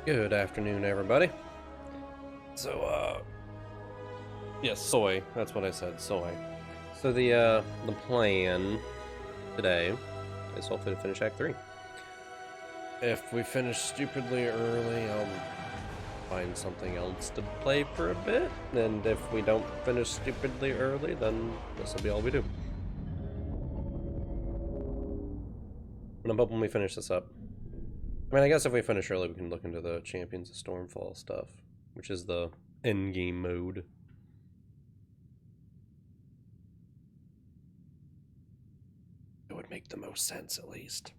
Good afternoon, everybody. So, yes, soy. That's what I said, soy. So the plan today is hopefully to finish Act 3. If we finish stupidly early, I'll find something else to play for a bit. And if we don't finish stupidly early, then this will be all we do. But I'm hoping we finish this up. I mean, I guess if we finish early, we can look into the Champions of Stormfall stuff, which is the endgame mode. It would make the most sense, at least.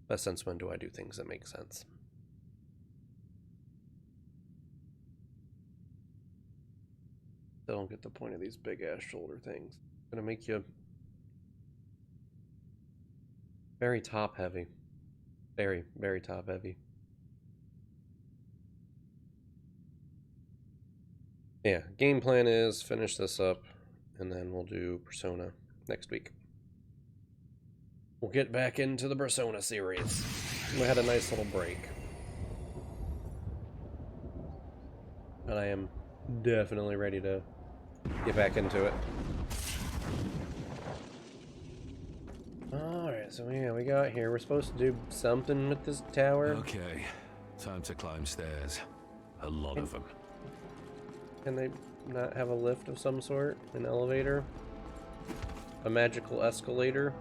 Best sense when do I do things that make sense? I don't get the point of these big-ass shoulder things. It's gonna make you very top-heavy. Very, very top-heavy. Yeah, game plan is finish this up, and then we'll do Persona next week. We'll get back into the Persona series. We had a nice little break. And I am definitely ready to get back into it. Alright, so yeah, we got here. We're supposed to do something with this tower. Okay, time to climb stairs. A lot of them. Can they not have a lift of some sort? An elevator? A magical escalator?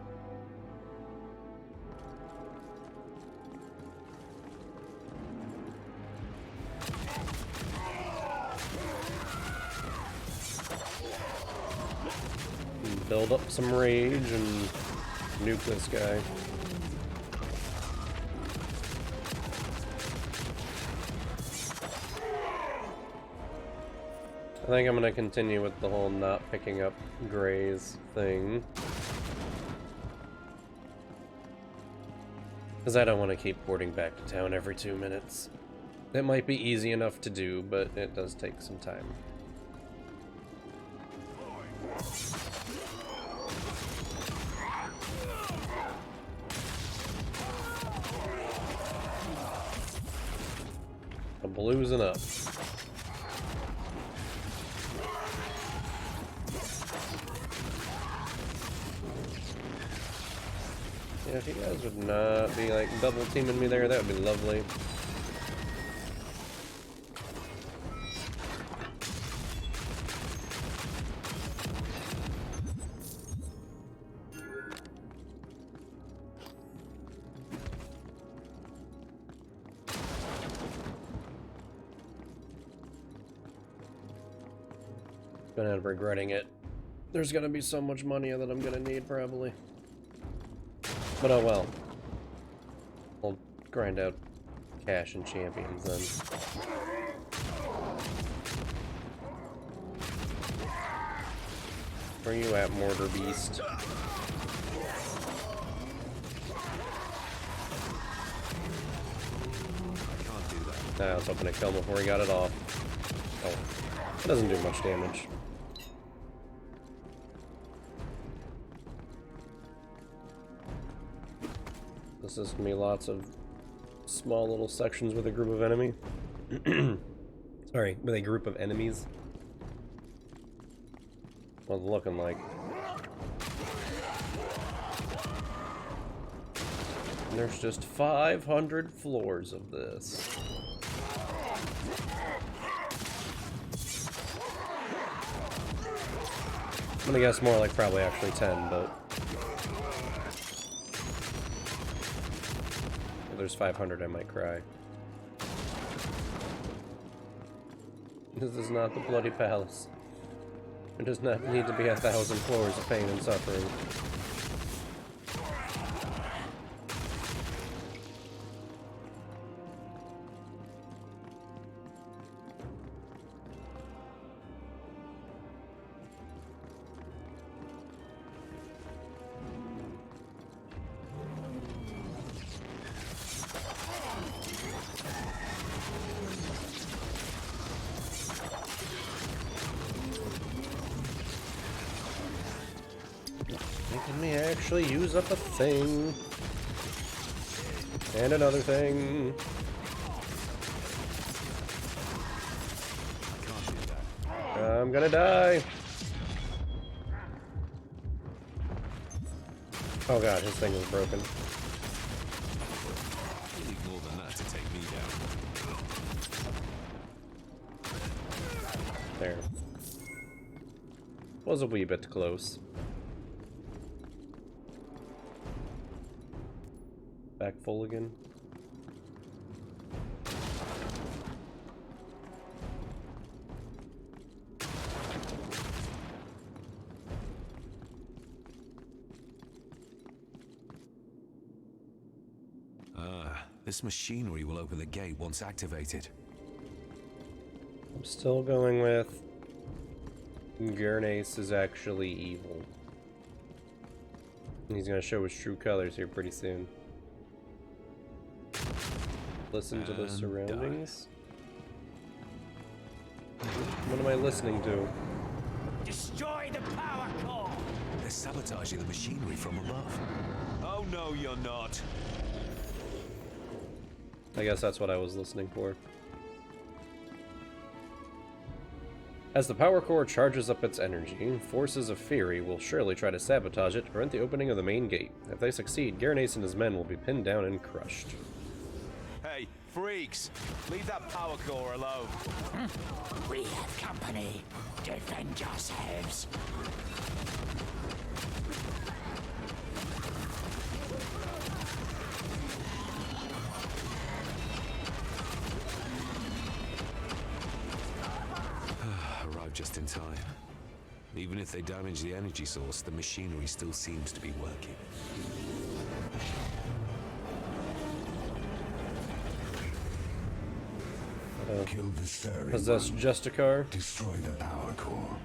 Build up some rage and nuke this guy. I think I'm gonna continue with the whole not picking up Gray's thing. Because I don't want to keep boarding back to town every 2 minutes. It might be easy enough to do, but it does take some time. I'm losing up. Yeah, if you guys would not be like double teaming me there, that would be lovely. Gonna end up regretting it. There's gonna be so much money that I'm gonna need probably. But oh well. I'll grind out cash and champions then. Where are you at, Mortar Beast? I was hoping to kill him before he got it off. Oh, it doesn't do much damage. This is gonna be lots of small little sections with a group of enemy. Sorry, with a group of enemies. What it's looking like. And there's just 500 floors of this. I'm gonna guess more like probably actually 10, but if there's 500, I might cry. This is not the Bloody Palace. It does not need to be 1,000 floors of pain and suffering. Making me actually use up a thing. And another thing. I'm gonna die. Oh god, his thing is broken. You need more than that to take me down. There. Was a wee bit close. Back full again. This machinery will open the gate once activated. I'm still going with Gurnace is actually evil. He's gonna show his true colors here pretty soon. Listen to the surroundings. What am I listening to? Destroy the power core! They're sabotaging the machinery from above. Oh no, you're not. I guess that's what I was listening for. As the power core charges up its energy, forces of fury will surely try to sabotage it to prevent the opening of the main gate. If they succeed, Gurnace and his men will be pinned down and crushed. Hey, freaks! Leave that power core alone. We have company. Defend yourselves. Arrived just in time. Even if they damage the energy source, the machinery still seems to be working. Kill the stirring Possess one. Justicar. Destroy the power core.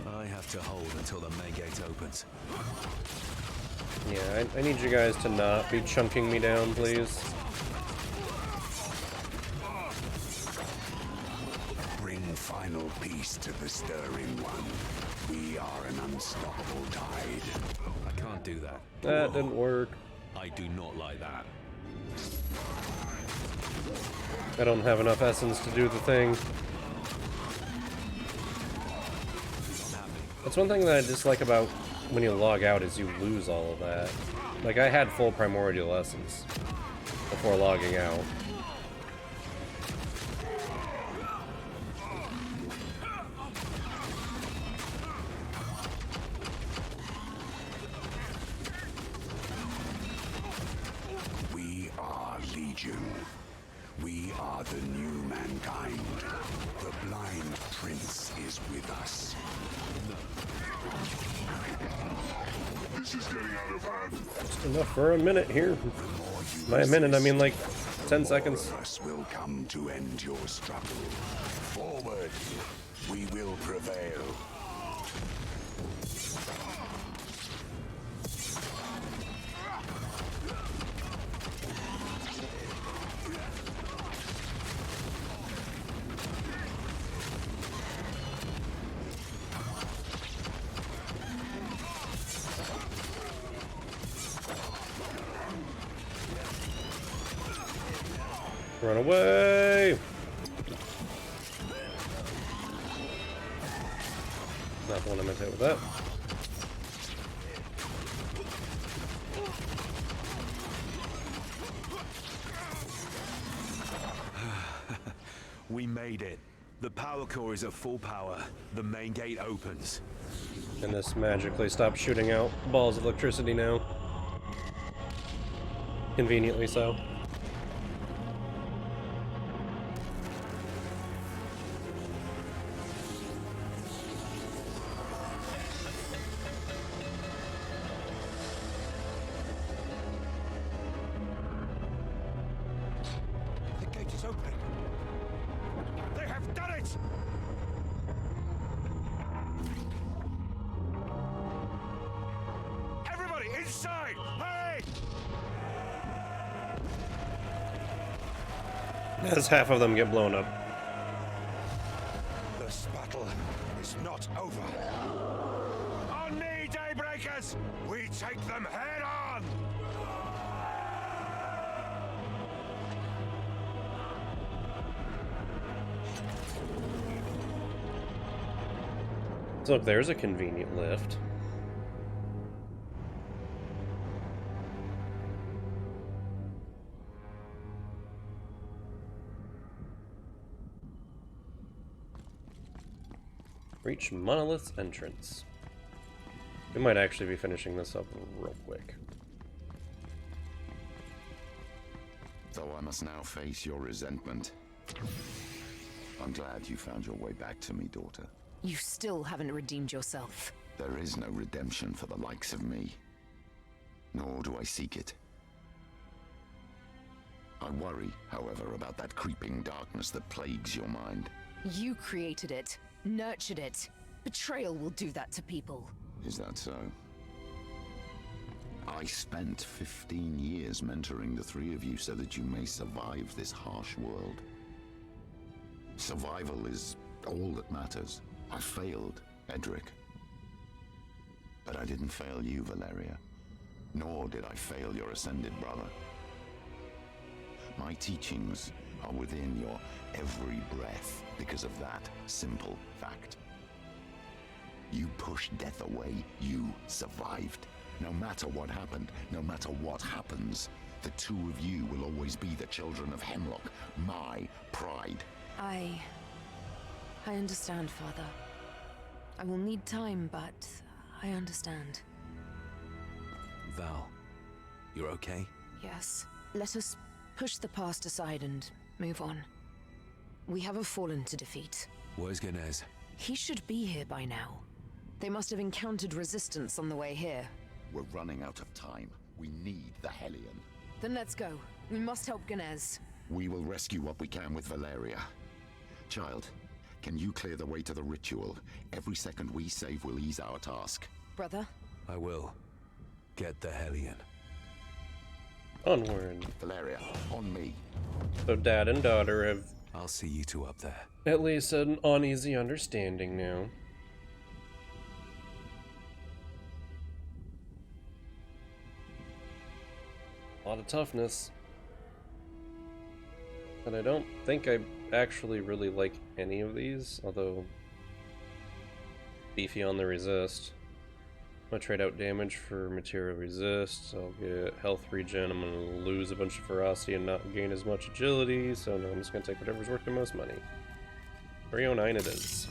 I have to hold until the main gate opens. Yeah, I need you guys to not be chunking me down, please. Bring final peace to the stirring one. We are an unstoppable tide. I can't do that. That didn't work. I do not like that. I don't have enough essence to do the thing. That's one thing that I dislike about when you log out is you lose all of that. Like, I had full primordial essence before logging out. We are Legion. We are the new mankind. The blind prince is with us. This is getting out of hand. Just enough for a minute here. By a minute, I mean like 10 seconds. More of us will come to end your struggle. Forward. We will prevail. Run away! Not the one I meant to hit with that. We made it. The power core is at full power. The main gate opens. And this magically stops shooting out balls of electricity now. Conveniently so. The gate is open. They have done it! Everybody inside! Hurry! As half of them get blown up. This battle is not over. On me, Daybreakers! us, we take them head on! So look, there's a convenient lift. Reach Monolith's entrance. We might actually be finishing this up real quick. Though I must now face your resentment. I'm glad you found your way back to me, daughter. You still haven't redeemed yourself. There is no redemption for the likes of me. Nor do I seek it. I worry, however, about that creeping darkness that plagues your mind. You created it, nurtured it. Betrayal will do that to people. Is that so? I spent 15 years mentoring the three of you so that you may survive this harsh world. Survival is all that matters. I failed, Edric. But I didn't fail you, Valeria. Nor did I fail your ascended brother. My teachings are within your every breath because of that simple fact. You pushed death away, you survived. No matter what happened, no matter what happens, the two of you will always be the children of Hemlock, my pride. I understand, Father. I will need time, but I understand. Val, you're okay? Yes. Let us push the past aside and move on. We have a fallen to defeat. Where's Ganez? He should be here by now. They must have encountered resistance on the way here. We're running out of time. We need the Hellion. Then let's go. We must help Ganez. We will rescue what we can with Valeria. Child, can you clear the way to the ritual? Every second we save will ease our task. Brother? I will. Get the Hellion. Onward. Valeria, on me. So dad and daughter have I'll see you two up there. at least an uneasy understanding now. A lot of toughness. And I don't think I actually really like any of these, although beefy on the resist. I'm gonna trade out damage for material resist. I'll get health regen. I'm gonna lose a bunch of ferocity and not gain as much agility, so no, I'm just gonna take whatever's worth the most money. 309 it is.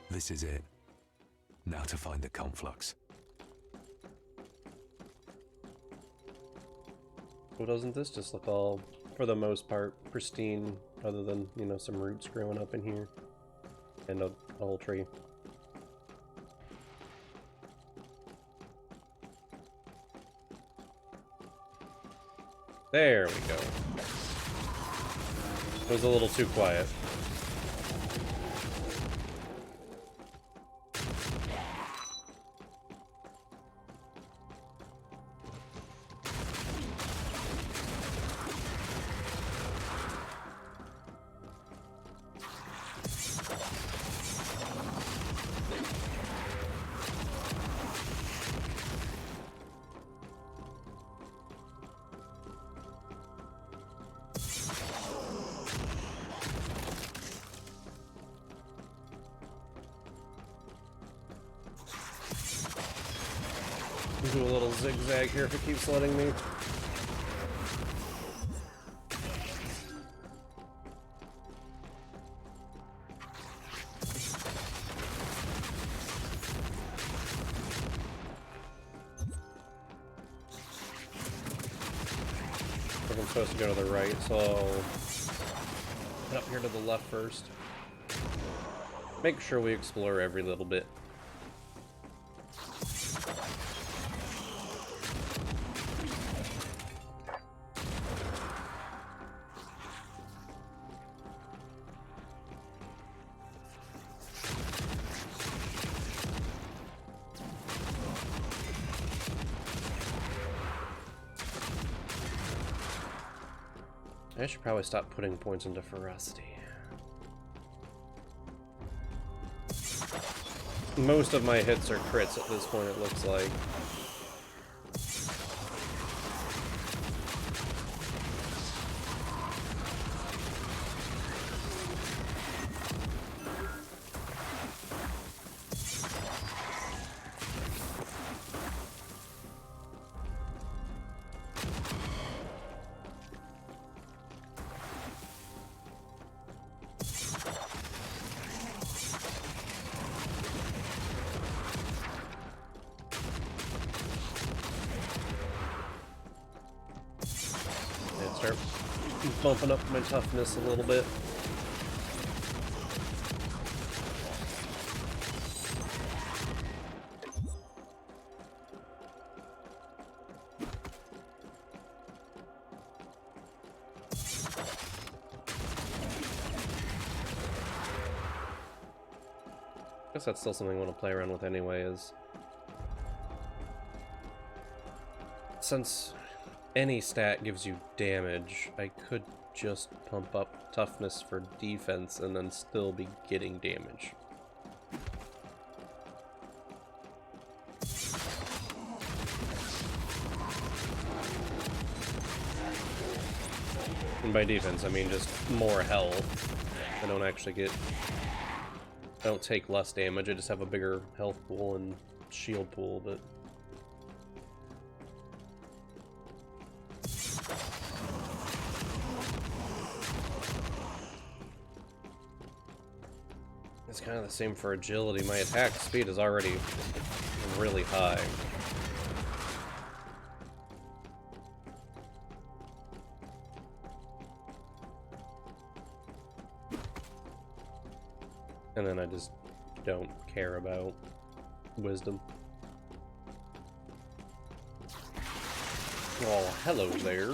This is it. Now to find the conflux. Well, doesn't this just look all, for the most part, pristine, other than, you know, some roots growing up in here? And a whole tree. There we go. It was a little too quiet. Do a little zigzag here if it keeps letting me. I'm supposed to go to the right, so I'll head up here to the left first. Make sure we explore every little bit. I should probably stop putting points into ferocity. Most of my hits are crits at this point, it looks like. Start bumping up my toughness a little bit. I guess that's still something I want to play around with anyway, is since any stat gives you damage, I could just pump up toughness for defense and then still be getting damage. And by defense, I mean just more health. I don't actually get... I don't take less damage, I just have a bigger health pool and shield pool, but... It's kind of the same for agility. My attack speed is already really high. And then I just don't care about wisdom. Oh, hello there.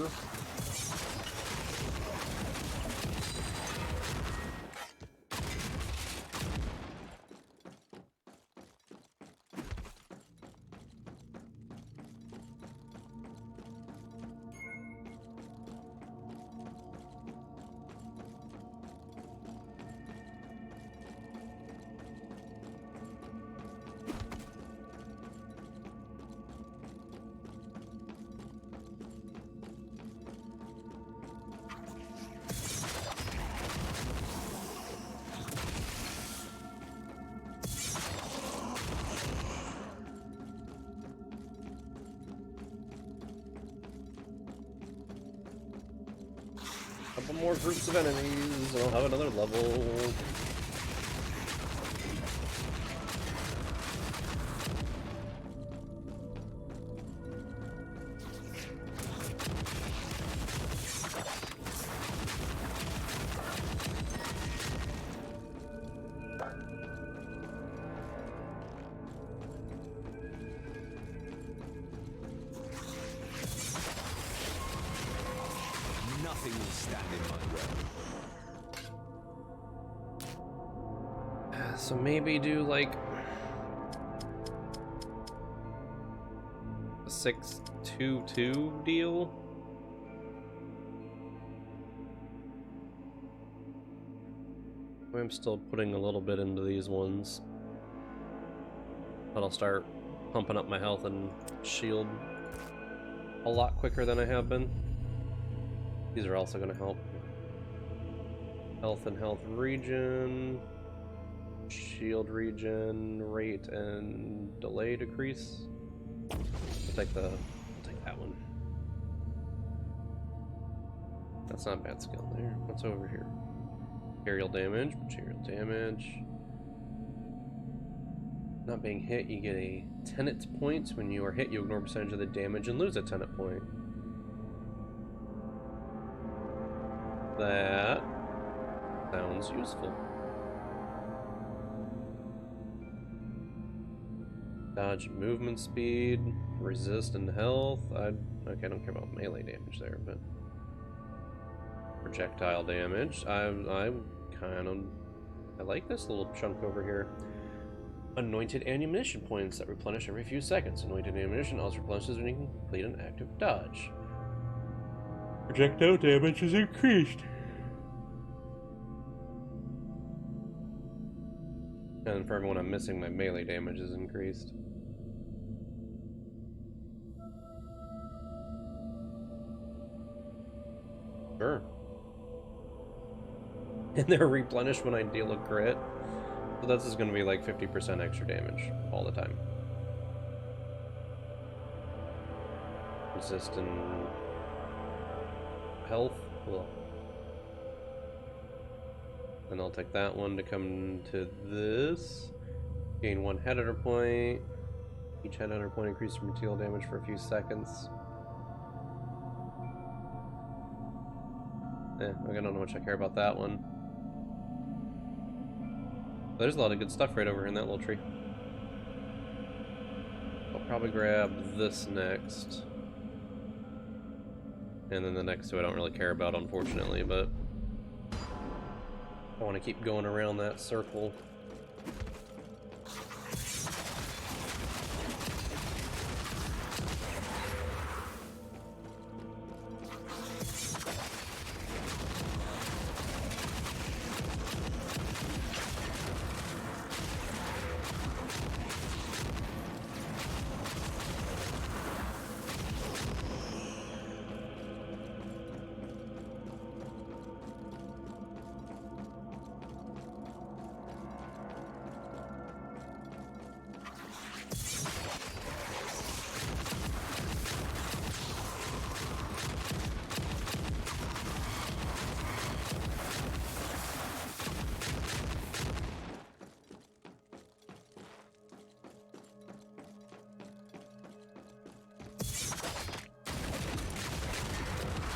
Couple more groups of enemies, and I'll have another level. Nothing will stand in my way. So maybe do like a 6-2-2 deal. I'm still putting a little bit into these ones, but I'll start pumping up my health and shield a lot quicker than I have been. These are also going to help. Health and health regen, shield regen, rate and delay decrease. I'll take that one. That's not a bad skill there. What's over here? Material damage, material damage. Not being hit, you get a tenet point. When you are hit, you ignore percentage of the damage and lose a tenet point. That sounds useful. Dodge movement speed, resist and health. Okay, I don't care about melee damage there, but projectile damage. I like this little chunk over here. Anointed ammunition points that replenish every few seconds. Anointed ammunition also replenishes when you complete an active dodge. Projectile damage is increased. And for everyone I'm missing, my melee damage is increased. Sure. And they're replenished when I deal a crit. So that's just going to be like 50% extra damage all the time. Resistant health. Ugh. And I'll take that one to come to this. Gain 1 head hunter point. Each head hunter point increases material damage for a few seconds. I don't know how much I care about that one. There's a lot of good stuff right over here in that little tree. I'll probably grab this next. And then the next two I don't really care about, unfortunately, but I want to keep going around that circle.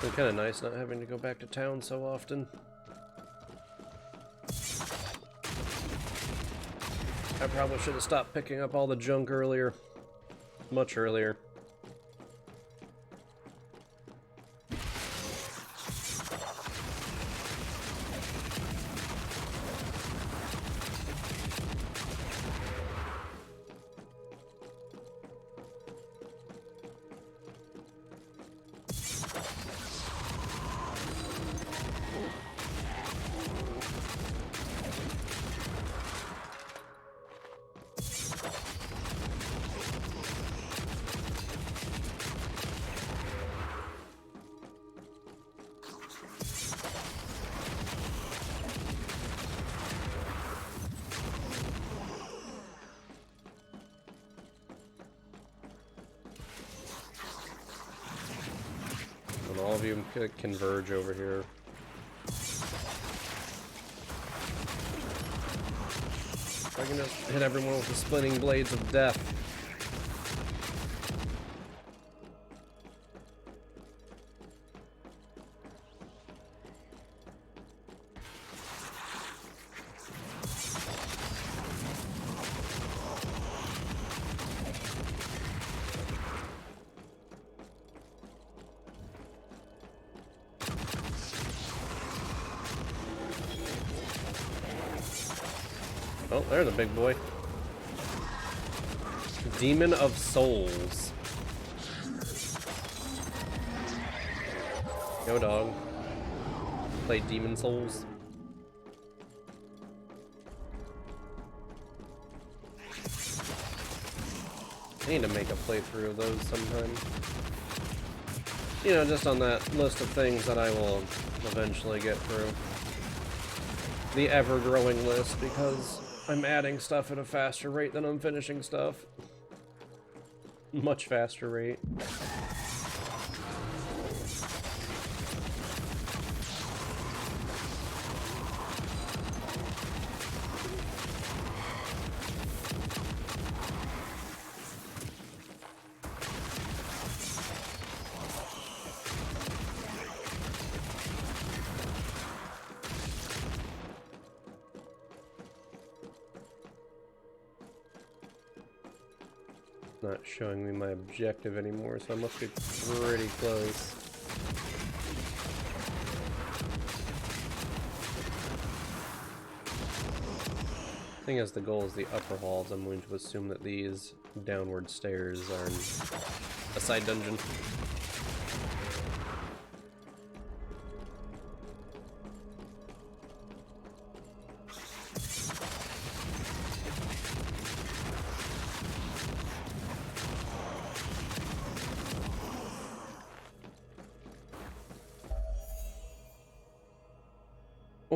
It's kind of nice not having to go back to town so often. I probably should have stopped picking up all the junk earlier. Much earlier. And all of you converge over here. I can just hit everyone with the splitting blades of death. Oh, there's a big boy. Demon of Souls. Yo, dog. Play Demon Souls. I need to make a playthrough of those sometime. You know, just on that list of things that I will eventually get through. The ever-growing list, because I'm adding stuff at a faster rate than I'm finishing stuff. Much faster rate. Not showing me my objective anymore, so I must be pretty close. Thing is, the goal is the upper halls. I'm going to assume that these downward stairs are in a side dungeon.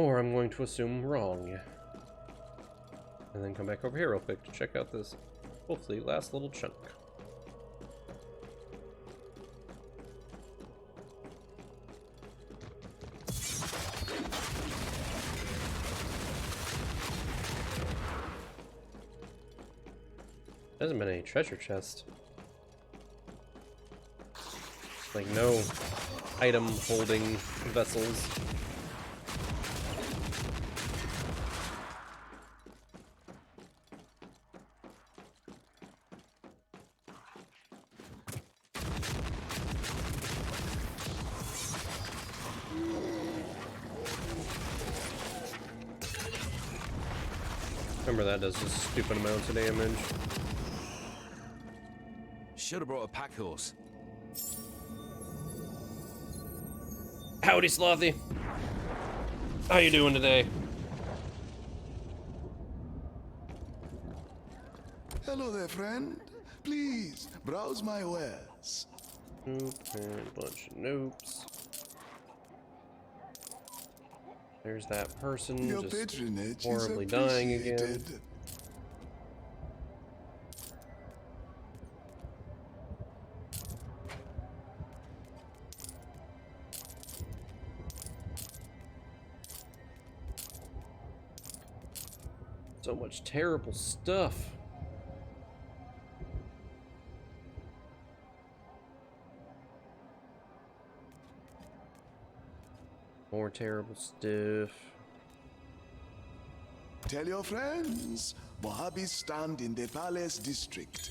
Or I'm going to assume wrong. And then come back over here real quick to check out this, hopefully, last little chunk. Hasn't been any treasure chest. Like no item holding vessels. Remember that does just stupid amounts of damage. Should have brought a pack horse. Howdy, Slothy. How you doing today? Hello there, friend. Please, browse my wares. Nope, and a bunch of nopes. There's that person Your just patronage horribly is dying again. appreciated. So much terrible stuff. More terrible stuff. Tell your friends, Mohabis stand in the palace district.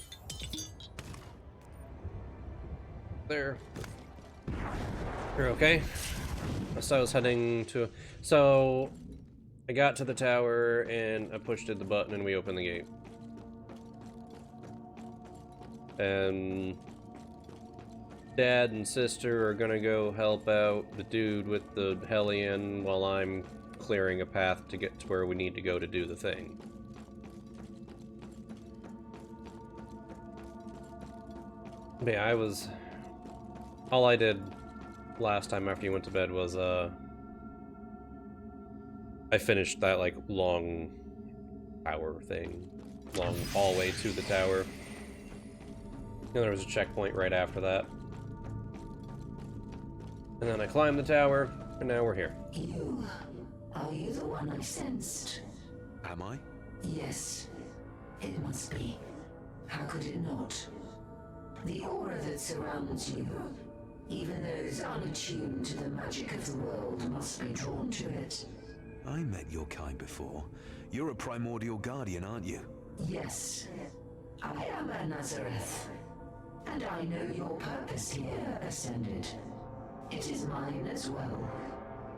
There. You're okay? So I was heading to... So... I got to the tower, and I pushed the button, and we opened the gate. And... Dad and sister are gonna go help out the dude with the Hellion while I'm clearing a path to get to where we need to go to do the thing. But yeah, all I did last time after you went to bed was, I finished that, like, long tower thing. Long hallway to the tower. And there was a checkpoint right after that. And then I climbed the tower, and now we're here. Are you the one I sensed? Am I? Yes. It must be. How could it not? The aura that surrounds you, even those unattuned to the magic of the world, must be drawn to it. I met your kind before. You're a primordial guardian, aren't you? Yes. I am a Nazareth. And I know your purpose here, Ascended. It is mine as well.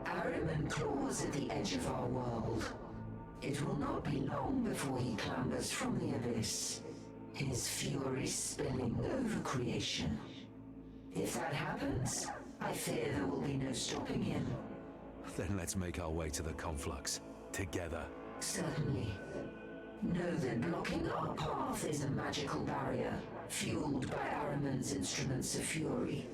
Ahriman claws at the edge of our world. It will not be long before he clambers from the abyss, his fury spilling over creation. If that happens, I fear there will be no stopping him. Then let's make our way to the conflux. Together. Certainly. Know that blocking our path is a magical barrier, fueled by Ahriman's instruments of fury.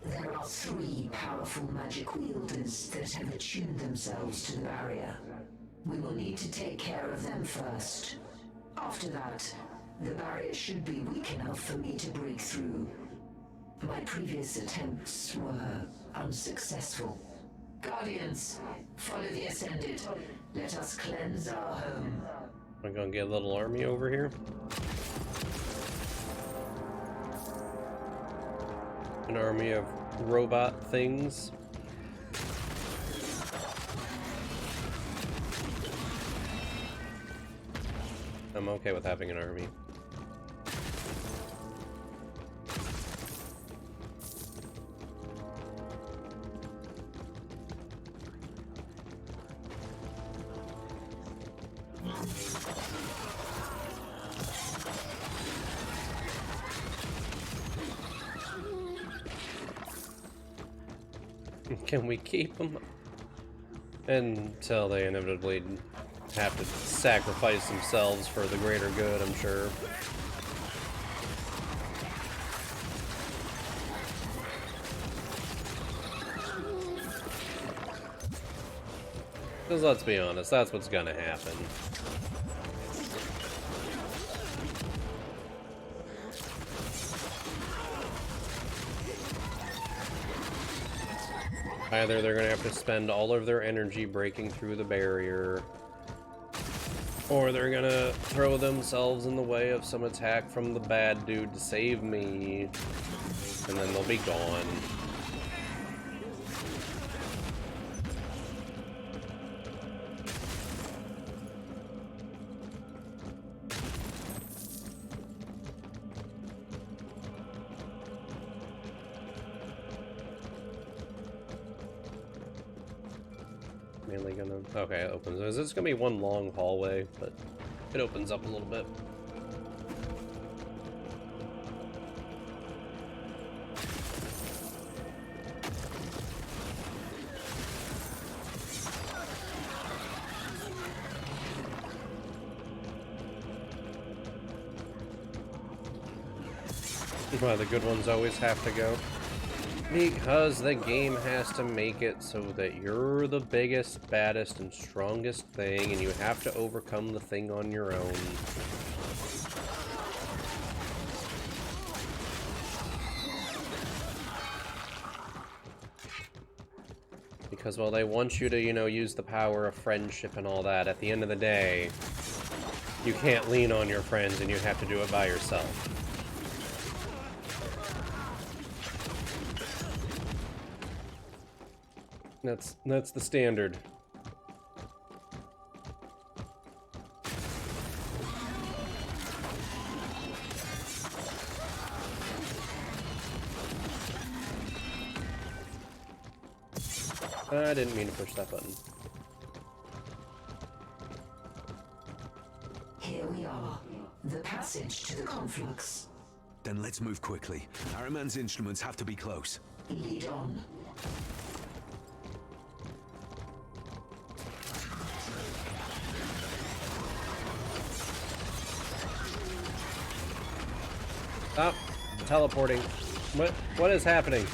There are 3 powerful magic wielders that have attuned themselves to the barrier. We will need to take care of them first. After that, the barrier should be weak enough for me to break through. My previous attempts were unsuccessful. Guardians, follow the Ascended. Let us cleanse our home. I'm gonna get a little army over here. An army of robot things. I'm okay with having an army. Can we keep them? Until they inevitably have to sacrifice themselves for the greater good, I'm sure. Because let's be honest, that's what's gonna happen. Either they're gonna have to spend all of their energy breaking through the barrier, or they're gonna throw themselves in the way of some attack from the bad dude to save me, and then they'll be gone. Mainly gonna... Okay, it opens. Is this gonna be one long hallway? But it opens up a little bit. Why the good ones always have to go? Because the game has to make it so that you're the biggest, baddest, and strongest thing, and you have to overcome the thing on your own. Because while they want you to, you know, use the power of friendship and all that, at the end of the day, you can't lean on your friends and you have to do it by yourself. That's the standard. I didn't mean to push that button. Here we are. The passage to the conflux. Then let's move quickly. Araman's instruments have to be close. Lead on. Stop teleporting. What is happening?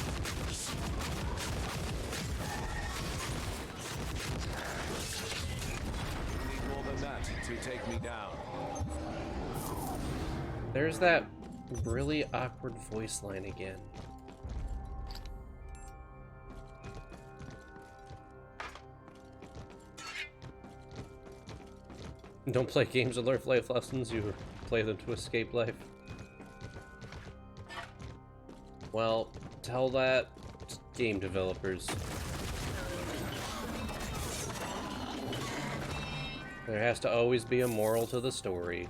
Need more than that to take me down. There's that really awkward voice line again. Don't play games to learn life lessons, you play them to escape life. Well, tell that game developers. There has to always be a moral to the story.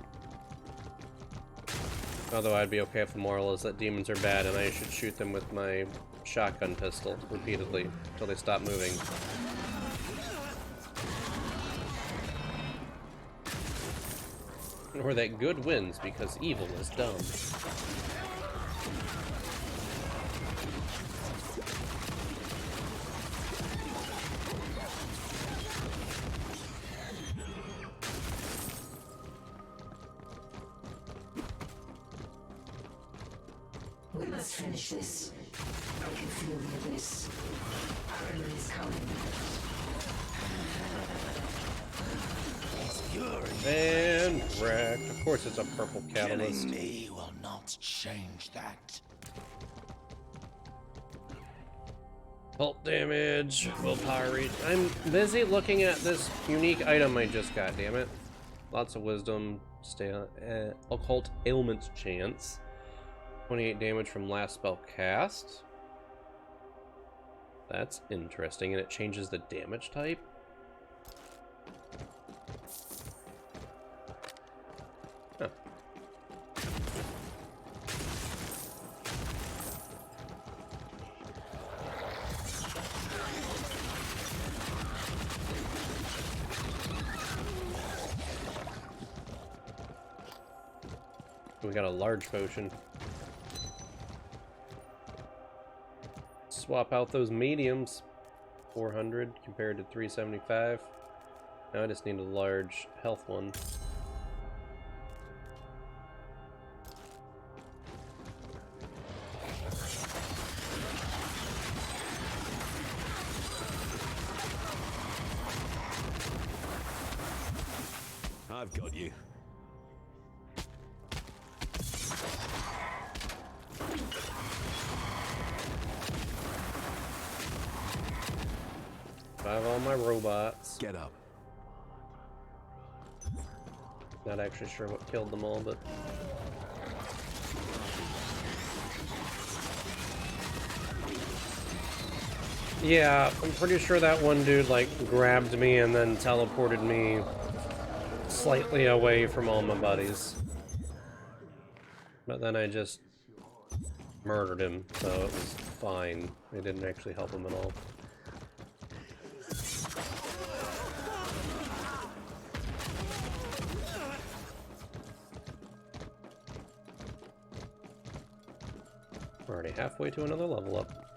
Although I'd be okay if the moral is that demons are bad and I should shoot them with my shotgun pistol repeatedly until they stop moving. Or that good wins because evil is dumb. We must finish this. I can feel the abyss. Araman is coming. And wrecked. Of course it's a purple catalyst. Killing me will not change that. Pulp damage, willpower reach. I'm busy looking at this unique item I just got, damn it. Lots of wisdom, occult ailments chance. 28 damage from last spell cast. That's interesting, and it changes the damage type. Huh. We got a large potion. Swap out those mediums. 400 compared to 375. Now I just need a large health one. I've got you. I have all my robots. Get up. Not actually sure what killed them all, but yeah, I'm pretty sure that one dude like grabbed me and then teleported me slightly away from all my buddies. But then I just murdered him, so it was fine. It didn't actually help him at all. We're already halfway to another level up.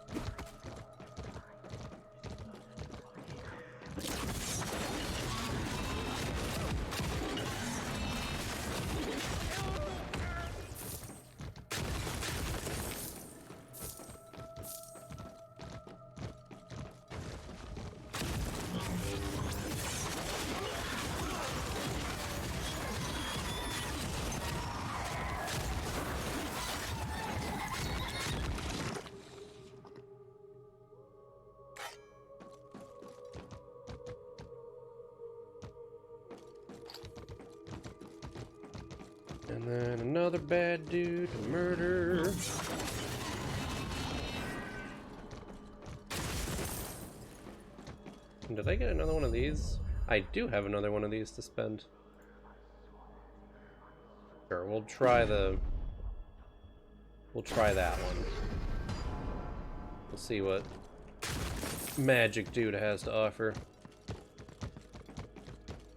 And then another bad dude to murder. Did I get another one of these? I do have another one of these to spend. Sure, we'll try that one. We'll see what magic dude has to offer.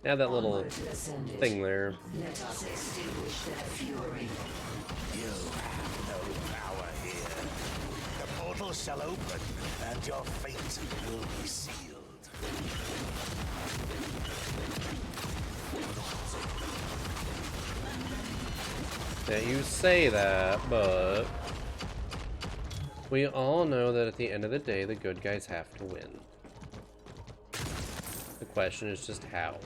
Add that little thing there. Let us extinguish their fury. You have no power here. The portal shall open, and your fate will be sealed. Yeah, you say that, but we all know that at the end of the day, the good guys have to win. The question is just how.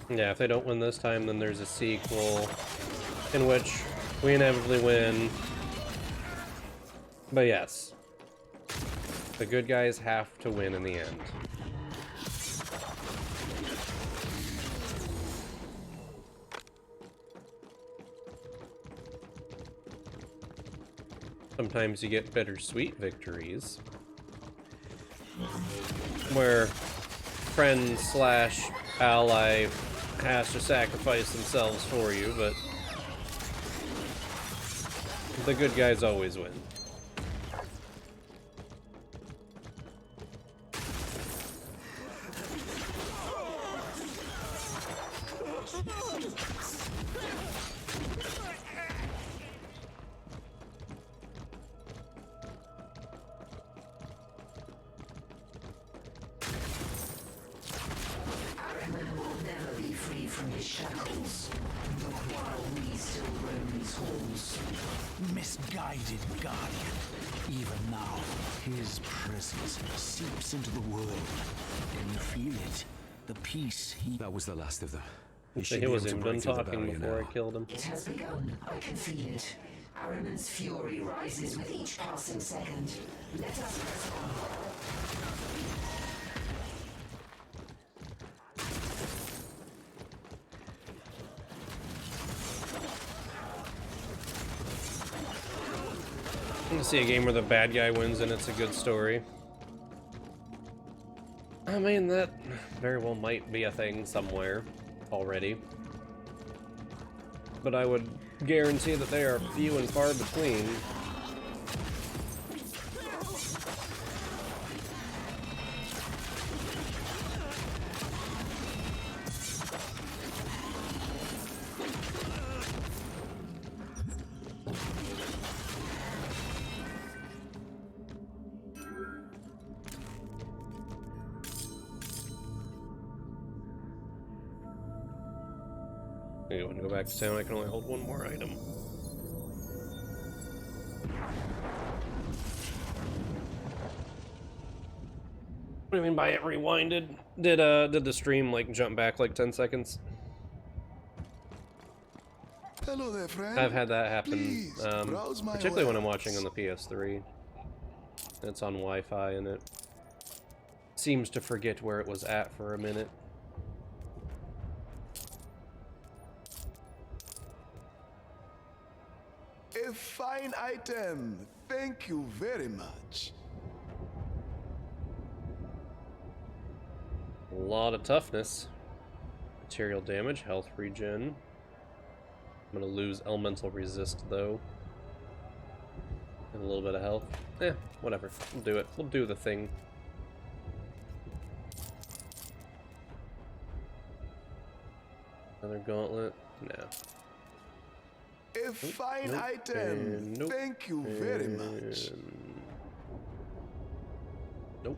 Yeah, if they don't win this time, then there's a sequel in which we inevitably win. But yes, the good guys have to win in the end. Sometimes you get bittersweet victories, where friend slash ally has to sacrifice themselves for you, but the good guys always win. Misguided guardian. Even now, his presence seeps into the world. Can you feel it? The peace he... That was the last of them. He wasn't even done talking before I killed him. It has begun. I can feel it. Araman's fury rises with each passing second. Let us press on. I want to see a game where the bad guy wins and it's a good story. I mean, that very well might be a thing somewhere already. But I would guarantee that they are few and far between. When I go back to town, I can only hold one more item. What do you mean by it rewinded? Did the stream like jump back like 10 seconds? Hello there, friend. I've had that happen, Please, browse my particularly when I'm wares. watching on the PS3. It's on Wi-Fi and it seems to forget where it was at for a minute. A fine item. Thank you very much. A lot of toughness. Material damage, health regen. I'm gonna lose elemental resist though. And a little bit of health. Whatever. We'll do it. We'll do the thing. Another gauntlet? No. A fine item. Nope. Thank you very much. Nope.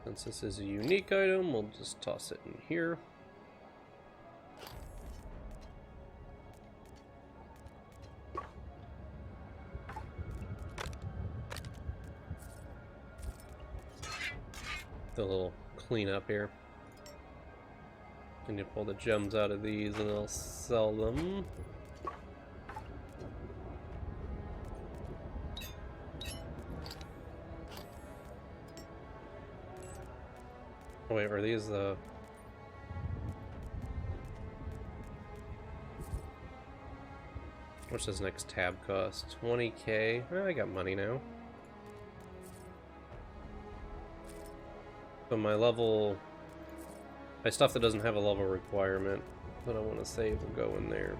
Since this is a unique item, we'll just toss it in here. A little cleanup here. Can you pull the gems out of these and I'll sell them. Oh, wait, are these the... What's this next tab cost? 20k? I got money now. So my level... My stuff that doesn't have a level requirement that I want to save will go in there.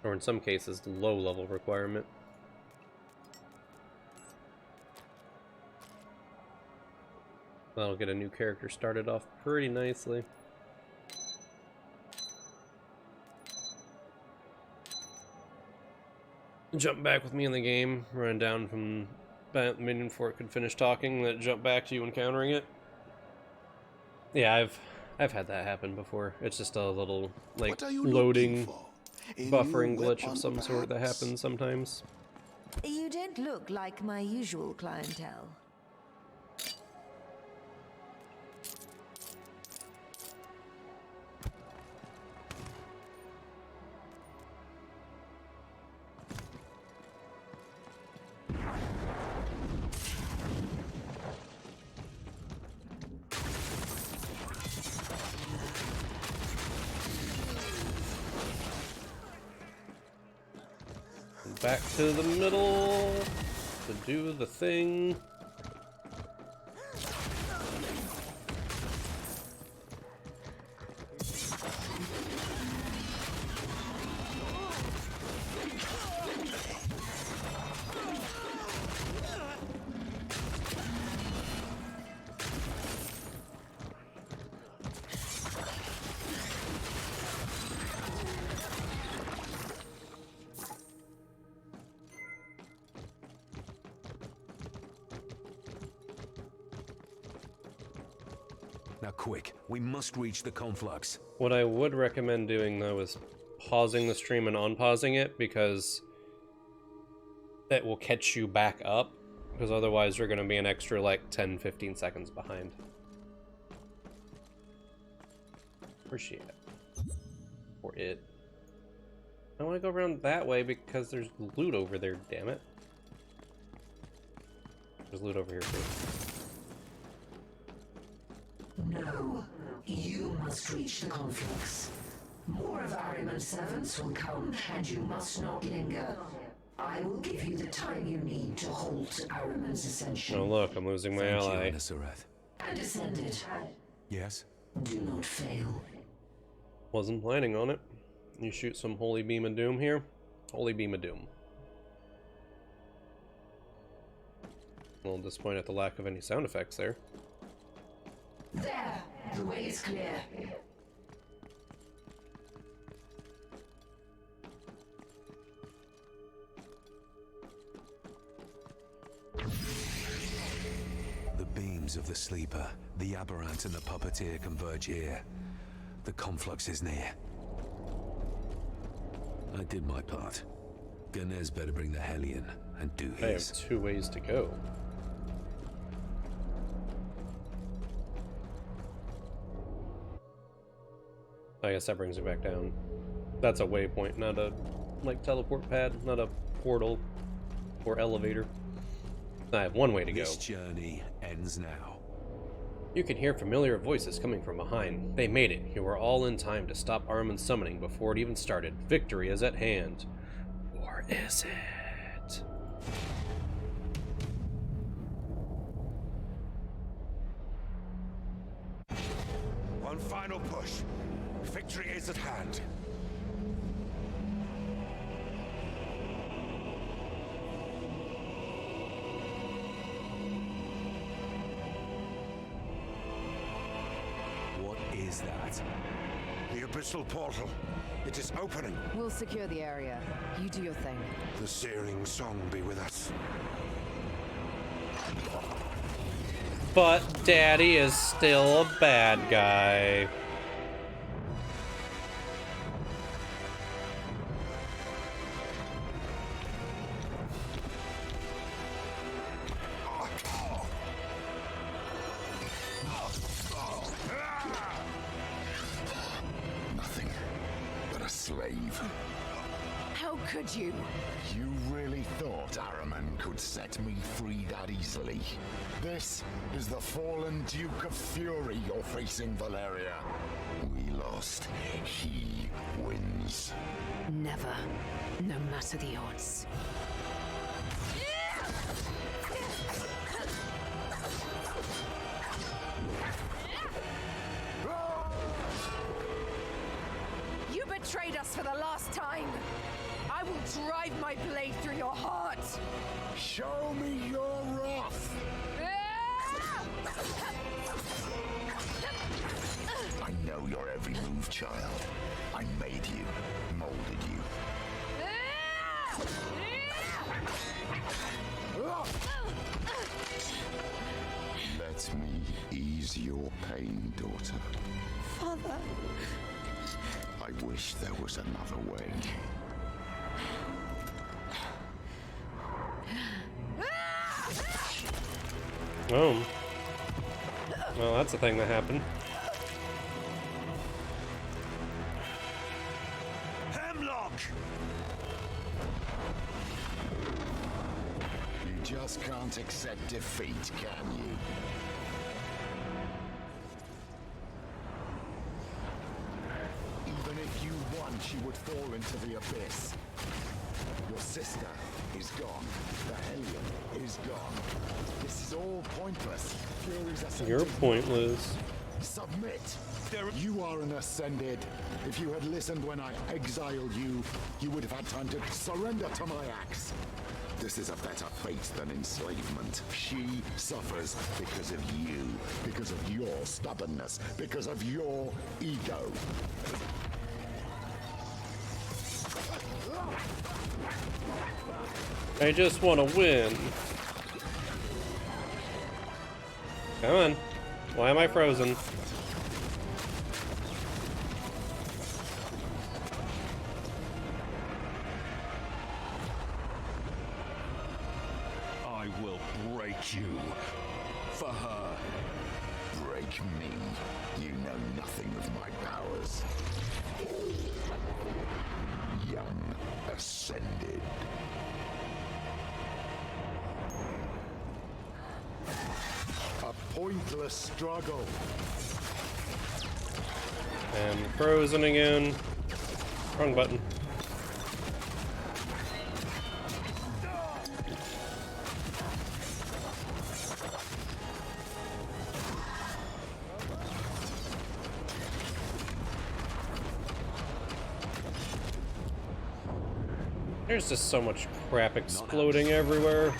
Or in some cases, the low level requirement. That'll get a new character started off pretty nicely. Jump back with me in the game, run down from the minion before it could finish talking, then jump back to you encountering it. Yeah, I've had that happen before. It's just a little like loading buffering glitch of some sort that happens sometimes. You don't look like my usual clientele. Back to the middle to do the thing. Now quick, we must reach the conflux. What I would recommend doing though is pausing the stream and unpausing it, because that will catch you back up, because otherwise you're going to be an extra like 10-15 seconds behind. Where's she at? Or it. I want to go around that way because there's loot over there, damn it. There's loot over here too. No, you must reach the conflux. More of Ahriman's servants will come, and you must not linger. I will give you the time you need to halt Ahriman's ascension. Oh look, I'm losing my ally. And ascend it. Yes? Do not fail. Wasn't planning on it. You shoot some holy beam of doom here. Holy beam of doom. A little disappointed at the lack of any sound effects there. There! The way is clear. The beams of the Sleeper, the Aberrant and the Puppeteer converge here. The conflux is near. I did my part. Ganez better bring the Hellion and do I have his. 2 ways to go. I guess that brings me back down. That's a waypoint, not a like teleport pad, not a portal or elevator. I have 1 way to go. This journey ends now. You can hear familiar voices coming from behind. They made it. You were all in time to stop Ahriman's summoning before it even started. Victory is at hand. Or is it? One final push. Victory is at hand. What is that? The abyssal portal. It is opening. We'll secure the area. You do your thing. The searing song be with us. But Daddy is still a bad guy. Nothing but a slave. How could you? You really thought Ahriman could set me free that easily? This is the fallen Duke of Fury you're facing, Valeria. We lost. He wins. Never. No matter the odds. You betrayed us for the last time. I will drive my blade through your heart. Show me your wrath. I know your every move, child. I made you, molded you. Let me ease your pain, daughter. Father. I wish there was another way. Oh. Well, that's a thing that happened. Hemlock! You just can't accept defeat, can you? Even if you won, she would fall into the abyss. Your sister is gone. The Hellion is gone. This is all pointless. Fury's ascended. You're pointless. Submit. You are an ascended. If you had listened when I exiled you, you would have had time to surrender to my axe. This is a better fate than enslavement. She suffers because of you, because of your stubbornness, because of your ego. I just want to win. Come on. Why am I frozen? I will break you. For her. Break me. You know nothing of my powers. young ascended. A pointless struggle. And frozen again. Wrong button. There's just so much crap exploding everywhere.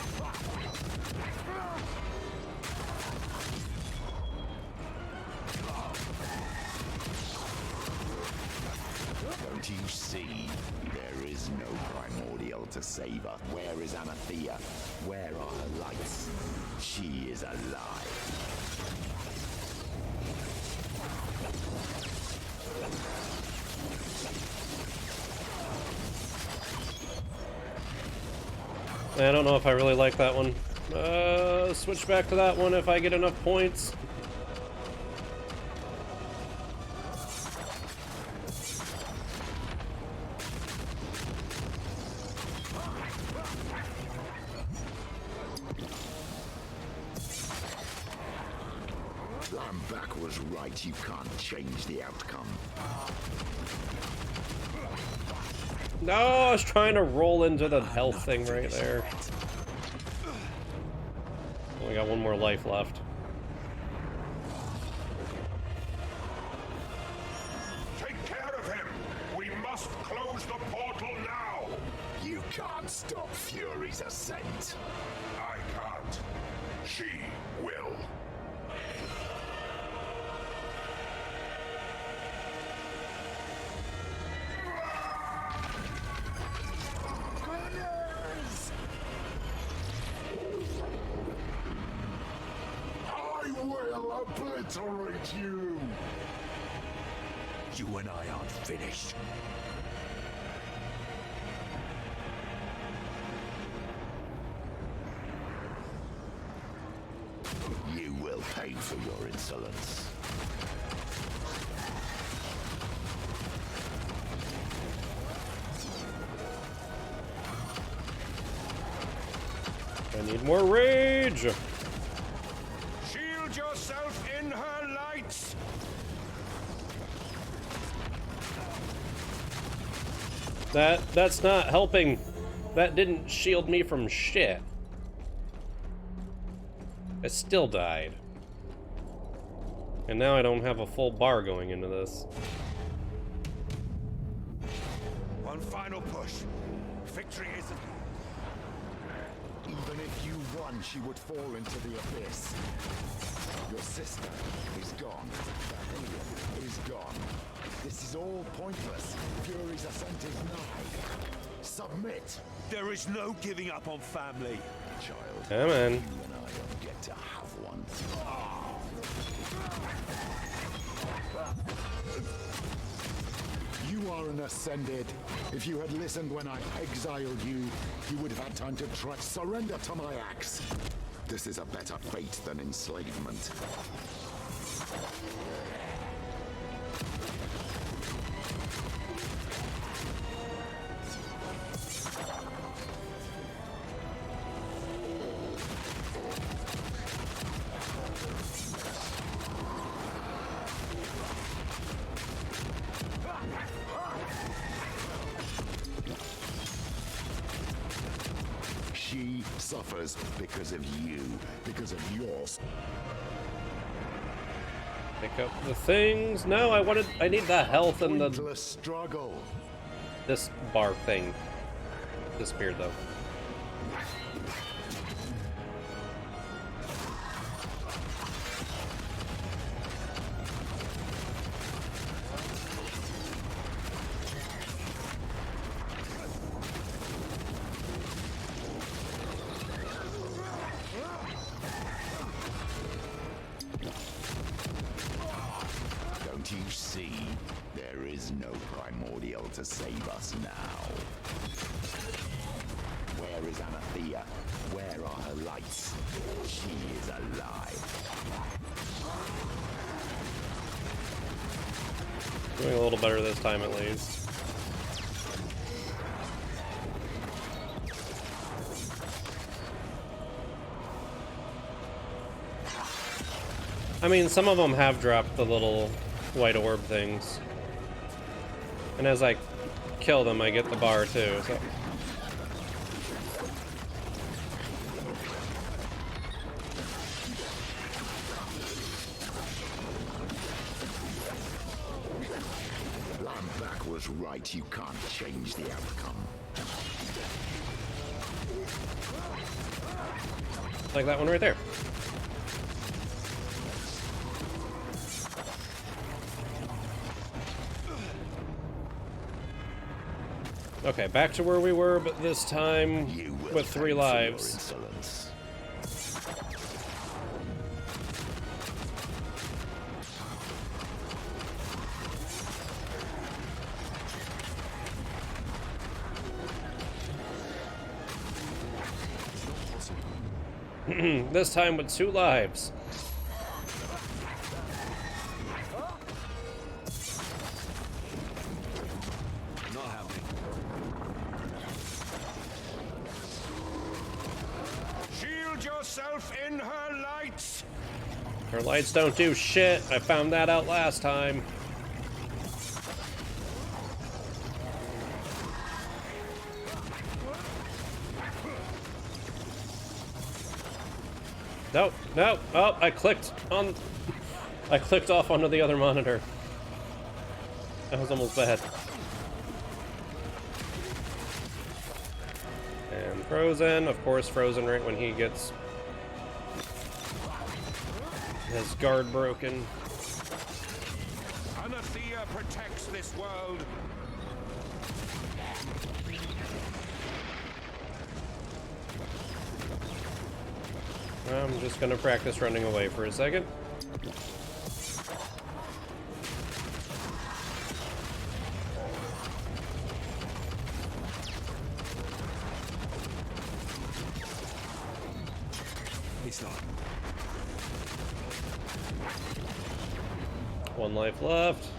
Don't you see? There is no primordial to save us. Where is Anathea? Where are her lights? She is alive. I don't know if I really like that one. Switch back to that one if I get enough points. Lamback was right, you can't change the outcome. No, I was trying to roll into the health thing right there. Only got one more life left. Take care of him! We must close the portal now! You can't stop Fury's ascent. I can't. She will. I will obliterate you! You and I aren't finished. You will pay for your insolence. I need more rage! Shield yourself in her lights! That's not helping. That didn't shield me from shit. I still died. And now I don't have a full bar going into this. One final push. Victory isn't... Even if you won, she would fall into the abyss. Your sister is gone. The alien is gone. This is all pointless. Fury's ascent is nigh. Submit. There is no giving up on family. Child, Come on. you and I don't get to have one. You are an ascended. If you had listened when I exiled you, you would have had time to try. Surrender to my axe. This is a better fate than enslavement. She suffers because of you, because of yours. Pick up the things. No, I need the health and the Pointless struggle. this bar thing disappeared though. Don't you see? There is no primordial to save us now. Where is Anathea? Where are her lights? She is alive. Doing a little better this time at least. I mean, some of them have dropped the little white orb things. And as I kill them, I get the bar too, so. Lamback was right, you can't change the outcome. Like that one right there. Okay, back to where we were, but this time with 3 lives. This time with 2 lives. Not happening. Shield yourself in her lights. Her lights don't do shit. I found that out last time. No, no, oh, I clicked off onto the other monitor. That was almost bad. And Frozen, of course, Frozen right when he gets his guard broken. Anathea protects this world. I'm just gonna practice running away for a second. It's not. 1 life left.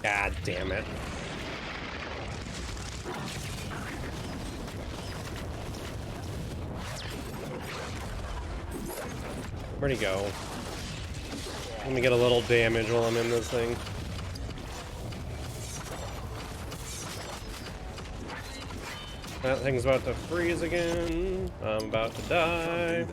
God damn it. Where'd he go? Let me get a little damage while I'm in this thing. That thing's about to freeze again. I'm about to die.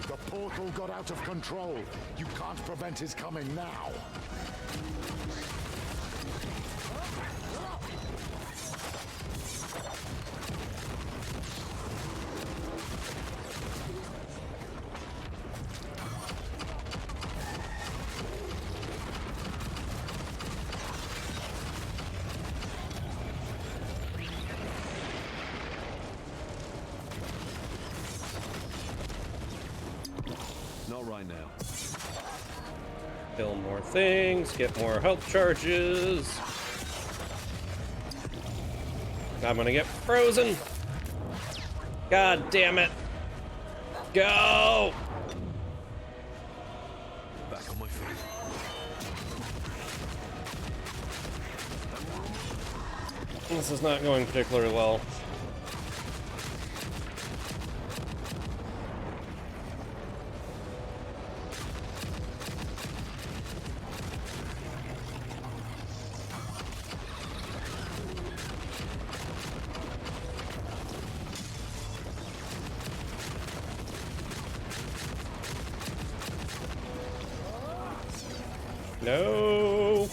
The portal got out of control. You can't prevent his coming now. Not right now. Kill more things, get more health charges. I'm gonna get frozen. God damn it. Go! Back on my feet. This is not going particularly well. No.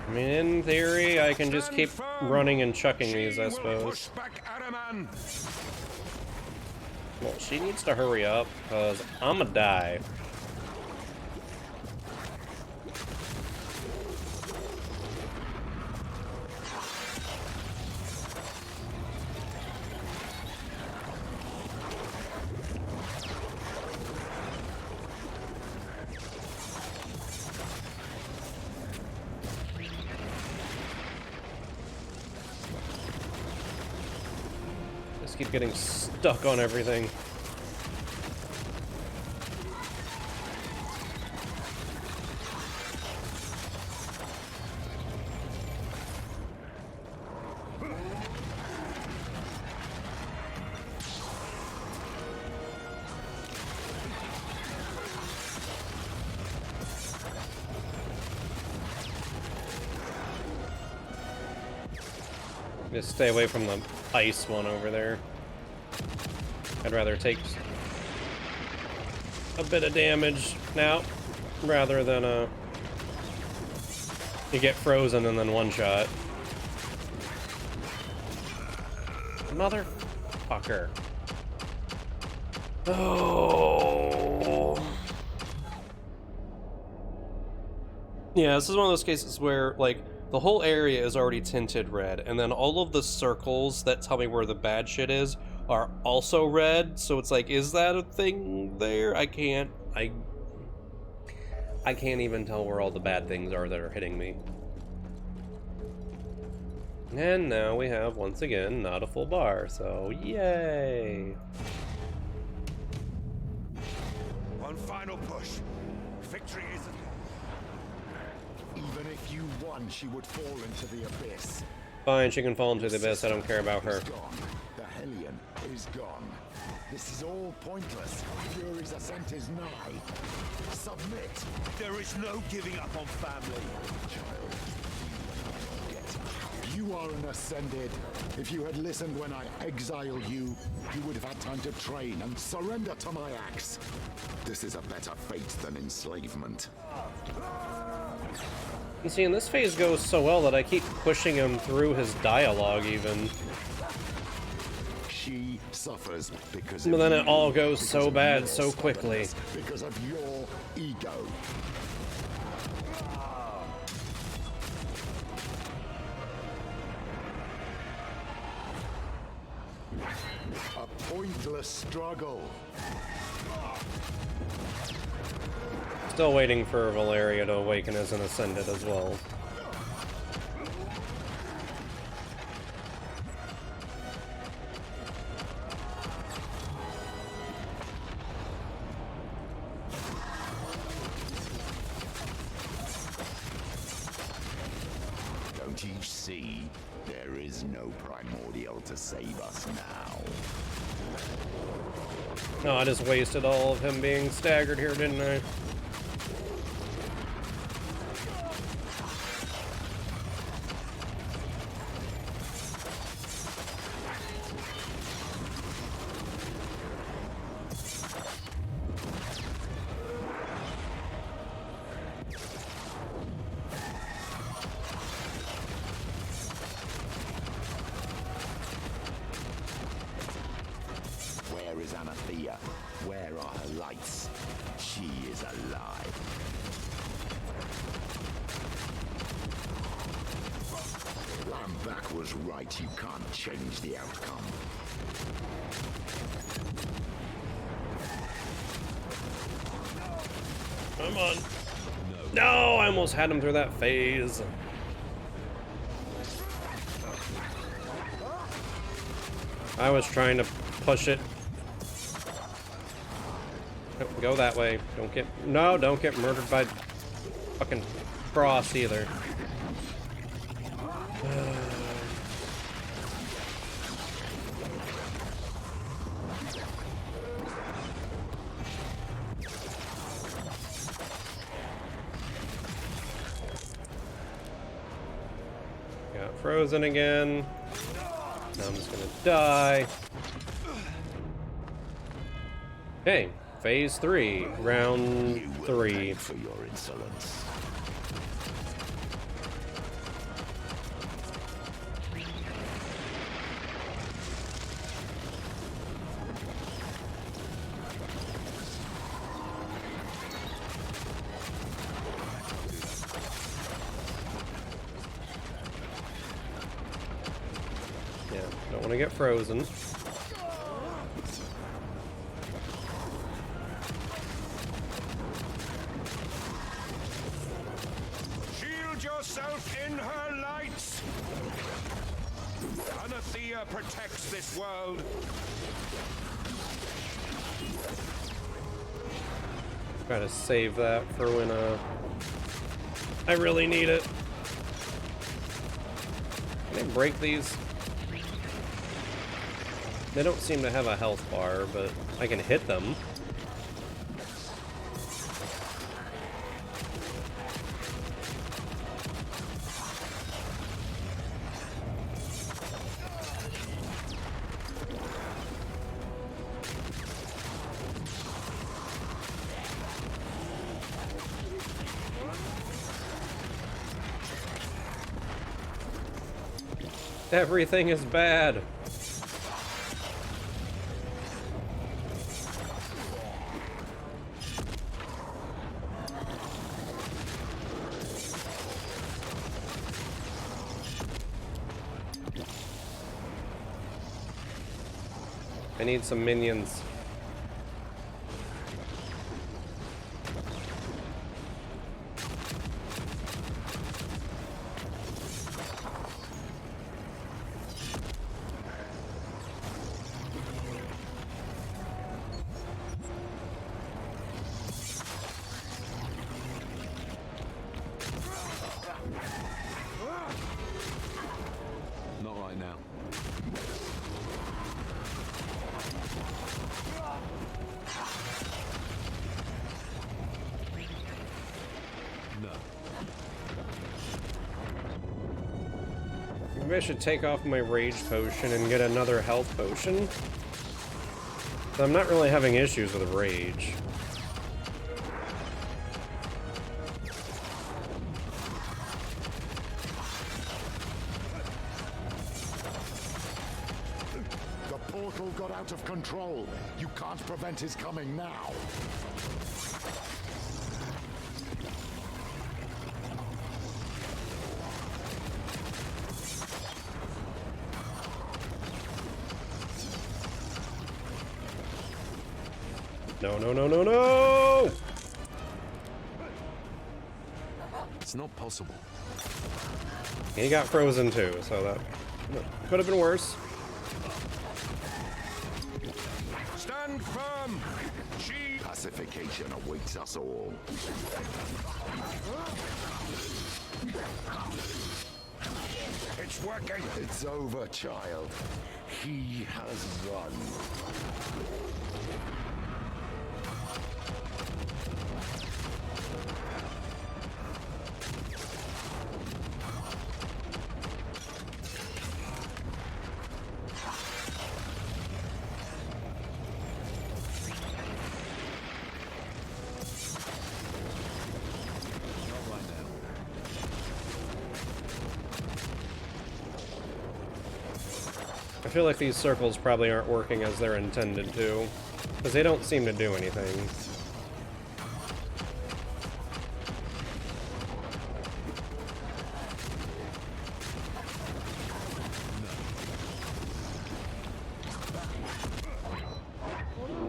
I mean, in theory, I can just keep running and chucking these, I suppose. Well, she needs to hurry up, because I'ma die. Just keep getting stuck on everything. Just stay away from the ice one over there. I'd rather take a bit of damage now rather than you get frozen and then one shot. Motherfucker. Oh. Yeah, this is one of those cases where, like, the whole area is already tinted red, and then all of the circles that tell me where the bad shit is are also red, so it's like, is that a thing there? I can't even tell where all the bad things are that are hitting me. And now we have, once again, not a full bar, so yay! One final push. Victory is at hand. Even if you won, she would fall into the abyss. Fine, she can fall into the abyss, I don't care about her. Gone. The Hellion is gone. This is all pointless. Fury's ascent is nigh. Submit. There is no giving up on family. Child, you are an ascended. If you had listened when I exiled you, you would have had time to train and surrender to my axe. This is a better fate than enslavement. You see, and this phase goes so well that I keep pushing him through his dialogue even. She suffers because but then it all goes so bad so quickly. Because of your ego. A pointless struggle. Still waiting for Valeria to awaken as an Ascended as well. Don't you see? There is no primordial to save us now. No, I just wasted all of him being staggered here, didn't I? Where are her lights? She is alive. Lambak was right. You can't change the outcome. Come on. No, I almost had him through that phase. I was trying to push it. Go that way. Don't get murdered by fucking Frost either. Got frozen again. Now I'm just gonna die. Okay. Phase 3, round 3. For your insolence. Yeah, don't want to get frozen. Yourself in her lights. Anathea protects this world. Try to save that for when I really need it. Can I break these? They don't seem to have a health bar, but I can hit them. Everything is bad. I need some minions. Not right now. No. Maybe I should take off my rage potion and get another health potion. So I'm not really having issues with rage. The portal got out of control. You can't prevent his coming now. No, no, no, no, no! It's not possible. He got frozen too, so that could have been worse. Stand firm. Pacification awaits us all. It's working. It's over, child. He has won. I feel like these circles probably aren't working as they're intended to, because they don't seem to do anything.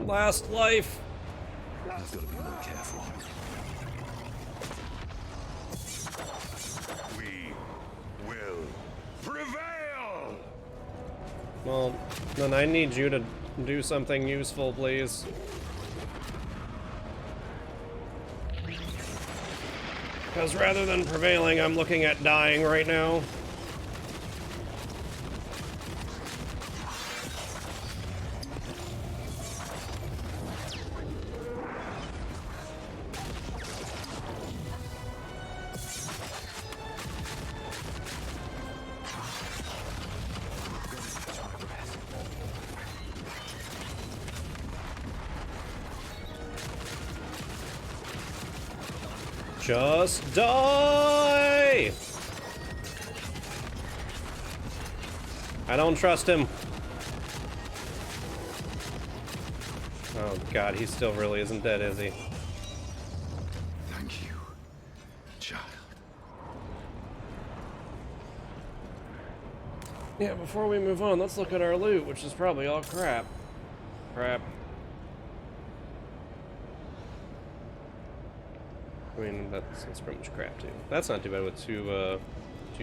Last life. I've got to be more careful. We will prevail. Well, then I need you to do something useful, please. Because rather than prevailing, I'm looking at dying right now. Just die! I don't trust him. Oh god, he still really isn't dead, is he? Thank you, child. Yeah, before we move on, let's look at our loot, which is probably all crap. Crap. I mean, that's pretty much crap, too. That's not too bad with two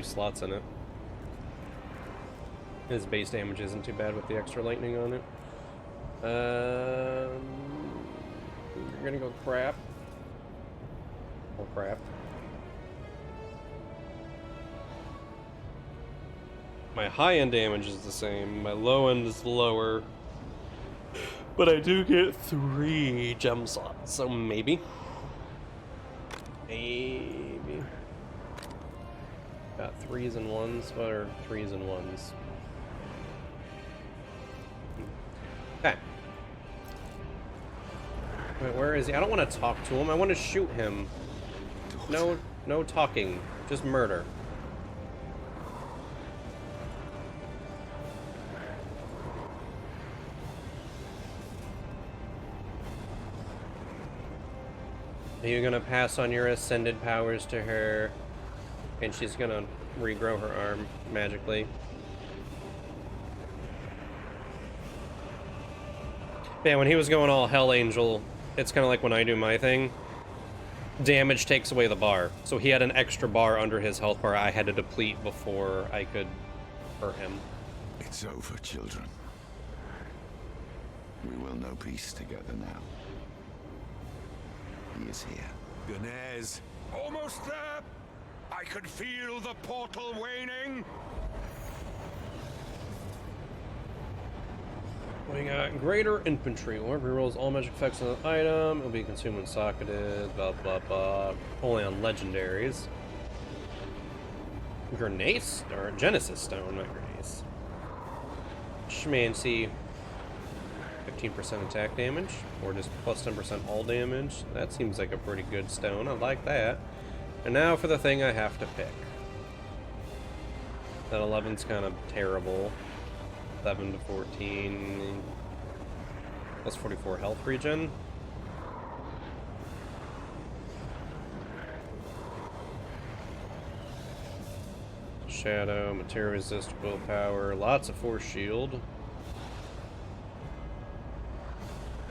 slots in it. His base damage isn't too bad with the extra lightning on it. We're gonna go crap. Oh crap. My high end damage is the same, my low end is lower. But I do get 3 gem slots, so maybe. Maybe. Got 3s and 1s. What are 3s and 1s? Okay. Wait, where is he? I don't want to talk to him. I want to shoot him. No talking. Just murder. Are you gonna pass on your ascended powers to her, and she's gonna regrow her arm magically? Yeah, when he was going all Hell Angel, it's kind of like when I do my thing. Damage takes away the bar. So he had an extra bar under his health bar I had to deplete before I could hurt him. It's over, children. We will know peace together now. He is here. Gunez! Almost there! I can feel the portal waning! We got Greater Infantry. Whoever rolls all magic effects on an item, it'll be consumed when socketed, blah blah blah. Only on legendaries. Grenace, or Genesis Stone, not Grenace. Schmancy. 15% attack damage, or just plus 10% all damage. That seems like a pretty good stone. I like that. And now for the thing I have to pick. That 11's kind of terrible. 7 to 14. Plus 44 health regen. Shadow, materia resist, willpower, lots of force shield.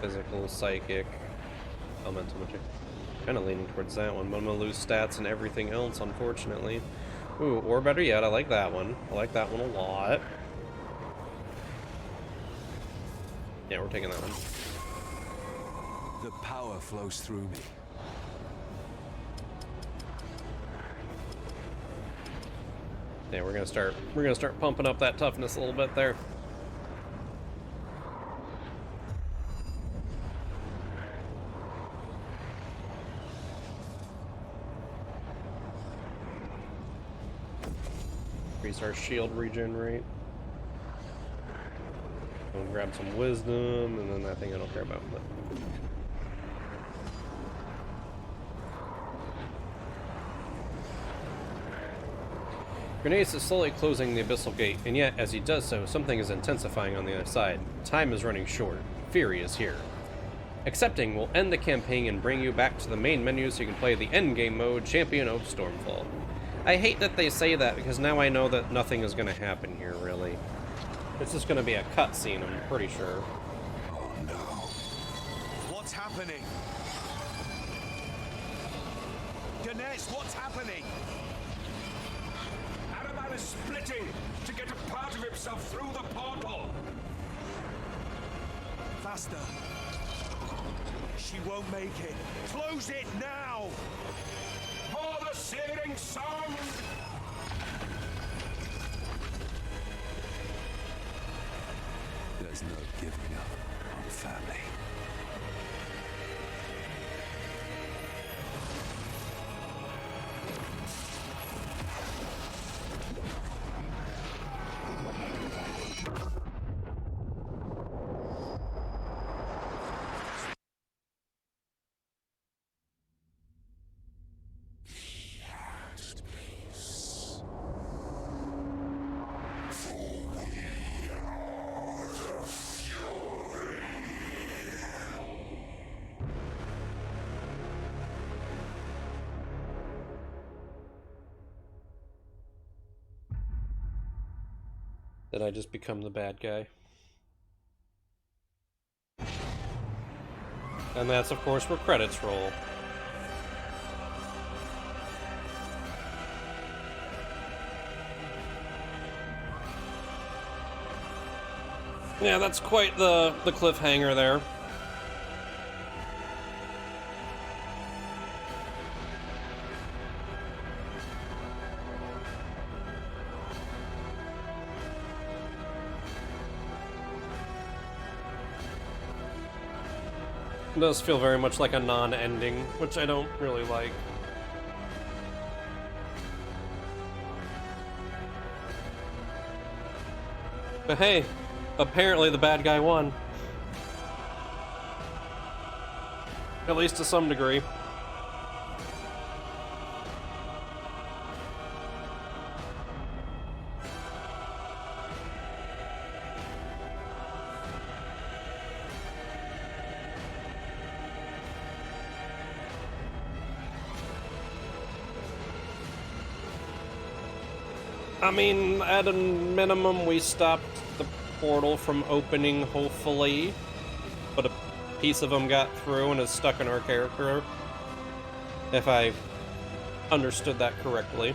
Physical, psychic, elemental magic. Kind of leaning towards that one, but I'm gonna lose stats and everything else, unfortunately. Ooh, or better yet, I like that one. I like that one a lot. Yeah, we're taking that one. The power flows through me. Yeah, we're gonna start pumping up that toughness a little bit there. Increase our shield regen rate. We'll grab some wisdom, and then that thing I don't care about. But Grenace is slowly closing the abyssal gate, and yet, as he does so, something is intensifying on the other side. Time is running short. Fury is here. Accepting will end the campaign and bring you back to the main menu so you can play the endgame mode, Champion of Stormfall. I hate that they say that, because now I know that nothing is going to happen here, really. It's just going to be a cutscene, I'm pretty sure. Oh no. What's happening? Gunez, what's happening? Araman is splitting to get a part of himself through the portal. Faster. She won't make it. Close it now! For the searing sun! There's no giving up on family. Did I just become the bad guy? And that's, of course, where credits roll. Yeah, that's quite the cliffhanger there. It does feel very much like a non-ending, which I don't really like. But hey, apparently the bad guy won. At least to some degree. I mean, at a minimum, we stopped the portal from opening, hopefully. But a piece of them got through and is stuck in our character. If I understood that correctly.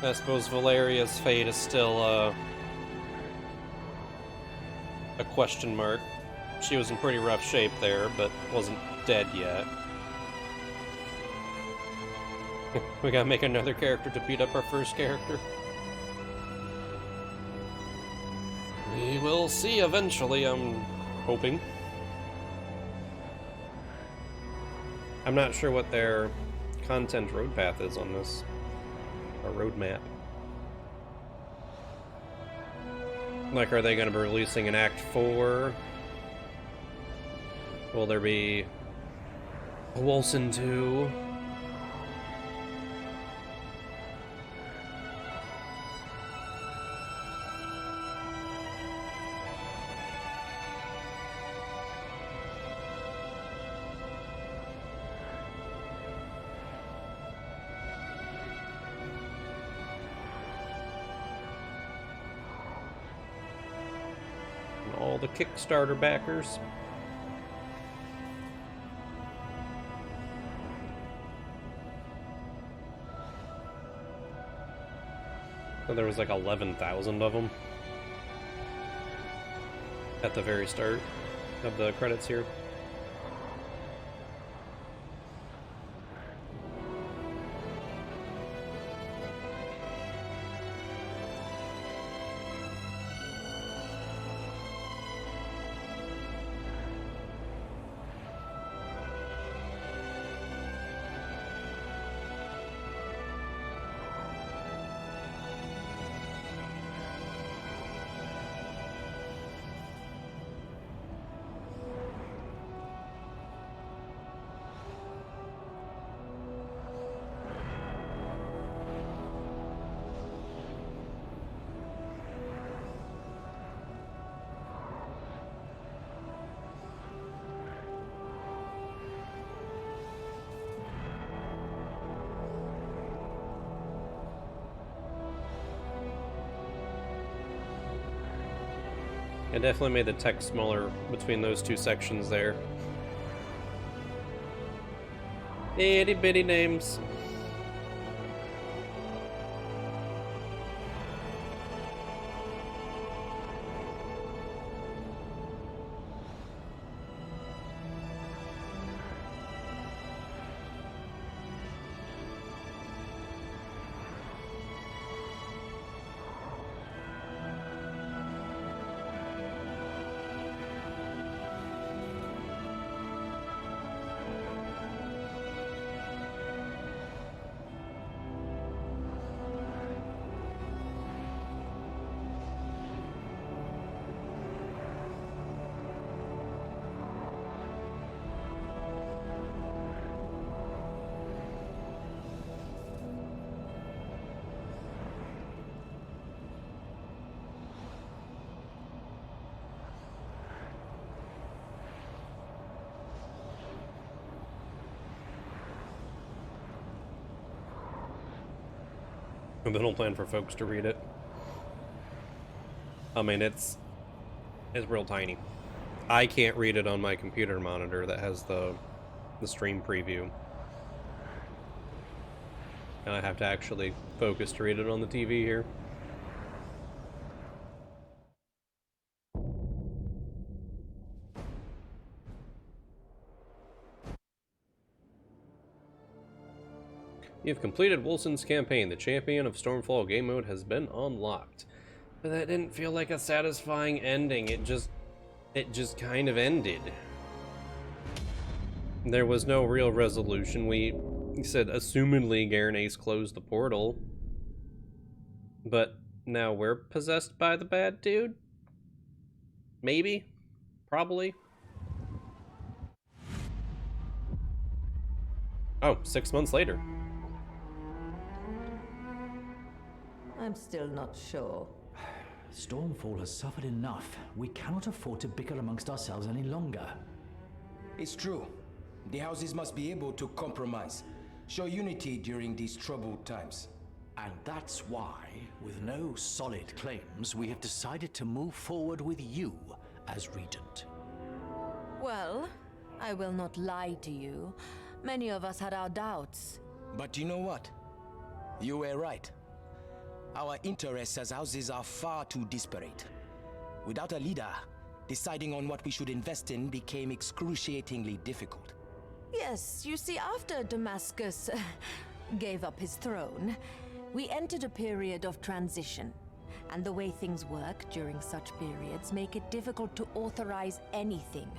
I suppose Valeria's fate is still a question mark. She was in pretty rough shape there, but wasn't dead yet. We gotta make another character to beat up our first character. We will see eventually, I'm hoping. I'm not sure what their content road path is on this. A roadmap. Like, are they going to be releasing an Act 4? Will there be a Wolcen 2? All the Kickstarter backers. So there was like 11,000 of them at the very start of the credits here. I definitely made the text smaller between those two sections there. Itty bitty names. And then we'll plan for folks to read it. I mean, it's real tiny. I can't read it on my computer monitor that has the stream preview. And I have to actually focus to read it on the TV here. You've completed Wolcen's campaign. The Champion of Stormfall game mode has been unlocked. But that didn't feel like a satisfying ending. It just kind of ended. There was no real resolution. We said, assumedly, Garanace closed the portal. But now we're possessed by the bad dude? Maybe? Probably? Oh, 6 months later. I'm still not sure. Stormfall has suffered enough. We cannot afford to bicker amongst ourselves any longer. It's true. The houses must be able to compromise, show unity during these troubled times. And that's why, with no solid claims, we have decided to move forward with you as Regent. Well, I will not lie to you. Many of us had our doubts. But you know what? You were right. Our interests as houses are far too disparate. Without a leader, deciding on what we should invest in became excruciatingly difficult. Yes, you see, after Damascus gave up his throne, we entered a period of transition. And the way things work during such periods make it difficult to authorize anything.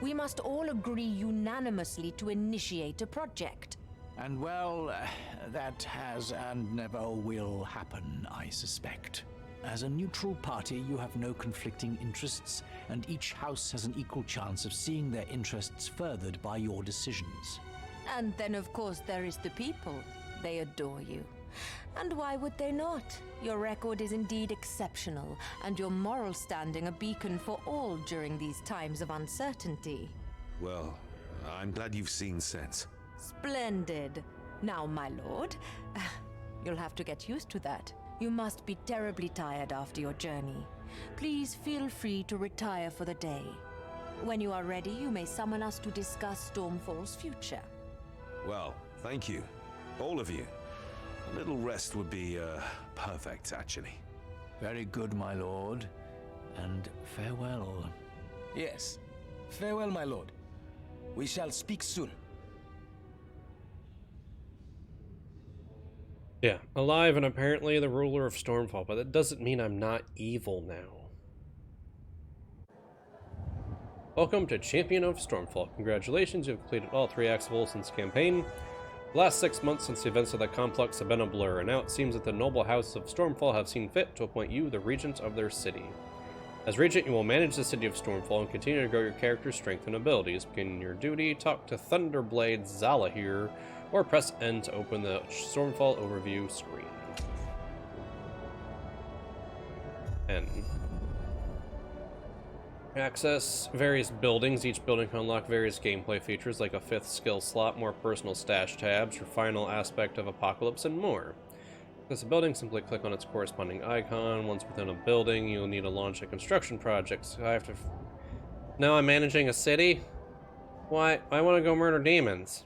We must all agree unanimously to initiate a project. And well, that has and never will happen, I suspect. As a neutral party, you have no conflicting interests, and each house has an equal chance of seeing their interests furthered by your decisions. And then, of course, there is the people. They adore you. And why would they not? Your record is indeed exceptional, and your moral standing a beacon for all during these times of uncertainty. Well, I'm glad you've seen sense. Splendid. Now, my lord, you'll have to get used to that. You must be terribly tired after your journey. Please feel free to retire for the day. When you are ready, you may summon us to discuss Stormfall's future. Well, thank you. All of you. A little rest would be, perfect, actually. Very good, my lord. And farewell. Yes. Farewell, my lord. We shall speak soon. Yeah, alive and apparently the ruler of Stormfall, but that doesn't mean I'm not evil now. Welcome to Champion of Stormfall. Congratulations, you've completed all 3 acts of Wolcen's campaign. The last 6 months since the events of the complex have been a blur, and now it seems that the noble house of Stormfall have seen fit to appoint you the regent of their city. As regent, you will manage the city of Stormfall and continue to grow your character's strength and abilities. Begin your duty, talk to Thunderblade Zalahir, or press N to open the Stormfall overview screen. N. Access various buildings. Each building can unlock various gameplay features like a 5th skill slot, more personal stash tabs, your final aspect of Apocalypse, and more. To access a building, simply click on its corresponding icon. Once within a building, you'll need to launch a construction project. So I have to... Now I'm managing a city? Why? I want to go murder demons.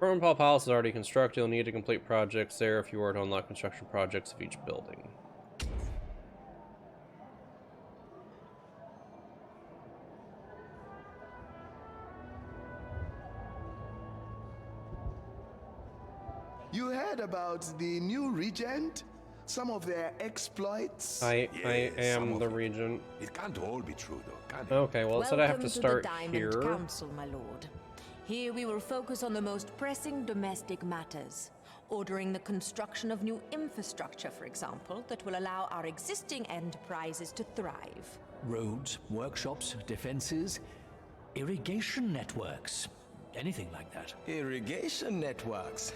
Stormfall Palace is already constructed. You'll need to complete projects there if you were to unlock construction projects of each building. You heard about the new regent? Some of their exploits? I am the regent. It can't all be true, though, can it? Okay, well, it said I have to start here. Welcome to the Diamond Council, my lord. Here we will focus on the most pressing domestic matters, ordering the construction of new infrastructure, for example, that will allow our existing enterprises to thrive. Roads, workshops, defenses, irrigation networks, anything like that. Irrigation networks?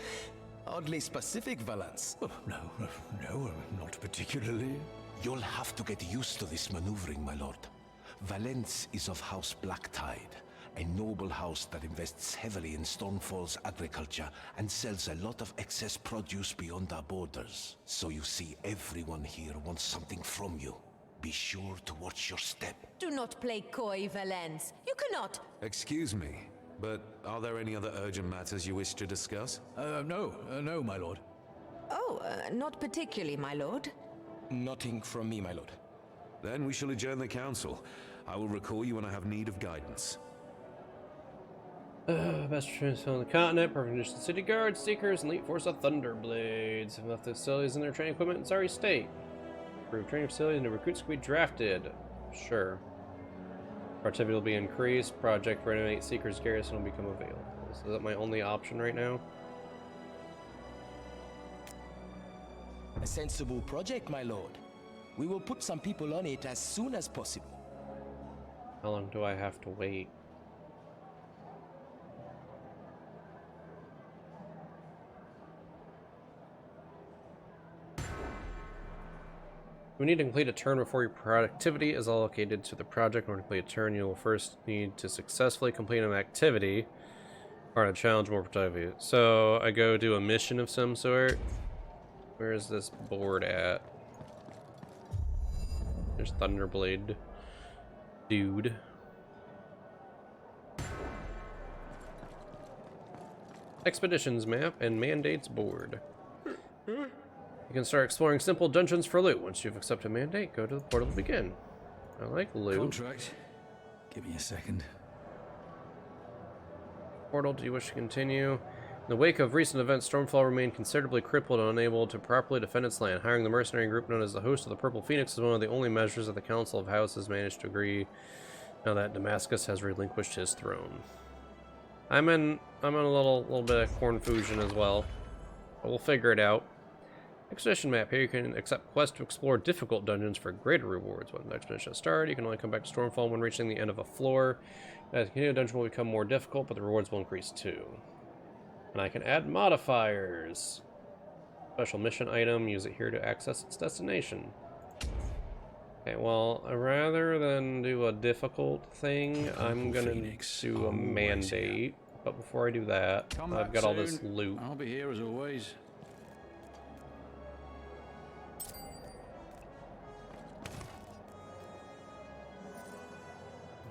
Oddly specific, Valence. Oh, no, not particularly. You'll have to get used to this maneuvering, my lord. Valence is of House Blacktide, A noble house that invests heavily in Stormfall's agriculture and sells a lot of excess produce beyond our borders. So you see, everyone here wants something from you. Be sure to watch your step. Do not play coy, Valence. You cannot. Excuse me, but are there any other urgent matters you wish to discuss? No, my lord. Oh, not particularly, my lord. Nothing from me, my lord. Then we shall adjourn the council. I will recall you when I have need of guidance. Best transfer on the continent, perfect condition city guards, seekers, and elite force of Thunderblades. Have left the facilities and their training equipment in sorry state. Improved training facilities and new recruits can be drafted. Sure. Productivity will be increased. Project renovate Seekers Garrison will become available. Is that my only option right now? A sensible project, my lord. We will put some people on it as soon as possible. How long do I have to wait? We need to complete a turn before your productivity is allocated to the project. In order to complete a turn, you will first need to successfully complete an activity or a challenge more productivity. So I go do a mission of some sort. Where is this board at? There's Thunderblade. Dude. Expeditions map and mandates board. You can start exploring simple dungeons for loot. Once you've accepted a mandate, go to the portal to begin. I like loot. Contract. Give me a second. Portal, do you wish to continue? In the wake of recent events, Stormfall remained considerably crippled and unable to properly defend its land. Hiring the mercenary group known as the Host of the Purple Phoenix is one of the only measures that the Council of Houses managed to agree now that Damascus has relinquished his throne. I'm in a little bit of confusion as well, but we'll figure it out. Expedition map. Here you can accept quests to explore difficult dungeons for greater rewards. When the expedition starts, you can only come back to Stormfall when reaching the end of a floor. As you continue, the dungeon will become more difficult, but the rewards will increase too. And I can add modifiers. Special mission item. Use it here to access its destination. Okay, well, rather than do a difficult thing, I'm gonna do a mandate. But before I do that, I've got all this loot. I'll be here as always.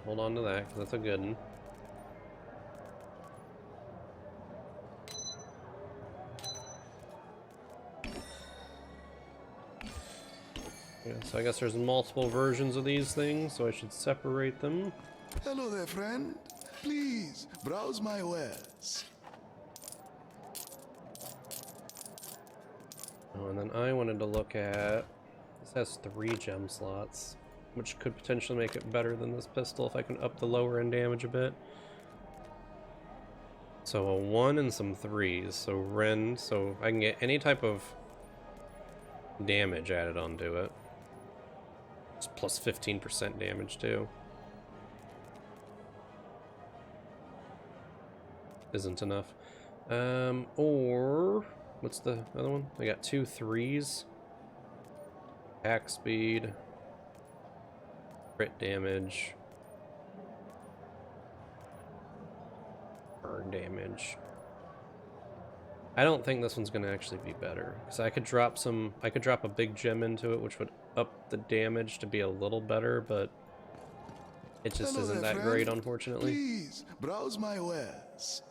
Hold on to that, because that's a good one. Yeah, so I guess there's multiple versions of these things, so I should separate them. Hello there, friend. Please, browse my wares. Oh, and then I wanted to look at... This has 3 gem slots, which could potentially make it better than this pistol if I can up the lower end damage a bit. So a 1 and some 3s. So rend, so I can get any type of damage added onto it. It's plus 15% damage too. Isn't enough. Or what's the other one? I got 2 3s. Attack speed. Crit damage. Burn damage. I don't think this one's gonna actually be better. Because I could drop a big gem into it, which would up the damage to be a little better, but it just Hello isn't there, that friend. great, unfortunately. Please, browse my wares.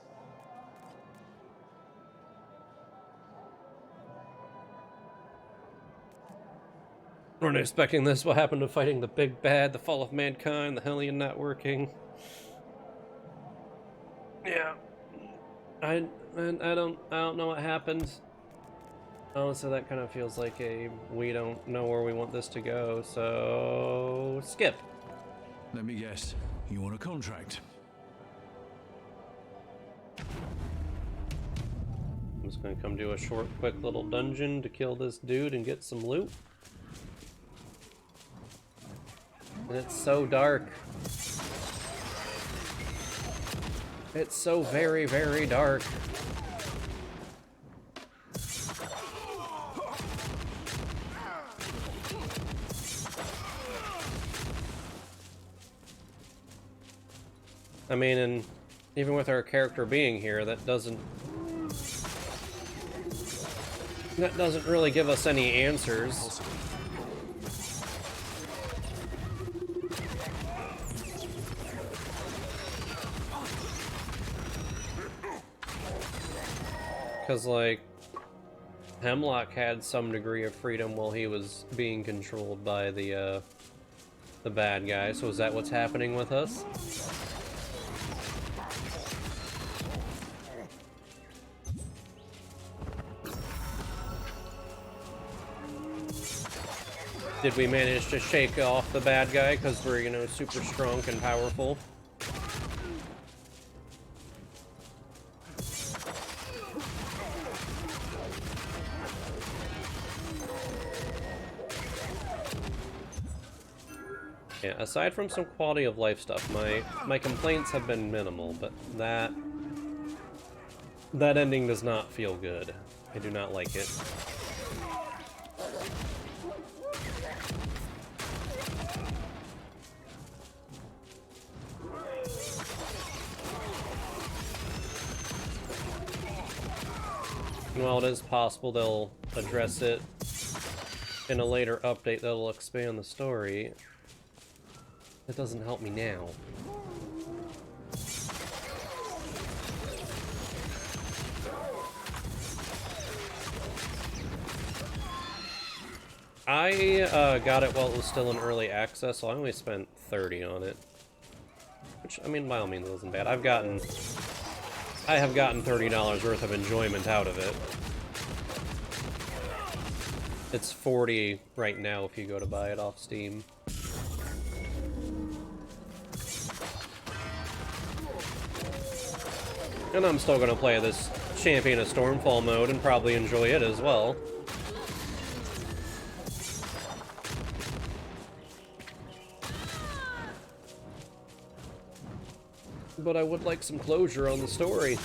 I wasn't expecting this. What happened to fighting the big bad, the fall of mankind, the Hellion not working? Yeah, I don't know what happened. Honestly, that kind of feels like we don't know where we want this to go, so skip. Let me guess. You want a contract? I'm just gonna come do a short, quick little dungeon to kill this dude and get some loot. And it's so dark. It's so very, very dark. I mean, and even with our character being here, that doesn't really give us any answers. Because, like, Hemlock had some degree of freedom while he was being controlled by the bad guy, so is that what's happening with us? Did we manage to shake off the bad guy because we're, you know, super strong and powerful? Yeah, aside from some quality of life stuff, my complaints have been minimal, but that ending does not feel good. I do not like it. While it is possible they'll address it in a later update that'll expand the story, it doesn't help me now. I got it while it was still in early access, so I only spent 30 on it. Which, I mean, by all means, it wasn't bad. I have gotten $30 worth of enjoyment out of it. It's 40 right now if you go to buy it off Steam. And I'm still gonna play this Champion of Stormfall mode and probably enjoy it as well. But I would like some closure on the story.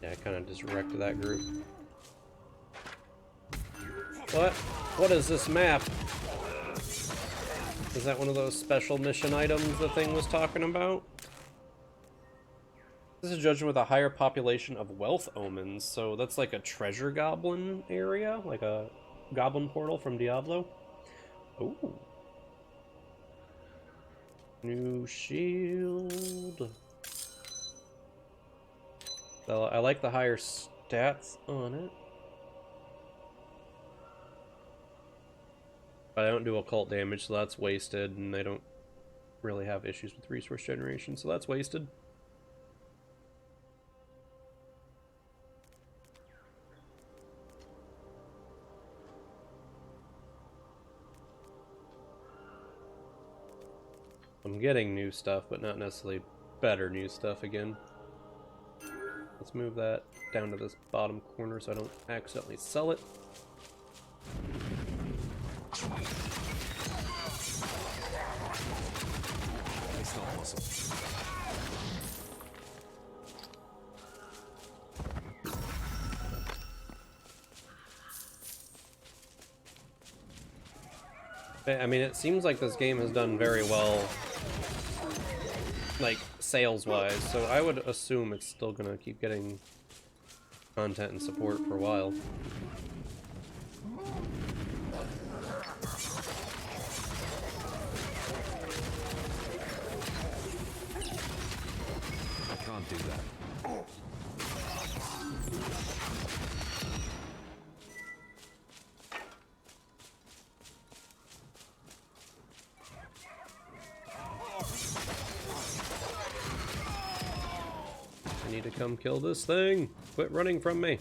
Yeah, I kind of just wrecked that group. What? What is this map? Is that one of those special mission items the thing was talking about? This is a judgment with a higher population of wealth omens, so that's like a treasure goblin area? Like a goblin portal from Diablo? Ooh. New shield. So I like the higher stats on it. But I don't do occult damage, so that's wasted, and I don't really have issues with resource generation, so that's wasted. I'm getting new stuff, but not necessarily better new stuff again. Let's move that down to this bottom corner so I don't accidentally sell it. It's not possible. I mean, it seems like this game has done very well, like, sales-wise, so I would assume it's still gonna keep getting content and support for a while. I can't do that. I need to come kill this thing. Quit running from me.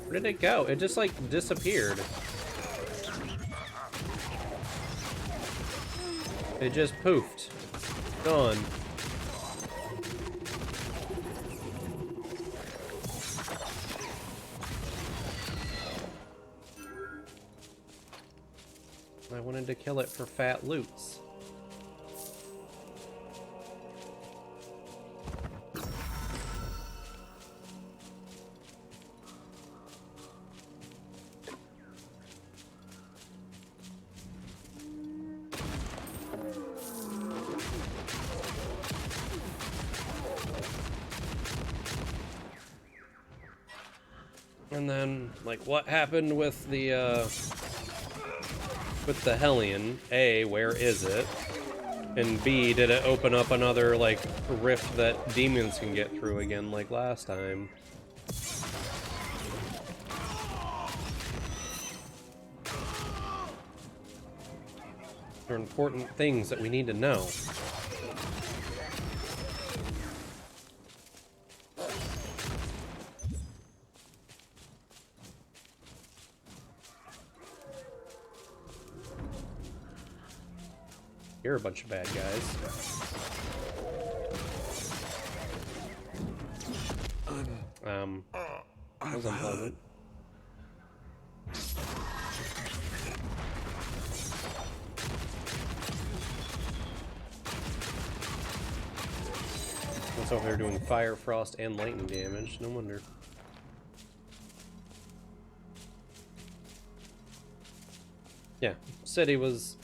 Where did it go? It just like disappeared. It just poofed. Gone. I wanted to kill it for fat loots. And then, like, what happened with the Hellion? A, where is it? And B, did it open up another, like, rift that demons can get through again, like last time? They're important things that we need to know. You're a bunch of bad guys. That was unpleasant. Looks like they're doing fire, frost, and lightning damage. No wonder. Yeah, city was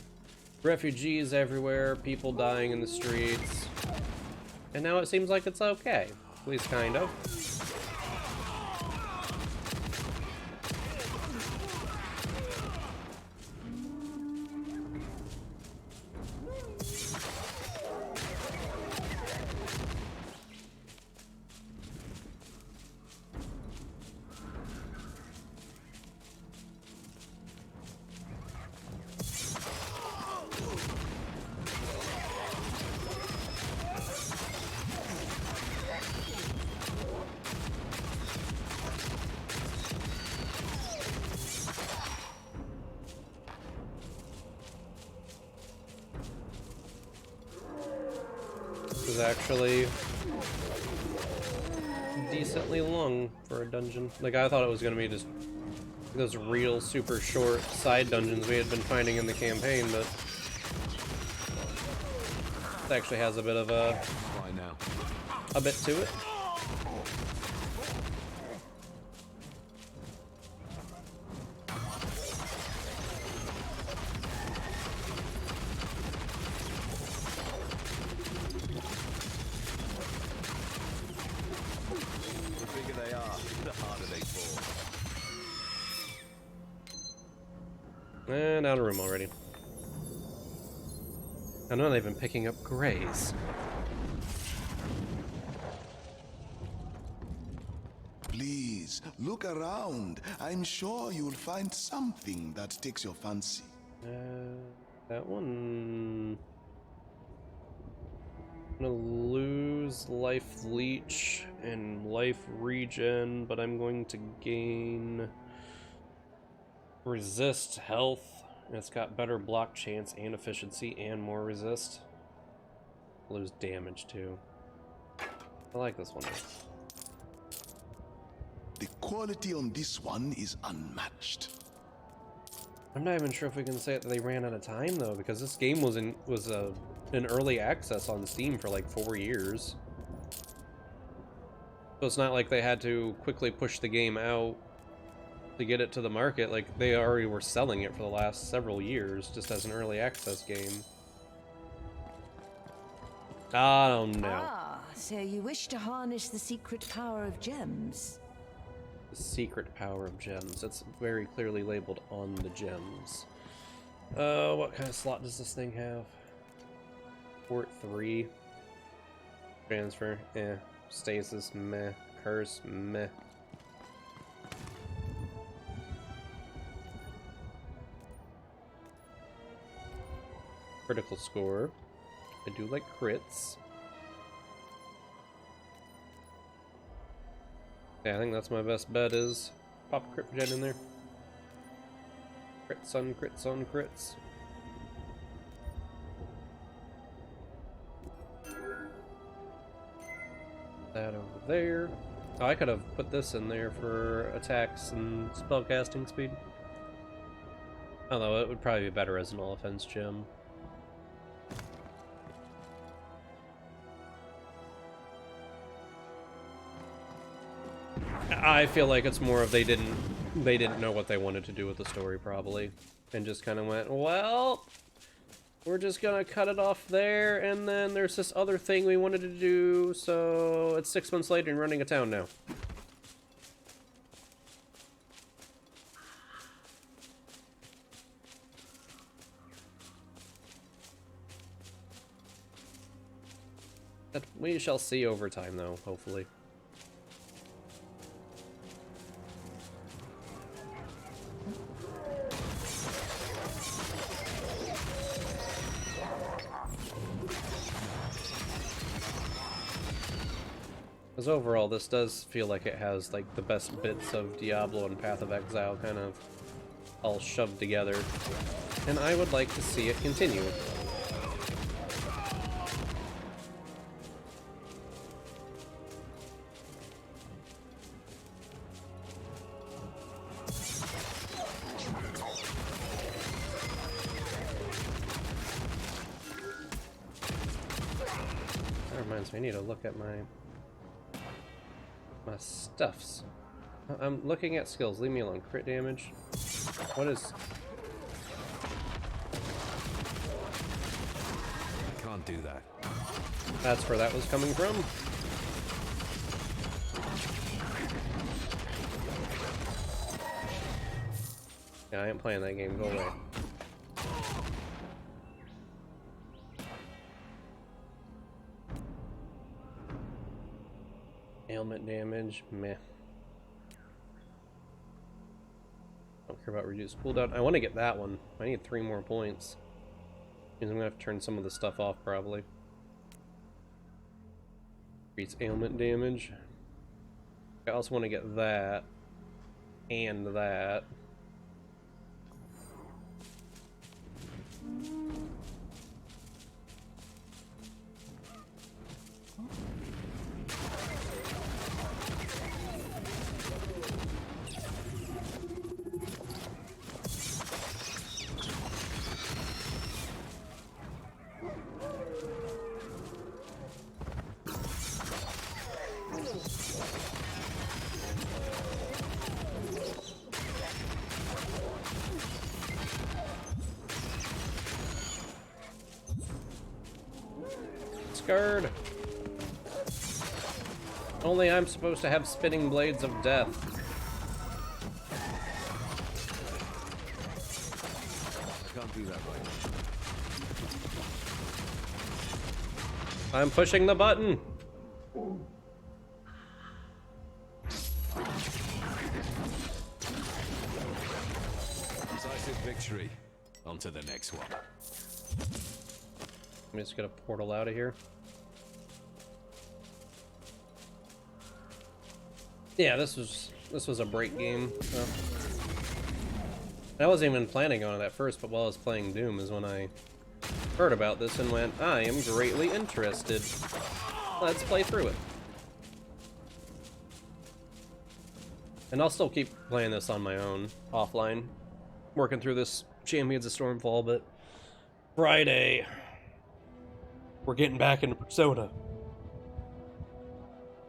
refugees everywhere, people dying in the streets, and now it seems like it's okay. At least kind of. Is actually decently long for a dungeon. Like, I thought it was gonna be just those real super short side dungeons we had been finding in the campaign, but it actually has a bit of a bit to it. And out of room already. I'm not even picking up grays. Please, look around. I'm sure you'll find something that takes your fancy. That one... I'm gonna lose life leech and life regen, but I'm going to gain... resist health, and it's got better block chance and efficiency and more resist. Lose damage too. I like this one. The quality on this one is unmatched. I'm not even sure if we can say that they ran out of time though, because this game was in early access on Steam for like 4 years. So it's not like they had to quickly push the game out to get it to the market. Like, they already were selling it for the last several years, just as an early access game. Oh no. Ah, so you wish to harness the secret power of gems? The secret power of gems. It's very clearly labeled on the gems. What kind of slot does this thing have? Port 3. Transfer, eh. Stasis, meh. Curse, meh. Critical score. I do like crits. Yeah, I think that's my best bet is pop a crit gen in there. Crits on crits on crits. That over there. Oh, I could have put this in there for attacks and spellcasting speed. Although it would probably be better as an all-offense gem. I feel like it's more of they didn't know what they wanted to do with the story probably, and just kind of went, well, we're just gonna cut it off there, and then there's this other thing we wanted to do, so it's 6 months later and running a town now. That we shall see over time, though, hopefully. Because overall, this does feel like it has like the best bits of Diablo and Path of Exile kind of all shoved together, and I would like to see it continue. That reminds me, I need to look at my stuffs. I'm looking at skills. Leave me alone. Crit damage. What is... I can't do that. That's where that was coming from. Yeah, I ain't playing that game. Go away. Ailment damage, meh. Don't care about reduced cooldown. I want to get that one. I need 3 more points. Means I'm gonna have to turn some of the stuff off probably. Increase ailment damage. I also want to get that and that. Scared. Only I'm supposed to have spinning blades of death. I can't do that right. I'm pushing the button. Decisive victory. On to the next one. Let me just get a portal out of here. Yeah, this was a break game. I wasn't even planning on it at first, but while I was playing Doom is when I heard about this and went, I am greatly interested. Let's play through it. And I'll still keep playing this on my own, offline. Working through this Champions of Stormfall, but Friday, we're getting back into Persona.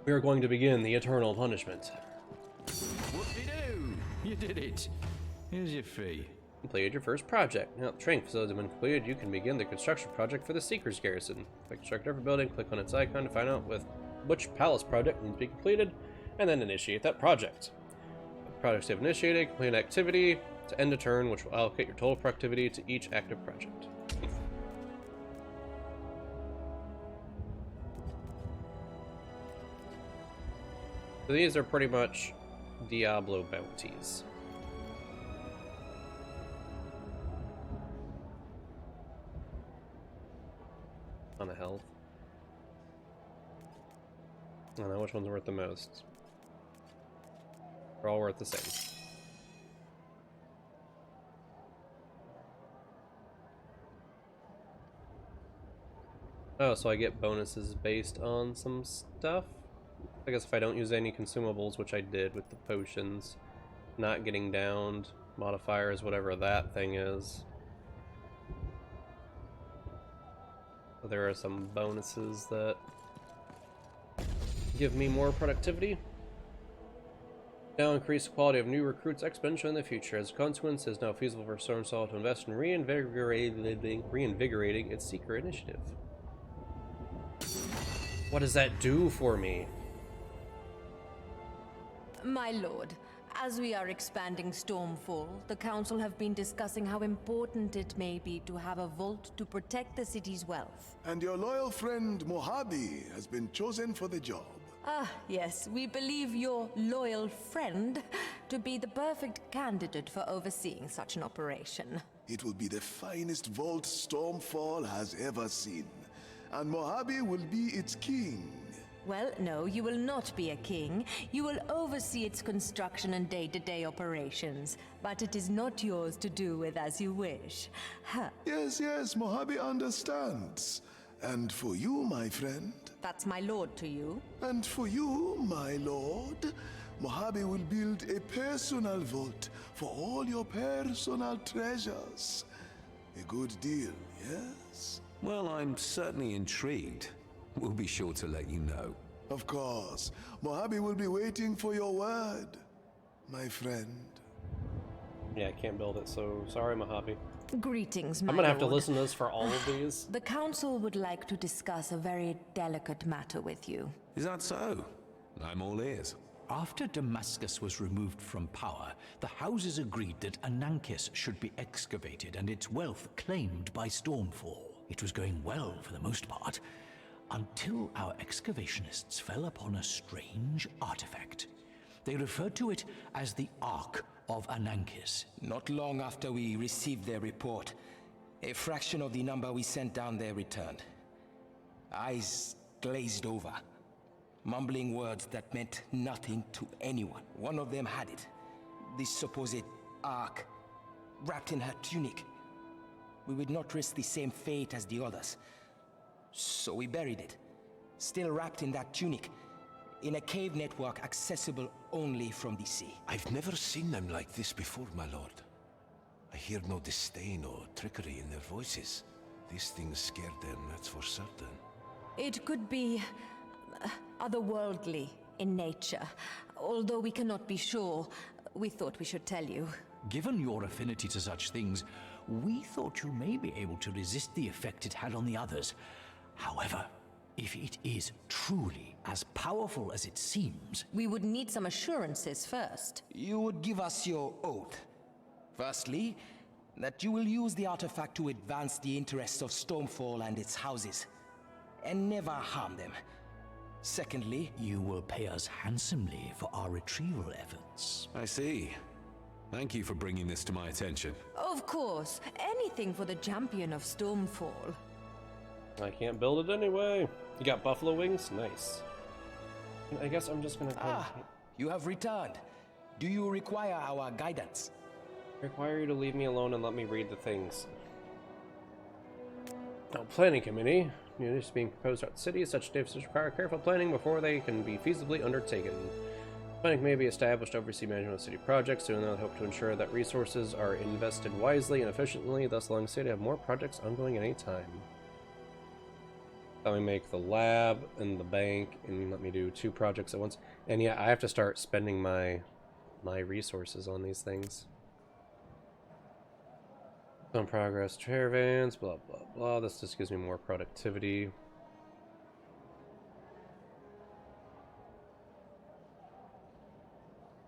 We are going to begin the Eternal Punishment. Whoop-de-doo! You did it. Here's your fee. Completed your first project. Now, the training facility has been completed. You can begin the construction project for the Seeker's Garrison. Click construct every building, click on its icon to find out which palace project needs to be completed, and then initiate that project. Projects you have initiated, complete an activity to end a turn, which will allocate your total productivity to each active project. So these are pretty much Diablo bounties. On the health. I don't know which one's worth the most. They're all worth the same. Oh, so I get bonuses based on some stuff? I guess if I don't use any consumables, which I did with the potions, not getting downed, modifiers, whatever that thing is. So there are some bonuses that give me more productivity. Now increase the quality of new recruits exponentially in the future. As a consequence, it is now feasible for Stormfall to invest in reinvigorating its Seeker initiative. What does that do for me? My lord, as we are expanding Stormfall, the Council have been discussing how important it may be to have a vault to protect the city's wealth. And your loyal friend Mojave has been chosen for the job. Ah, yes, we believe your loyal friend to be the perfect candidate for overseeing such an operation. It will be the finest vault Stormfall has ever seen, and Mojave will be its king. Well, no, you will not be a king. You will oversee its construction and day-to-day operations, but it is not yours to do with as you wish. Huh. Yes, Mojave understands. And for you, my friend. That's my lord to you. And for you, my lord, Mojave will build a personal vault for all your personal treasures. A good deal, yes? Well, I'm certainly intrigued. We'll be sure to let you know. Of course. Mojave will be waiting for your word, my friend. Yeah, I can't build it, so sorry, Mojave. Greetings, my I'm gonna have to lord. listen to this for all of these. The Council would like to discuss a very delicate matter with you. Is that so? I'm all ears. After Damascus was removed from power, the houses agreed that Anankis should be excavated and its wealth claimed by Stormfall. It was going well for the most part, until our excavationists fell upon a strange artifact. They referred to it as the Ark of Anankis. Not long after we received their report, a fraction of the number we sent down there returned. Eyes glazed over, mumbling words that meant nothing to anyone. One of them had it, this supposed Ark, wrapped in her tunic. We would not risk the same fate as the others. So we buried it, still wrapped in that tunic, in a cave network accessible only from the sea. I've never seen them like this before, my lord. I hear no disdain or trickery in their voices. These things scared them, that's for certain. It could be otherworldly in nature. Although we cannot be sure, we thought we should tell you. Given your affinity to such things, we thought you may be able to resist the effect it had on the others. However, if it is truly as powerful as it seems... We would need some assurances first. You would give us your oath. Firstly, that you will use the artifact to advance the interests of Stormfall and its houses, and never harm them. Secondly, you will pay us handsomely for our retrieval efforts. I see. Thank you for bringing this to my attention. Of course, anything for the Champion of Stormfall. I can't build it anyway. You got buffalo wings? Nice. I guess I'm just gonna... You have returned. Do you require our guidance? I require you to leave me alone and let me read the things. Now, planning committee. Units being proposed throughout the city. Such deficits require careful planning before they can be feasibly undertaken. Planning may be established to oversee management of city projects, doing that hope to ensure that resources are invested wisely and efficiently, thus allowing the city to have more projects ongoing at any time. Let me make the lab and the bank, and let me do 2 projects at once. And yeah, I have to start spending my my resources on these things. Some progress, caravans, blah blah blah. This just gives me more productivity.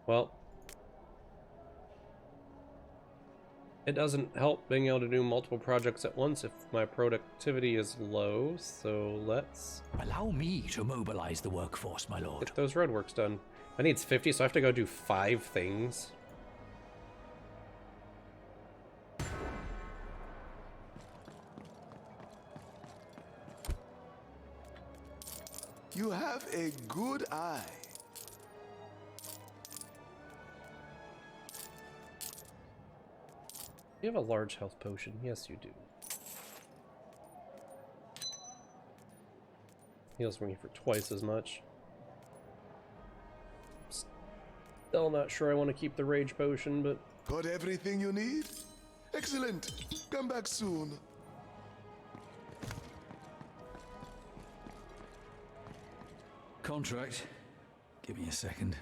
Well, it doesn't help being able to do multiple projects at once if my productivity is low, so let's... Allow me to mobilize the workforce, my lord. Get those roadworks done. I need 50, so I have to go do 5 things. You have a good eye. You have a large health potion. Yes, you do. Heals me for twice as much. Still not sure I want to keep the rage potion, but... Got everything you need? Excellent. Come back soon. Contract. Give me a second.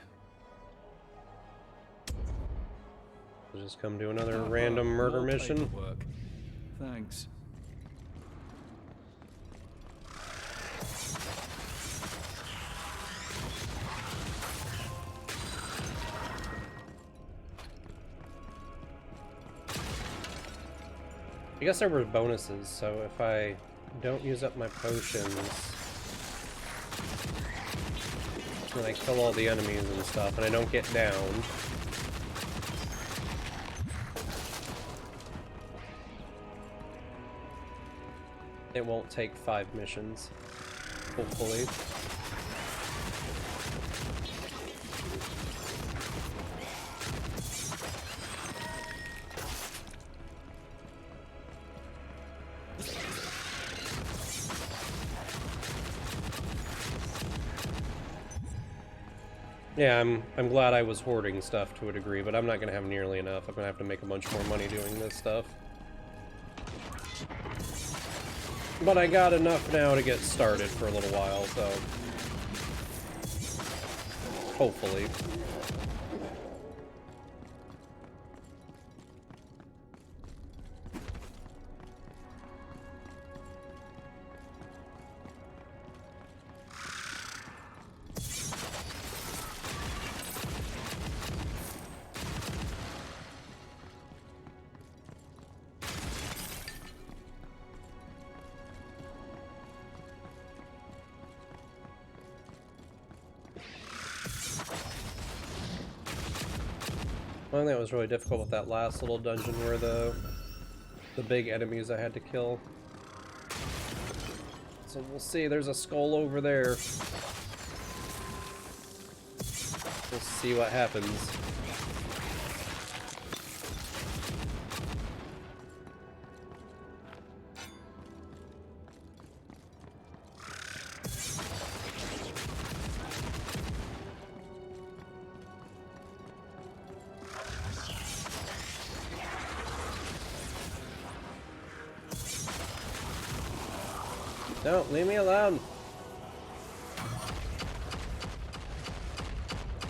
I'll just come do another random murder mission. Work. Thanks. I guess there were bonuses, so if I don't use up my potions, when I kill all the enemies and stuff, and I don't get down, it won't take 5 missions, hopefully. Yeah, I'm glad I was hoarding stuff to a degree, but I'm not gonna have nearly enough. I'm gonna have to make a bunch more money doing this stuff. But I got enough now to get started for a little while, so hopefully. One thing that was really difficult with that last little dungeon were the big enemies I had to kill. So we'll see, there's a skull over there. We'll see what happens. No, leave me alone.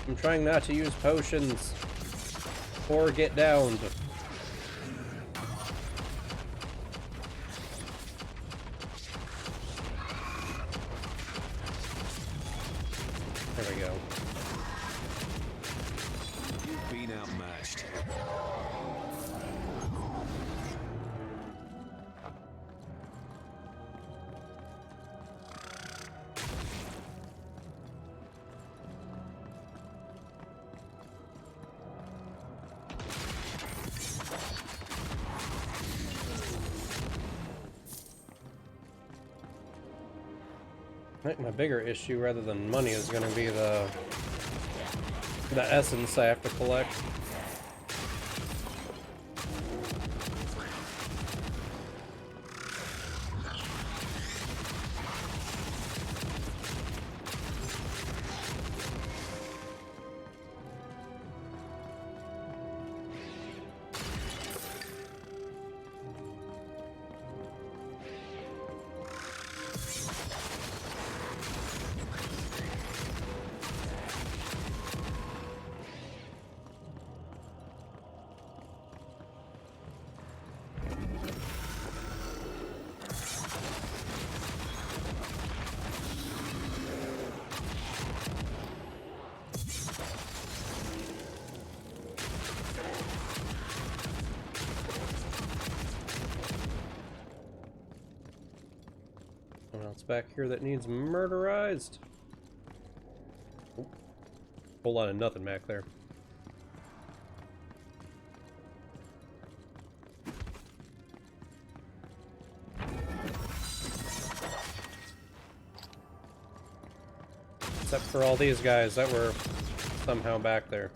I'm trying not to use potions or get downed. There we go. You've been outmatched. I think my bigger issue, rather than money, is going to be the essence I have to collect. else back here that needs murderized? Oh, whole lot of nothing back there. Except for all these guys that were somehow back there.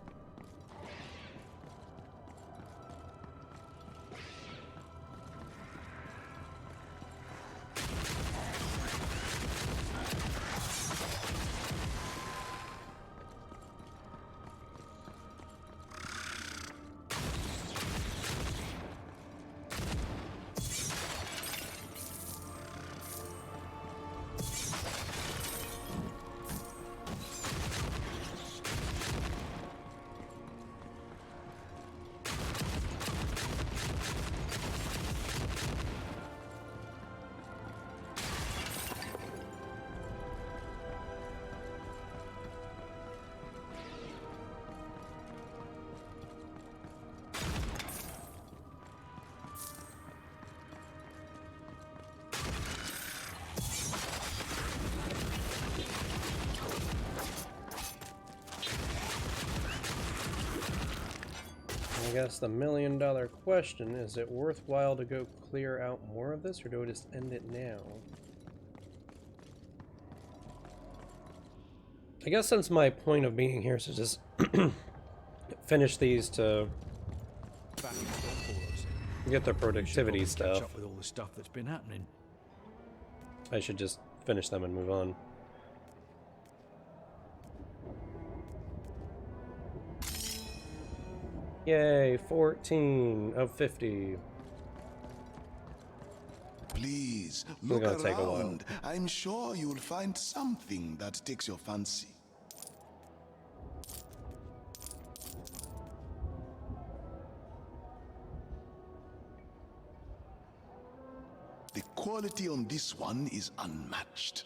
I guess the million-dollar question is it worthwhile to go clear out more of this, or do I just end it now? I guess since my point of being here is to just finish these to get the productivity stuff, Catch up with all the stuff that's been happening. I should just finish them and move on. Yay, 14 of 50. Please, It's look gonna take a while. around. I'm sure you'll find something that takes your fancy. The quality on this one is unmatched.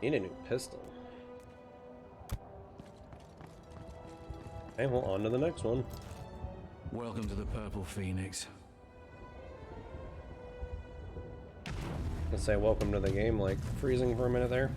Need a new pistol. Okay, well, on to the next one. Welcome to the Purple Phoenix. Let's say welcome to the game, like freezing for a minute there.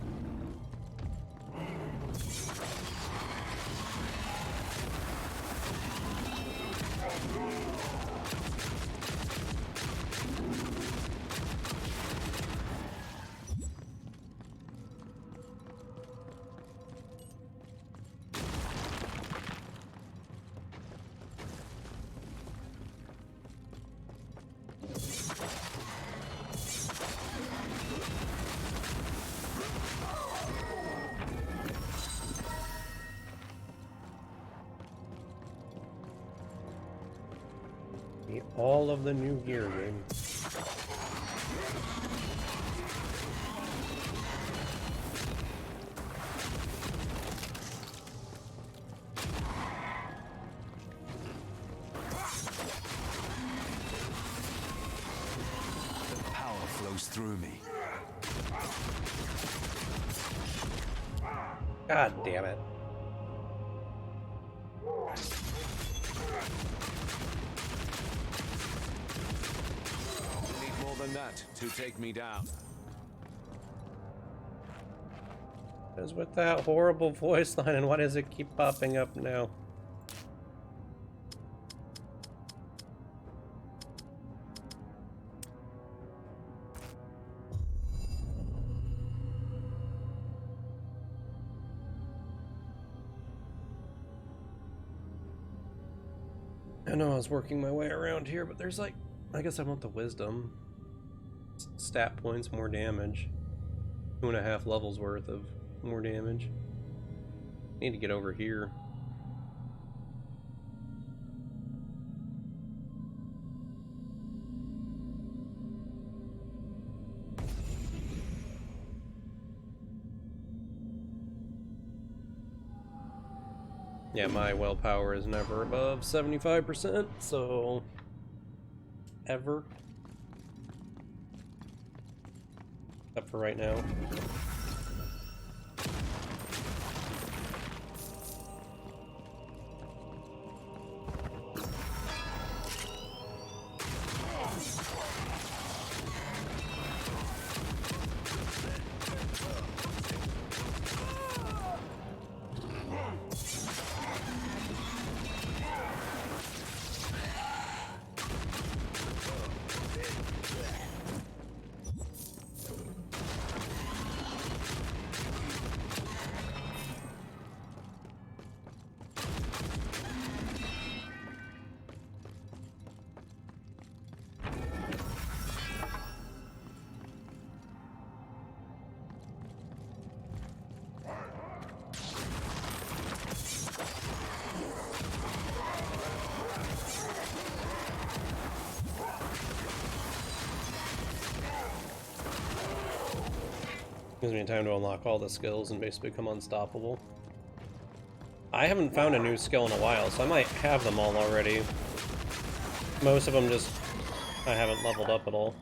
All of the new gear game. The power flows through me. God damn it. Than that to take me down. What is with that horrible voice line, and why does it keep popping up now? I know I was working my way around here, but there's like, I guess I want the wisdom. Stat points, more damage. 2.5 levels worth of more damage. Need to get over here. Yeah, my willpower is never above 75%, so ever. Except for right now. Gives me time to unlock all the skills and basically become unstoppable. I haven't found a new skill in a while, so I might have them all already. Most of them just I haven't leveled up at all.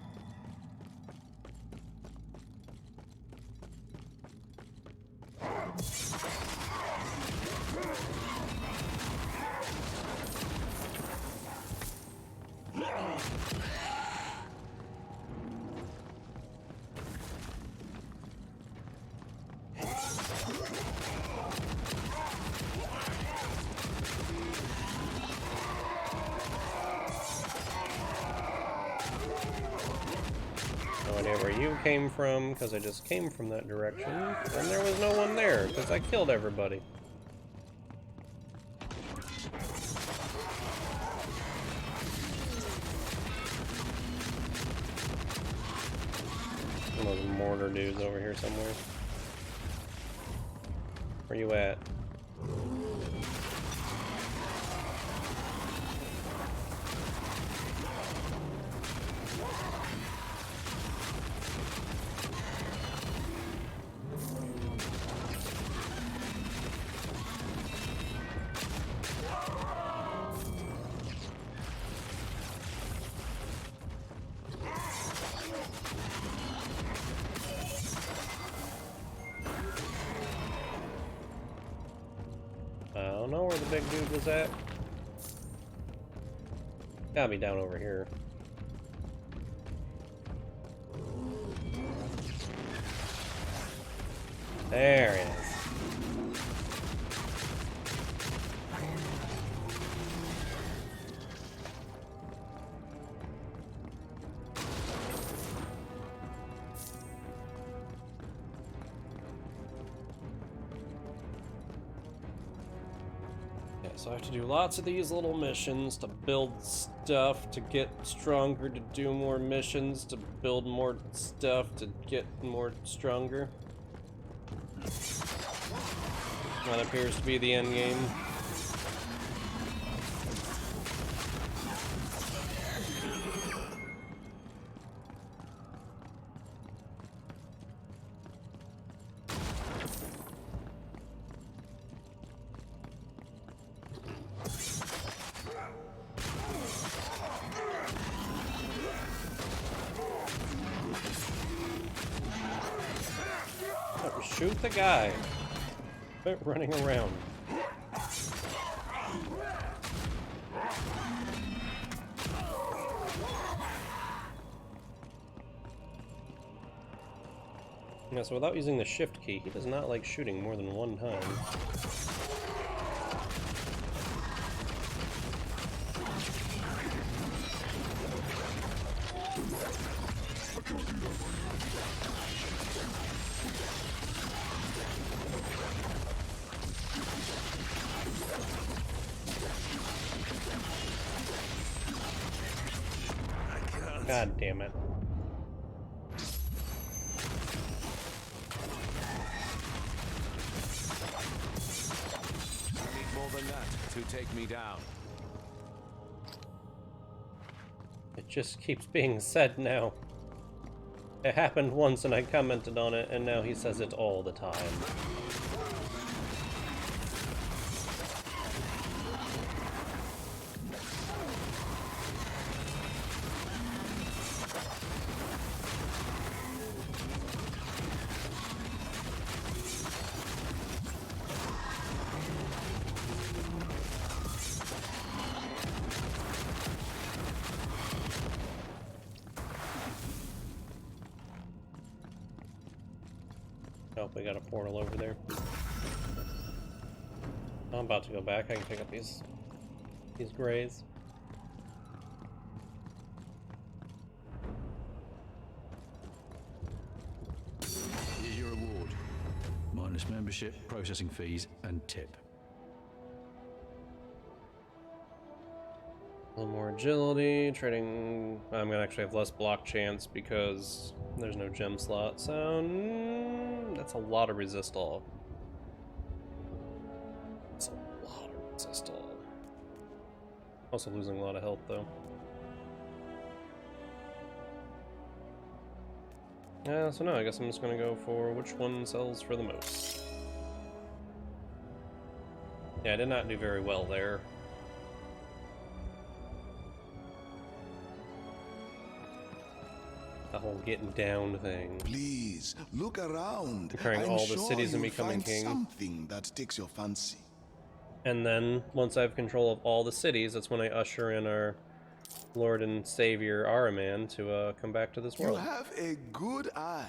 Where you came from, because I just came from that direction, and there was no one there, because I killed everybody. One of those mortar dudes over here somewhere. Where you at? I don't know where the big dude was at. Gotta be down over here. There it is. So I have to do lots of these little missions to build stuff, to get stronger, to do more missions, to build more stuff, to get more stronger. That appears to be the end game. Shoot the guy. Quit running around. Yeah, so without using the shift key, he does not like shooting more than one time. God damn it. I need more than that to take me down. It just keeps being said now. It happened once and I commented on it, and now he says it all the time. Oh, we got a portal over there. I'm about to go back. I can pick up these grays. Here's your reward. Minus membership, processing fees, and tip. A little more agility, trading. I'm gonna actually have less block chance because there's no gem slot, so that's a lot of resist all. That's a lot of resist all. Also losing a lot of health though. So no, I guess I'm just gonna go for which one sells for the most. Yeah, I did not do very well there. The whole getting down thing. Please look around. Declaring all the cities and becoming king. Something that takes your fancy. And then once I have control of all the cities, that's when I usher in our Lord and Savior Ahriman to come back to this world. You have a good eye.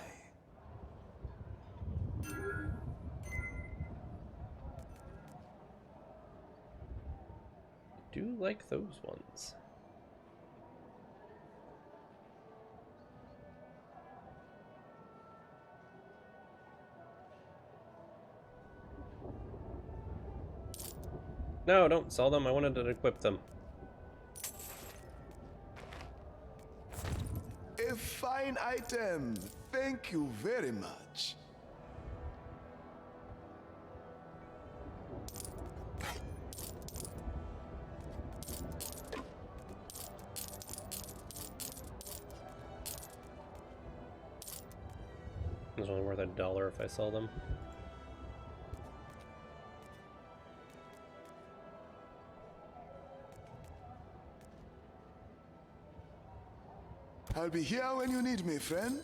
I do like those ones. No, don't sell them. I wanted to equip them. A fine item. Thank you very much. It's only worth $1 if I sell them. I'll be here when you need me, friend.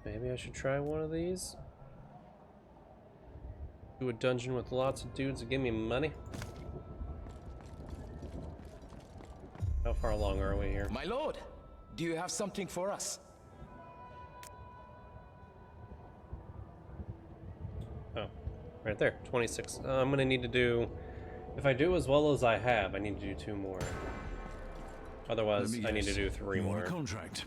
Maybe I should try one of these. Do a dungeon with lots of dudes that give me money. How far along are we here? My lord, do you have something for us? Oh, right there, 26. I'm gonna need to do, if I do as well as I have, I need to do 2 more. Otherwise, I need to do 3 more. Contract.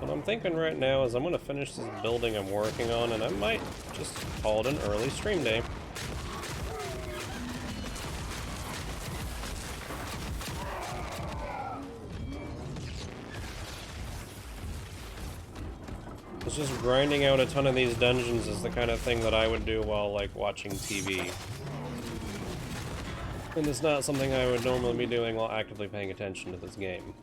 What I'm thinking right now is I'm gonna finish this building I'm working on, and I might just call it an early stream day. It's just grinding out a ton of these dungeons is the kind of thing that I would do while, like, watching TV. And it's not something I would normally be doing while actively paying attention to this game.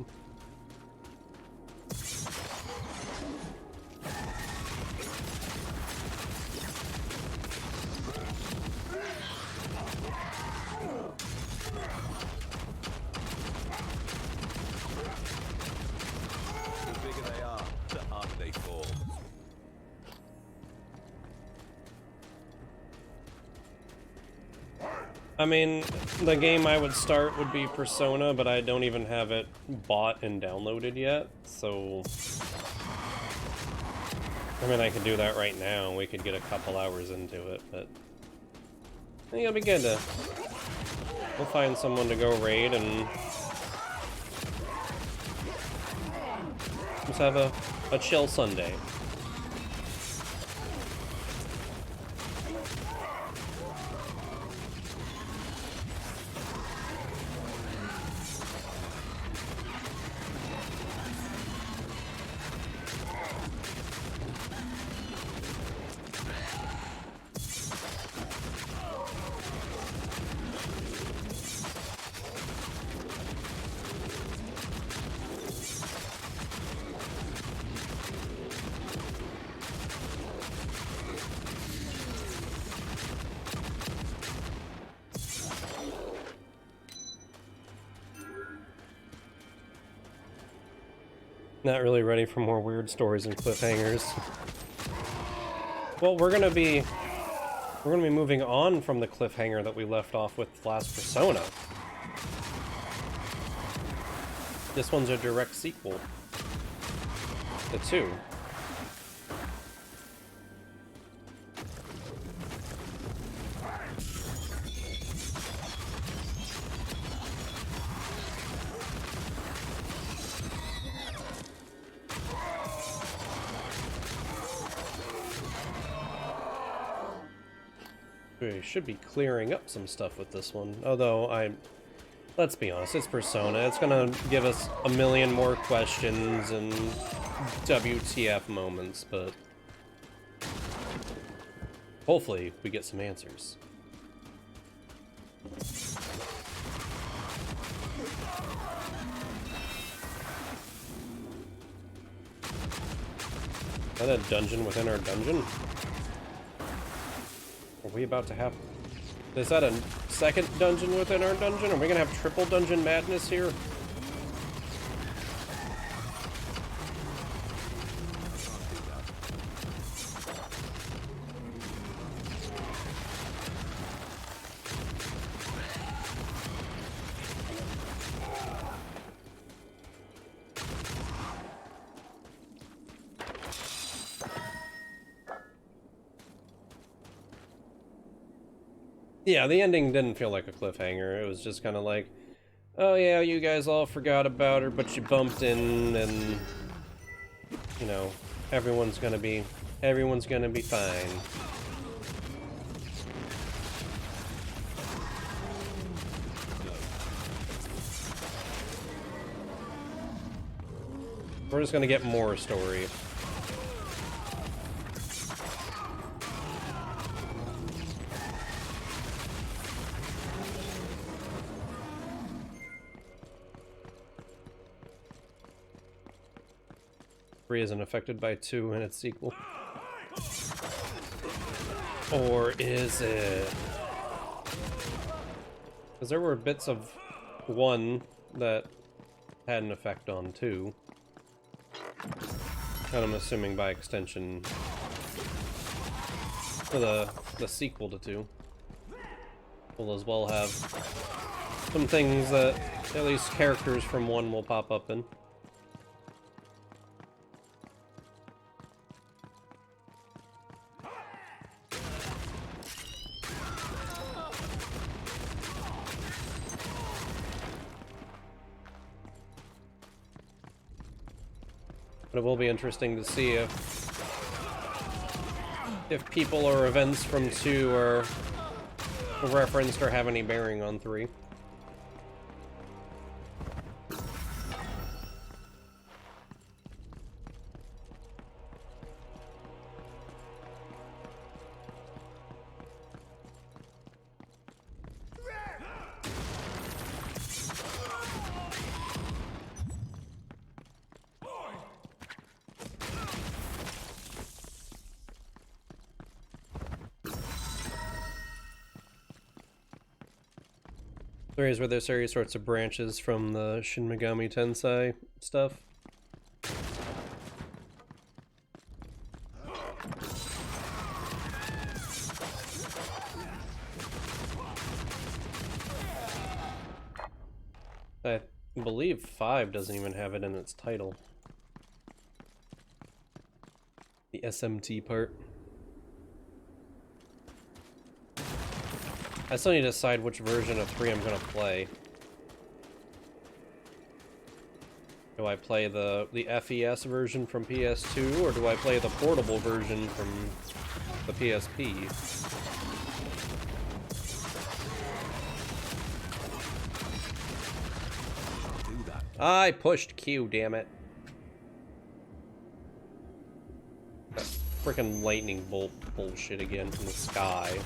I mean, the game I would start would be Persona, but I don't even have it bought and downloaded yet, so... I mean, I could do that right now, and we could get a couple hours into it, but... I think it'll be good to... We'll find someone to go raid and... just have a chill Sunday. Not really ready for more weird stories and cliffhangers. Well, we're gonna be moving on from the cliffhanger that we left off with last Persona. This one's a direct sequel. The 2. We should be clearing up some stuff with this one, although let's be honest, it's Persona. It's gonna give us a million more questions and WTF moments, but hopefully we get some answers. Is that a dungeon within our dungeon? Are we about to have... Is that a second dungeon within our dungeon? Are we gonna have triple dungeon madness here? Yeah, the ending didn't feel like a cliffhanger. It was just kind of like, oh yeah, you guys all forgot about her, but you bumped in, and you know, everyone's gonna be fine. We're just gonna get more story. Isn't affected by 2 and its sequel. Or is it? Because there were bits of 1 that had an effect on 2. And I'm assuming by extension the sequel to 2 will as well have some things that at least characters from 1 will pop up in. But it will be interesting to see if people or events from 2 are referenced or have any bearing on 3. Areas where there's various sorts of branches from the Shin Megami Tensei stuff. I believe 5 doesn't even have it in its title. The SMT part. I still need to decide which version of 3 I'm gonna play. Do I play the FES version from PS2, or do I play the portable version from the PSP? I pushed Q, damn it. That frickin' lightning bolt bullshit again from the sky.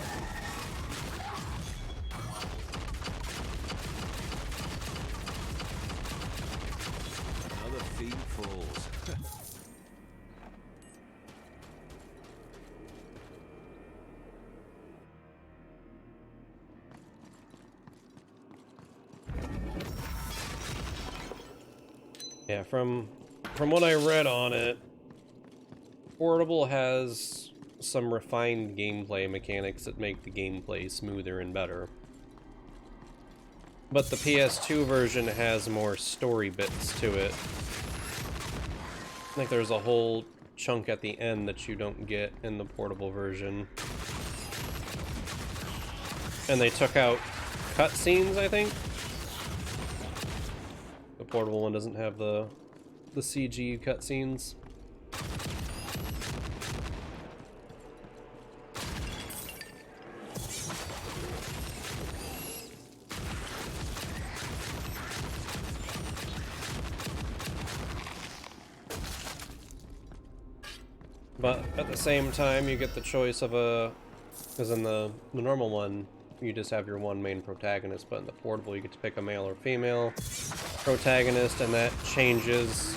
Yeah, from what I read on it, Portable has some refined gameplay mechanics that make the gameplay smoother and better. But the PS2 version has more story bits to it. think there's a whole chunk at the end that you don't get in the portable version. And they took out cutscenes, I think. The portable one doesn't have the CG cutscenes. But at the same time, you get the choice of a... Because in the normal one, you just have your one main protagonist, but in the portable, you get to pick a male or female protagonist, and that changes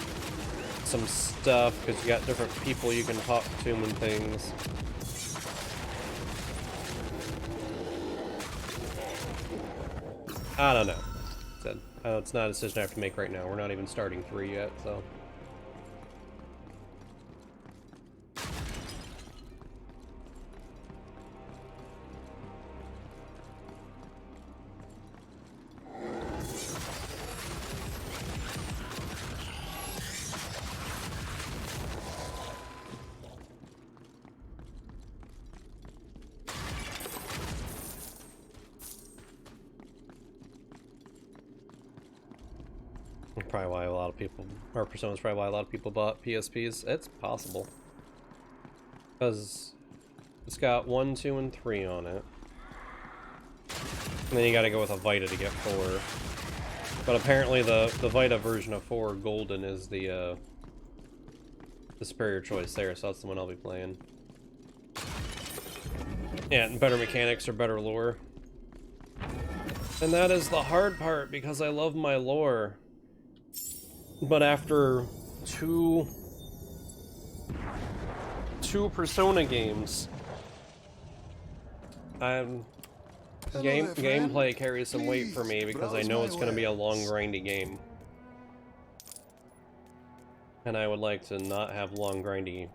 some stuff, because you got different people you can talk to and things. I don't know. It's not a decision I have to make right now. We're not even starting 3 yet, so... Probably why a lot of people, or Persona's probably why a lot of people bought PSPs. It's possible. Because it's got 1, 2, and 3 on it. And then you gotta go with a Vita to get 4. But apparently the Vita version of 4 Golden is the superior choice there, so that's the one I'll be playing. Yeah, and better mechanics or better lore. And that is the hard part, because I love my lore. But after two Persona games, gameplay carries some weight for me, because I know it's going to be a long, grindy game. And I would like to not have long, grindy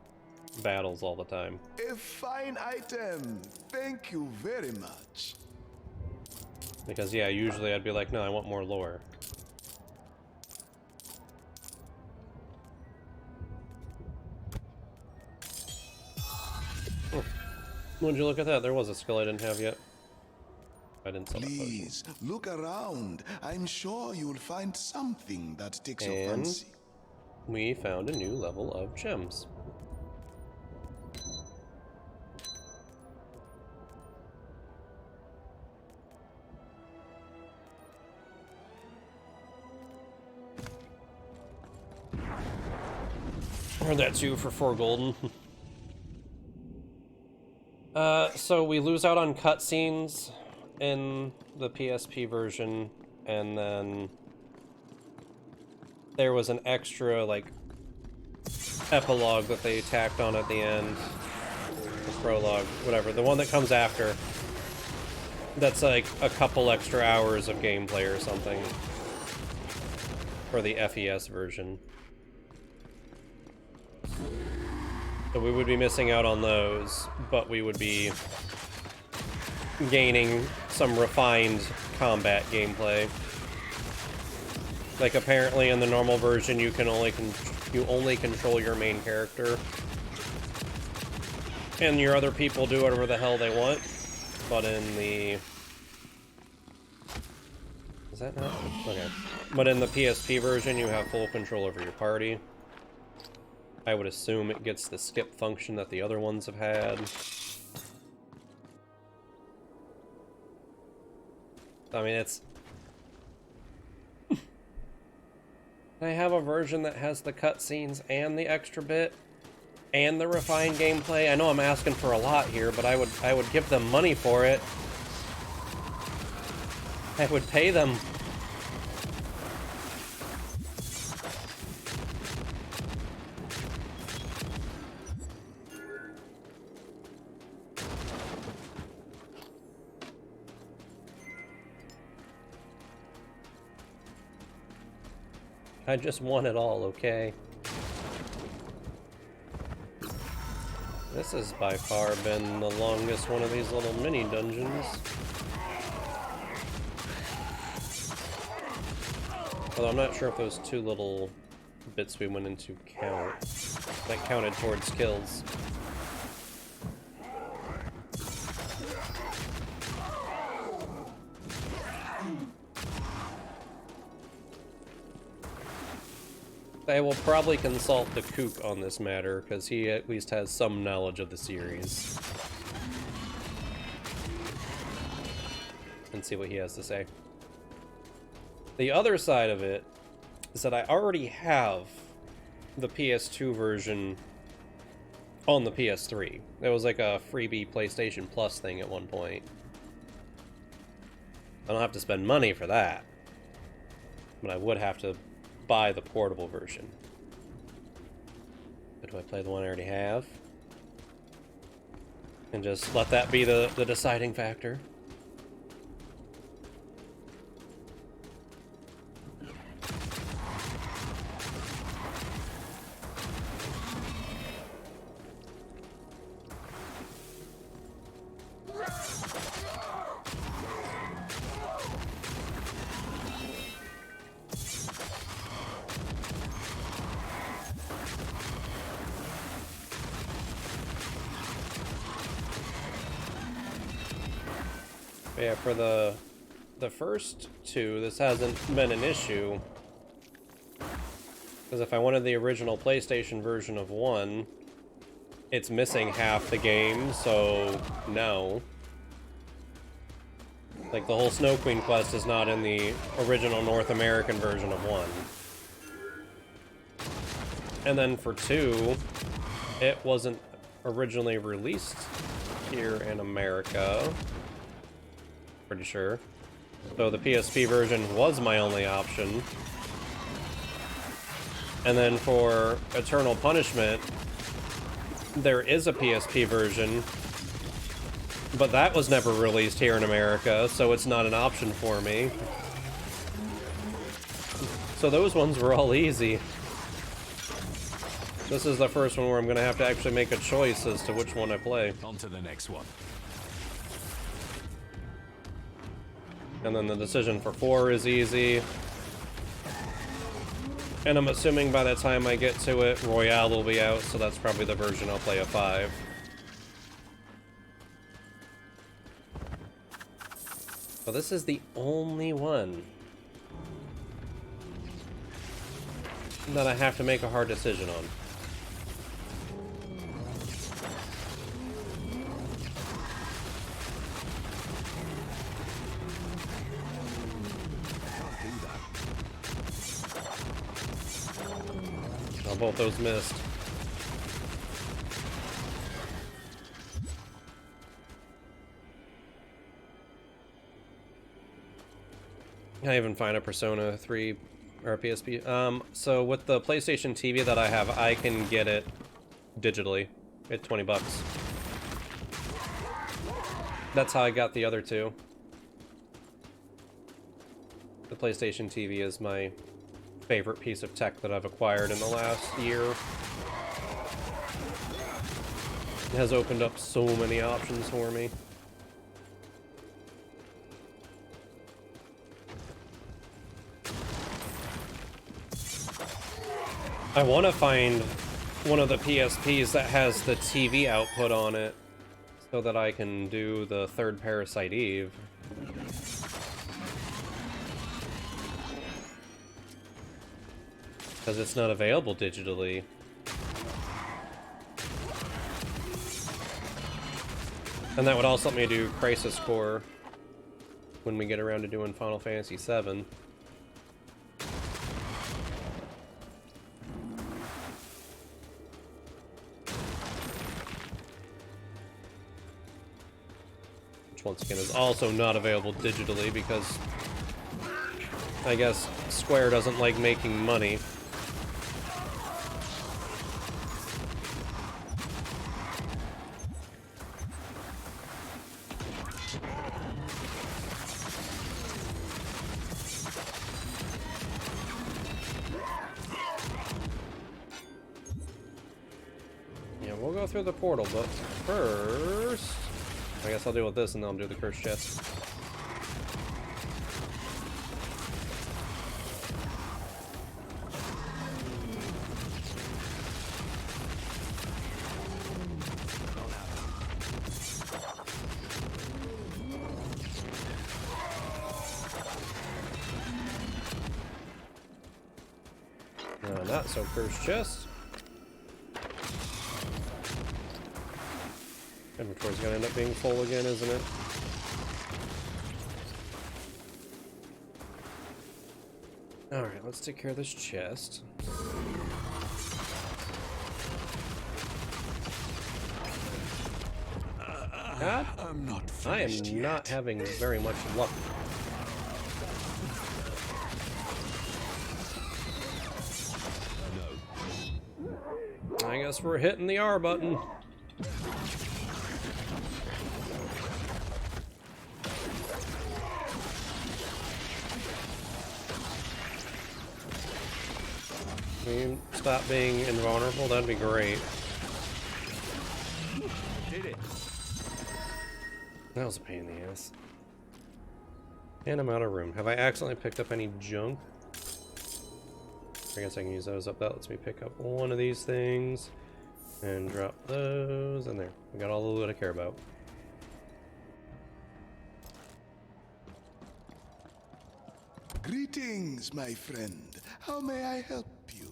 battles all the time. A fine item. Thank you very much. Because, yeah, usually I'd be like, no, I want more lore. Would you look at that? There was a skill I didn't have yet. I didn't sell that potion. Please, look around. I'm sure you'll find something that takes your fancy. We found a new level of gems. Or that's you for 4 golden. So we lose out on cutscenes in the PSP version, and then there was an extra, like, epilogue that they tacked on at the end. The prologue, whatever. The one that comes after. That's like a couple extra hours of gameplay or something. For the FES version. So we would be missing out on those, but we would be gaining some refined combat gameplay. Like, apparently in the normal version you can only control your main character, and your other people do whatever the hell they want. But in the... Is that not? Okay. But in the PSP version you have full control over your party. I would assume it gets the skip function that the other ones have had. I mean, it's... I have a version that has the cutscenes and the extra bit and the refined gameplay. I know I'm asking for a lot here, but I would give them money for it. I would pay them. I just want it all, okay? This has by far been the longest one of these little mini dungeons. Although I'm not sure if those two little bits we went into count. That counted towards kills. I will probably consult the Kook on this matter, because he at least has some knowledge of the series. And see what he has to say. The other side of it is that I already have the PS2 version on the PS3. There was like a freebie PlayStation Plus thing at one point. I don't have to spend money for that. But I would have to buy the portable version. But do I play the one I already have? And just let that be the deciding factor? Yeah, for the first two, this hasn't been an issue. Because if I wanted the original PlayStation version of 1, it's missing half the game, so no. Like, the whole Snow Queen quest is not in the original North American version of 1. And then for 2, it wasn't originally released here in America. Pretty sure. So the PSP version was my only option. And then for Eternal Punishment, there is a PSP version, but that was never released here in America, so it's not an option for me. So those ones were all easy. This is the first one where I'm gonna have to actually make a choice as to which one I play. On to the next one. And then the decision for 4 is easy. And I'm assuming by the time I get to it, Royale will be out, so that's probably the version I'll play of 5. But this is the only one that I have to make a hard decision on. Oh, both those missed. I even find a Persona 3 or a PSP. So with the PlayStation TV that I have, I can get it digitally at $20. That's how I got the other two. The PlayStation TV is my favorite piece of tech that I've acquired in the last year. It has opened up so many options for me. I want to find one of the PSPs that has the TV output on it so that I can do the third Parasite Eve. Because it's not available digitally. And that would also let me do Crisis Core when we get around to doing Final Fantasy VII. Which once again is also not available digitally because I guess Square doesn't like making money. Through the portal, but first I guess I'll deal with this and then I'll do the cursed chest. Not so cursed chest. Inventory's gonna end up being full again, isn't it? Alright, let's take care of this chest. God, I am not having very much luck. I guess we're hitting the R button. Can you stop being invulnerable? That'd be great. Did it. That was a pain in the ass. And I'm out of room. Have I accidentally picked up any junk? I guess I can use those up. That lets me pick up one of these things and drop those in there. We got all the loot I care about. Greetings, my friend. How may I help you?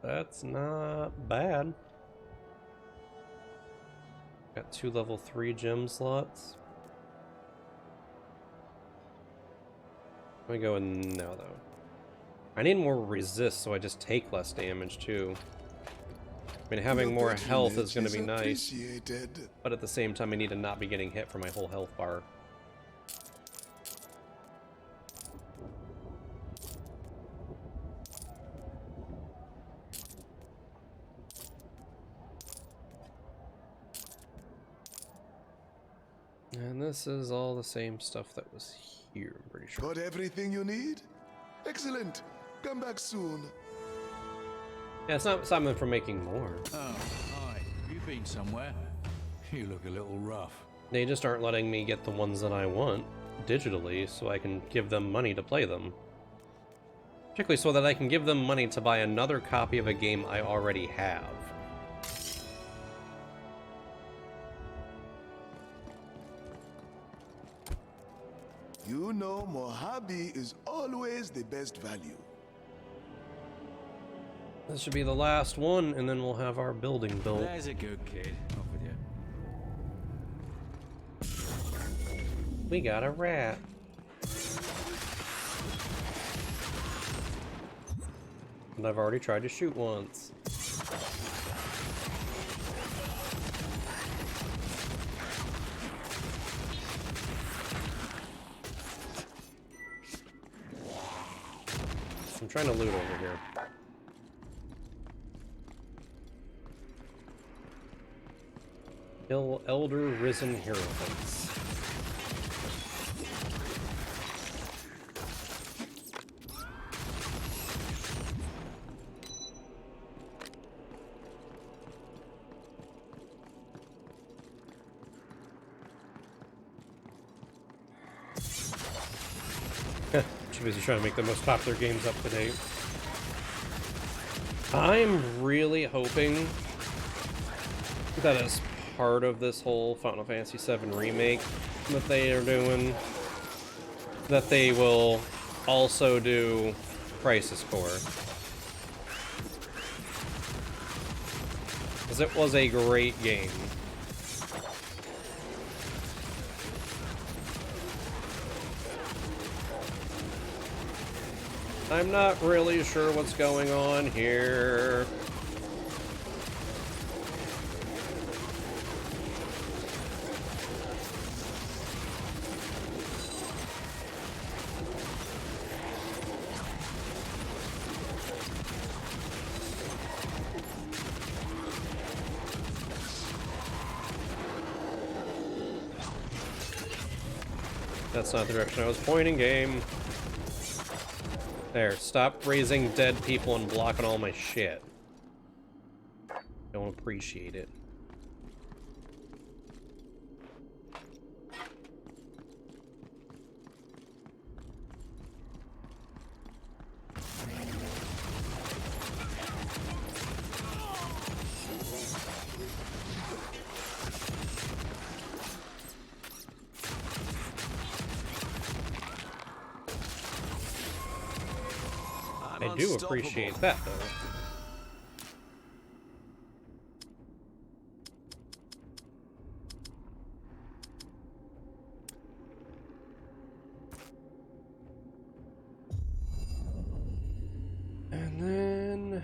That's not bad. Got 2 level 3 gem slots. Let me go in now, though. I need more resist, so I just take less damage, too. I mean, having more health is going to be nice. But at the same time, I need to not be getting hit for my whole health bar. And this is all the same stuff that was here, I'm pretty sure. Got everything you need? Excellent. Come back soon. Yeah, it's not something for making more. Oh, hi. Have you been somewhere? You look a little rough. They just aren't letting me get the ones that I want digitally, so I can give them money to play them. Particularly so that I can give them money to buy another copy of a game I already have. You know Mojave is always the best value. This should be the last one, and then we'll have our building built. There's a good kid. Off with you. We got a rat. And I've already tried to shoot once. I'm trying to loot over here. Kill Elder Risen Hierophants. Too busy trying to make the most popular games up to date. I'm really hoping that as part of this whole Final Fantasy VII remake that they are doing, that they will also do Crisis Core. Because it was a great game. I'm not really sure what's going on here. That's not the direction I was pointing, game. There, stop raising dead people and blocking all my shit. Don't appreciate it. I do appreciate that, though. And then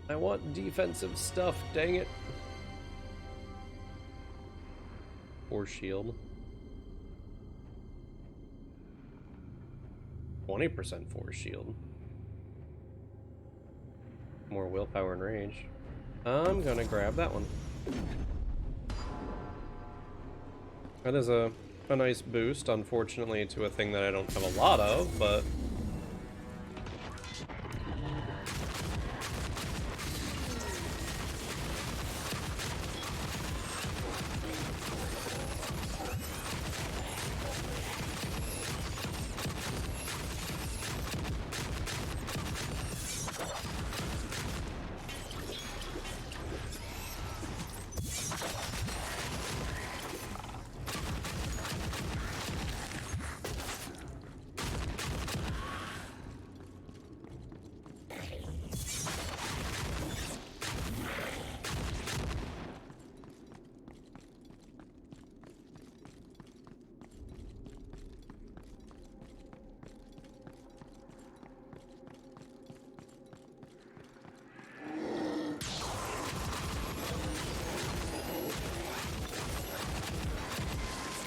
I want defensive stuff, dang it. Force shield. 20% force shield. More willpower and rage. I'm gonna grab that one. That is a nice boost, unfortunately, to a thing that I don't have a lot of, but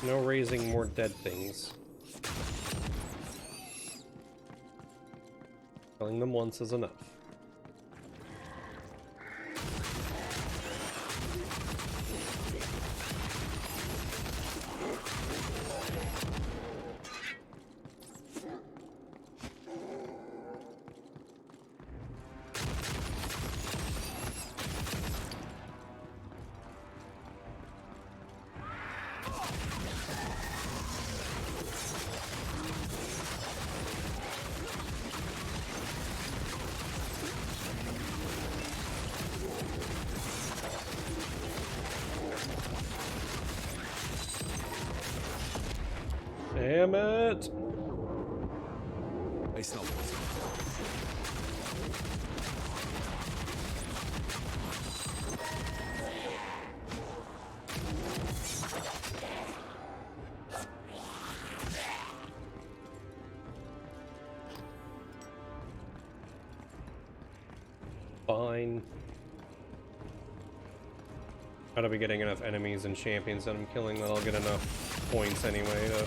no raising more dead things. Killing them once is enough. Damn it! It's not fine. Gotta be getting enough enemies and champions that I'm killing that I'll get enough points anyway to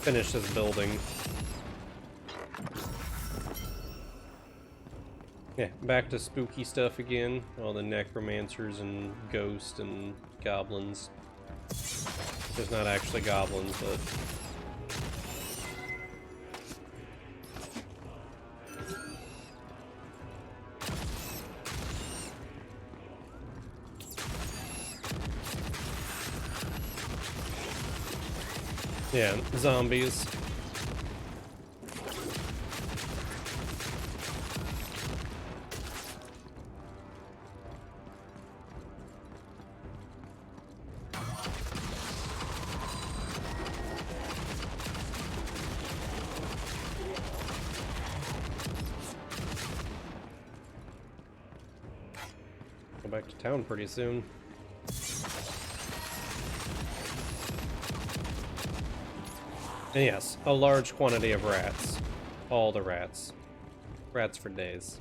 finish this building. Yeah, back to spooky stuff again. All the necromancers and ghosts and goblins. There's not actually goblins, but yeah, zombies. Go back to town pretty soon. And yes, a large quantity of rats. All the rats. Rats for days.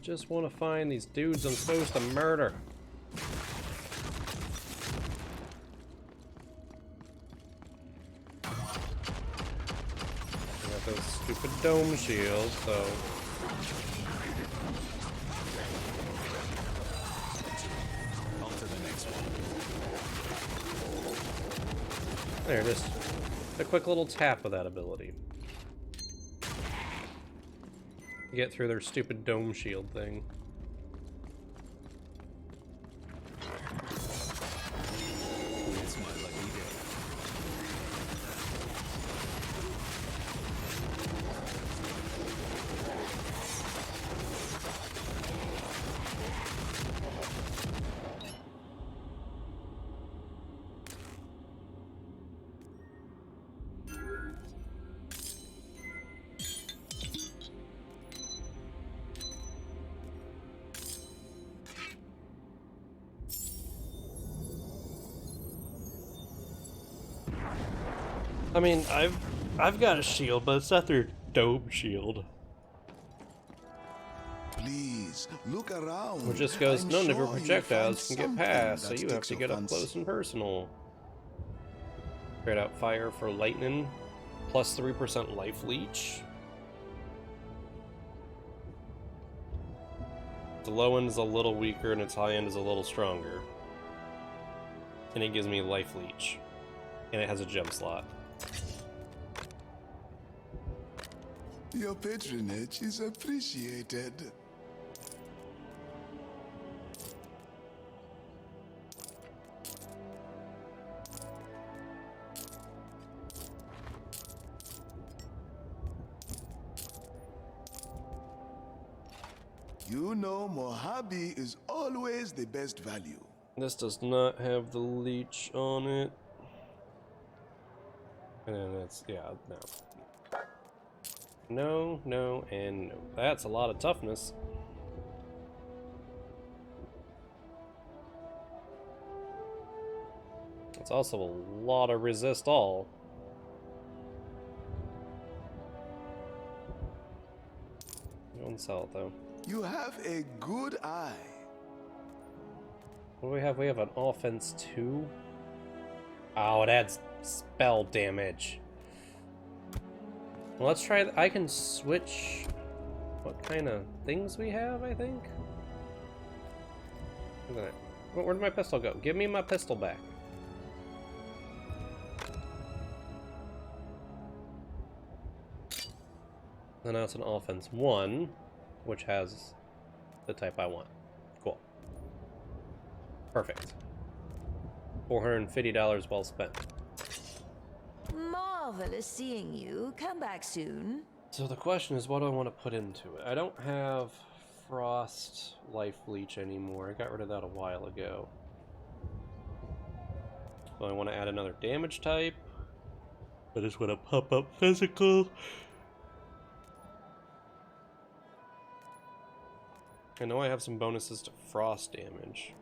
Just want to find these dudes I'm supposed to murder. I got those stupid dome shields, so on to the next one. there, just a quick little tap of that ability. get through their stupid dome shield thing. It's my lucky day. I mean, I've got a shield, but it's not their dome shield. Please, look around. Which just goes, I'm none of your sure you'll projectiles find can get past, so something you that have to takes get your up fancy. close and personal. Spread out fire for lightning, plus 3% life leech. The low end is a little weaker and its high end is a little stronger. And it gives me life leech. And it has a gem slot. Your patronage is appreciated. You know Mojave is always the best value. This does not have the leech on it. And then it's, yeah, no. No, no, and no. That's a lot of toughness. It's also a lot of resist all. You won't sell it though. You have a good eye. What do we have? We have an offense 2. Oh, it adds spell damage. Well, let's try. I can switch what kind of things we have, I think. Look at that. Where did my pistol go? Give me my pistol back. And now it's an offense 1, which has the type I want. Cool. Perfect. $450 well spent. Marvelous seeing you. Come back soon. So the question is, what do I want to put into it? I don't have Frost Life Leech anymore. I got rid of that a while ago. So I want to add another damage type. I just want to pump up physical. I know I have some bonuses to frost damage.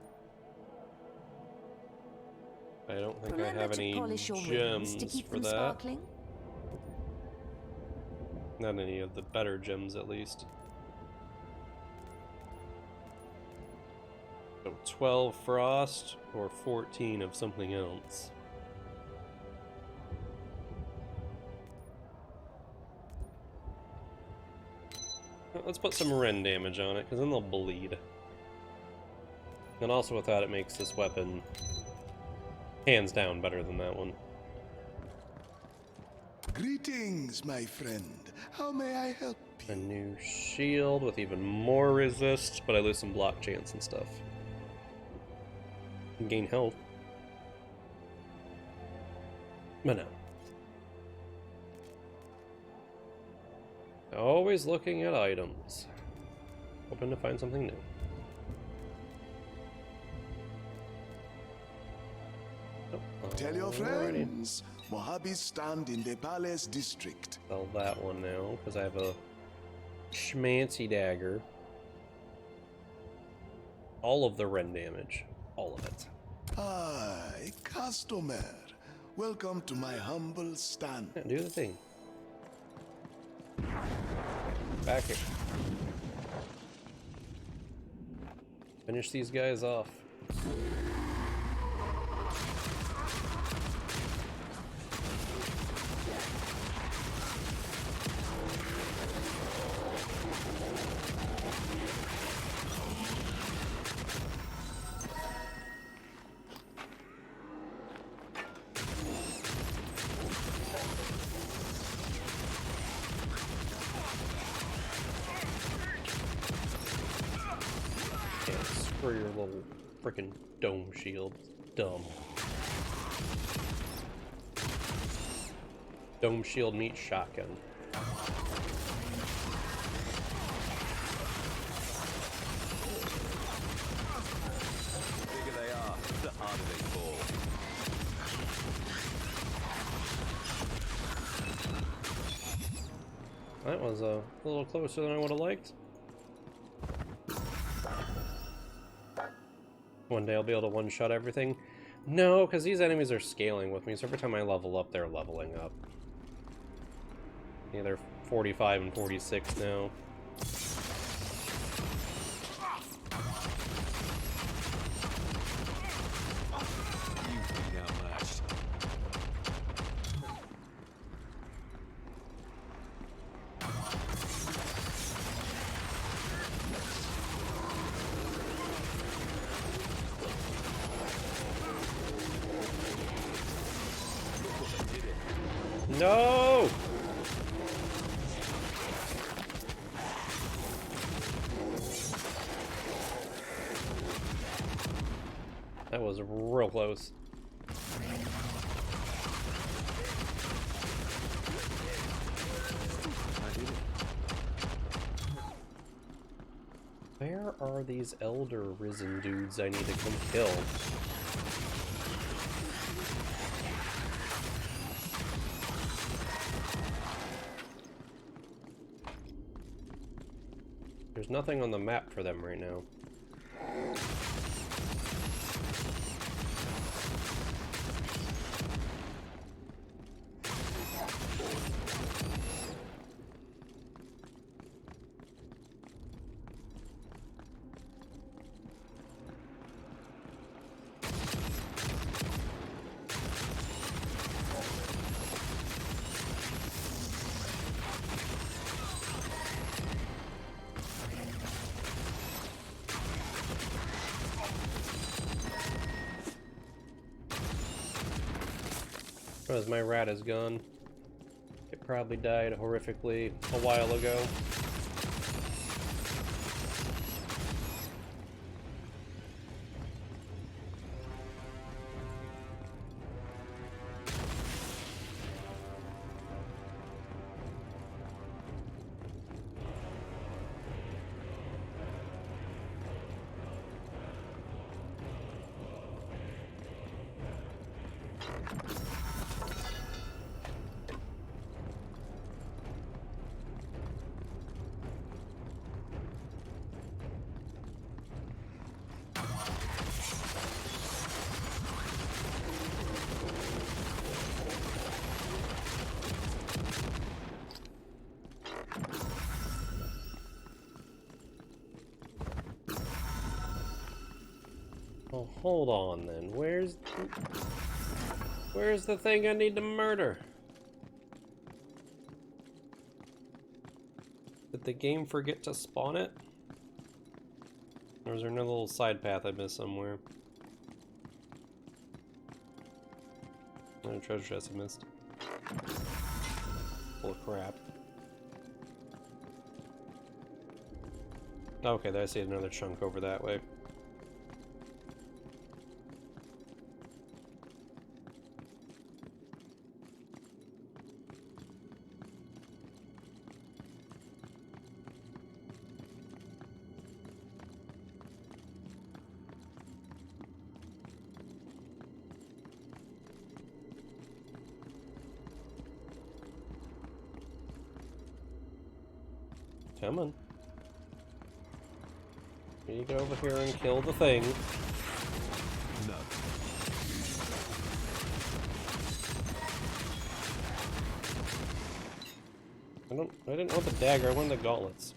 I don't think I have any gems for that. Sparkling. Not any of the better gems, at least. So 12 frost or 14 of something else. Let's put some rend damage on it, because then they'll bleed. And also with that, it makes this weapon hands down better than that one. Greetings, my friend. How may I help you? A new shield with even more resist, but I lose some block chance and stuff. And gain health. But no. Always looking at items. Hoping to find something new. Tell your friends, Mojave stand in the Palace District. Sell that one now, because I have a schmancy dagger. All of the rend damage. All of it. Hi, customer. Welcome to my humble stand. Yeah, do the thing. Back here. Finish these guys off. for your little freaking dome shield. Dumb. Dome shield meets shotgun. bigger they are, the harder they fall. That was a little closer than I would have liked. One day I'll be able to one-shot everything. No, because these enemies are scaling with me, so every time I level up, they're leveling up. Yeah, they're 45 and 46 now. You've been outmatched. No! That was real close. Where are these elder risen dudes I need to come kill? There's nothing on the map for them right now. As my rat is gone. It probably died horrifically a while ago. Well, hold on then. Where's the thing I need to murder? Did the game forget to spawn it? Or is there another little side path I missed somewhere? No treasure chest I missed. Full of crap. Okay, there I see another chunk over that way. Come on. You get over here and kill the thing. No. I didn't want the dagger, I wanted the gauntlets.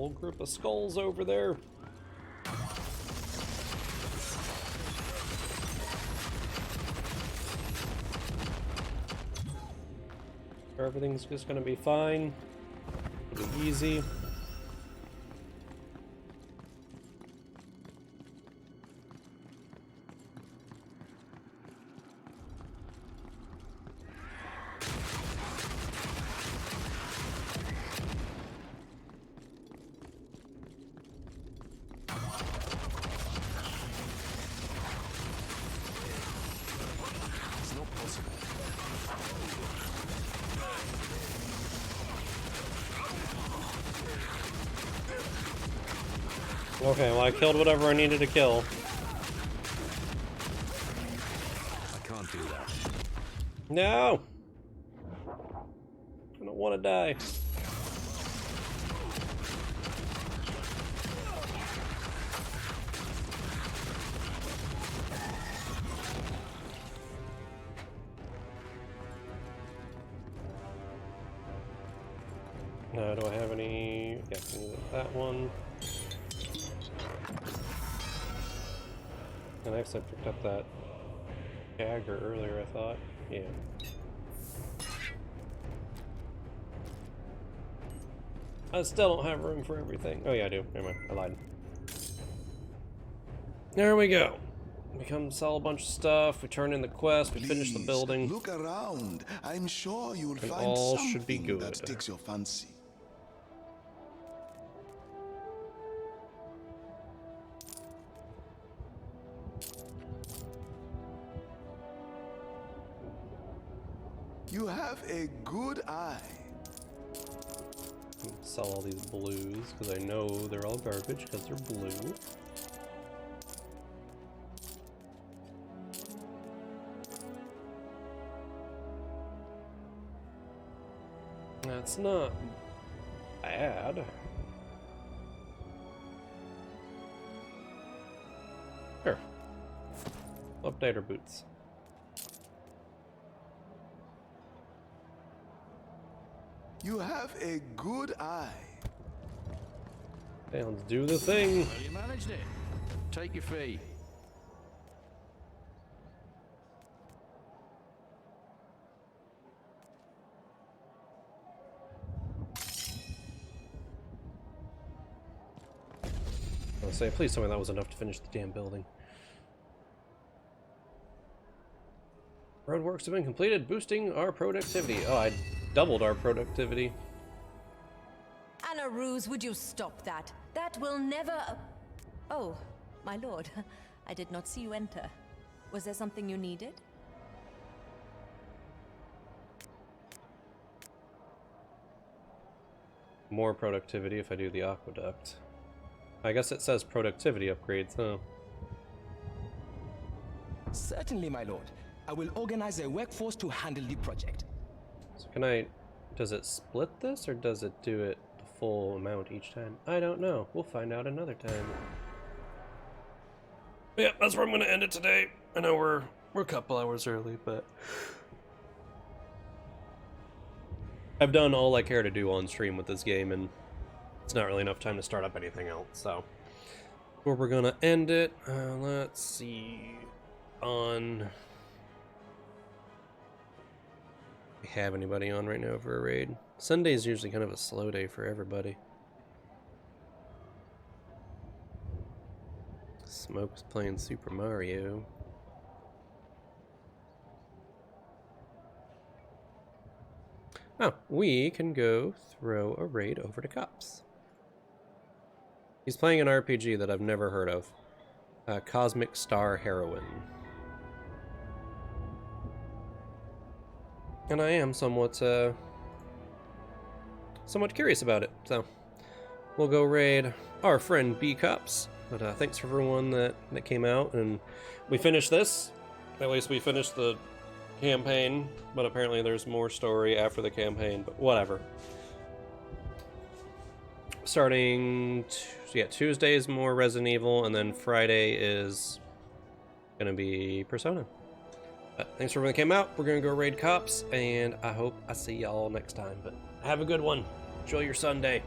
whole group of skulls over there. Everything's just gonna be fine. It'll be easy. Okay, well I killed whatever I needed to kill. I can't do that. No! I don't want to die. Do I have any? Yeah, I can use that one. And I actually picked up that dagger earlier, I thought. Yeah. I still don't have room for everything. Oh yeah, I do. Never mind. I lied. There we go. We come sell a bunch of stuff. We turn in the quest. We finish the building. Look around. I'm sure you'll And find all something should be good. that takes your fancy. You have a good eye. Sell all these blues because I know they're all garbage because they're blue. That's not bad. Sure. Update our boots. You have a good eye. Okay, let's do the thing. Well, you managed it. Take your fee. I'll say, please tell me that was enough to finish the damn building. Roadworks have been completed, boosting our productivity. Oh, I doubled our productivity. Anna Ruse, would you stop that? That will never... Oh, my lord. I did not see you enter. Was there something you needed? More productivity if I do the aqueduct. I guess it says productivity upgrades, huh? Certainly, my lord. I will organize a workforce to handle the project. So can I... Does it split this, or does it do it the full amount each time? I don't know. We'll find out another time. But yeah, that's where I'm going to end it today. I know we're a couple hours early, but... I've done all I care to do on stream with this game, and it's not really enough time to start up anything else, so... Where we're going to end it, let's see... On... We have anybody on right now for a raid. Sunday is usually kind of a slow day for everybody. Smoke's playing Super Mario. Oh, we can go throw a raid over to Cops. He's playing an RPG that I've never heard of. Cosmic Star Heroine. And I am somewhat curious about it, so we'll go raid our friend B Cups. But thanks for everyone that came out, and we finished this. At least we finished the campaign, but apparently there's more story after the campaign, but whatever. Starting, Tuesday is more Resident Evil, and then Friday is gonna be Persona. But thanks for everyone that came out. We're gonna go raid Cops, and I hope I see y'all next time. But have a good one. Enjoy your Sunday.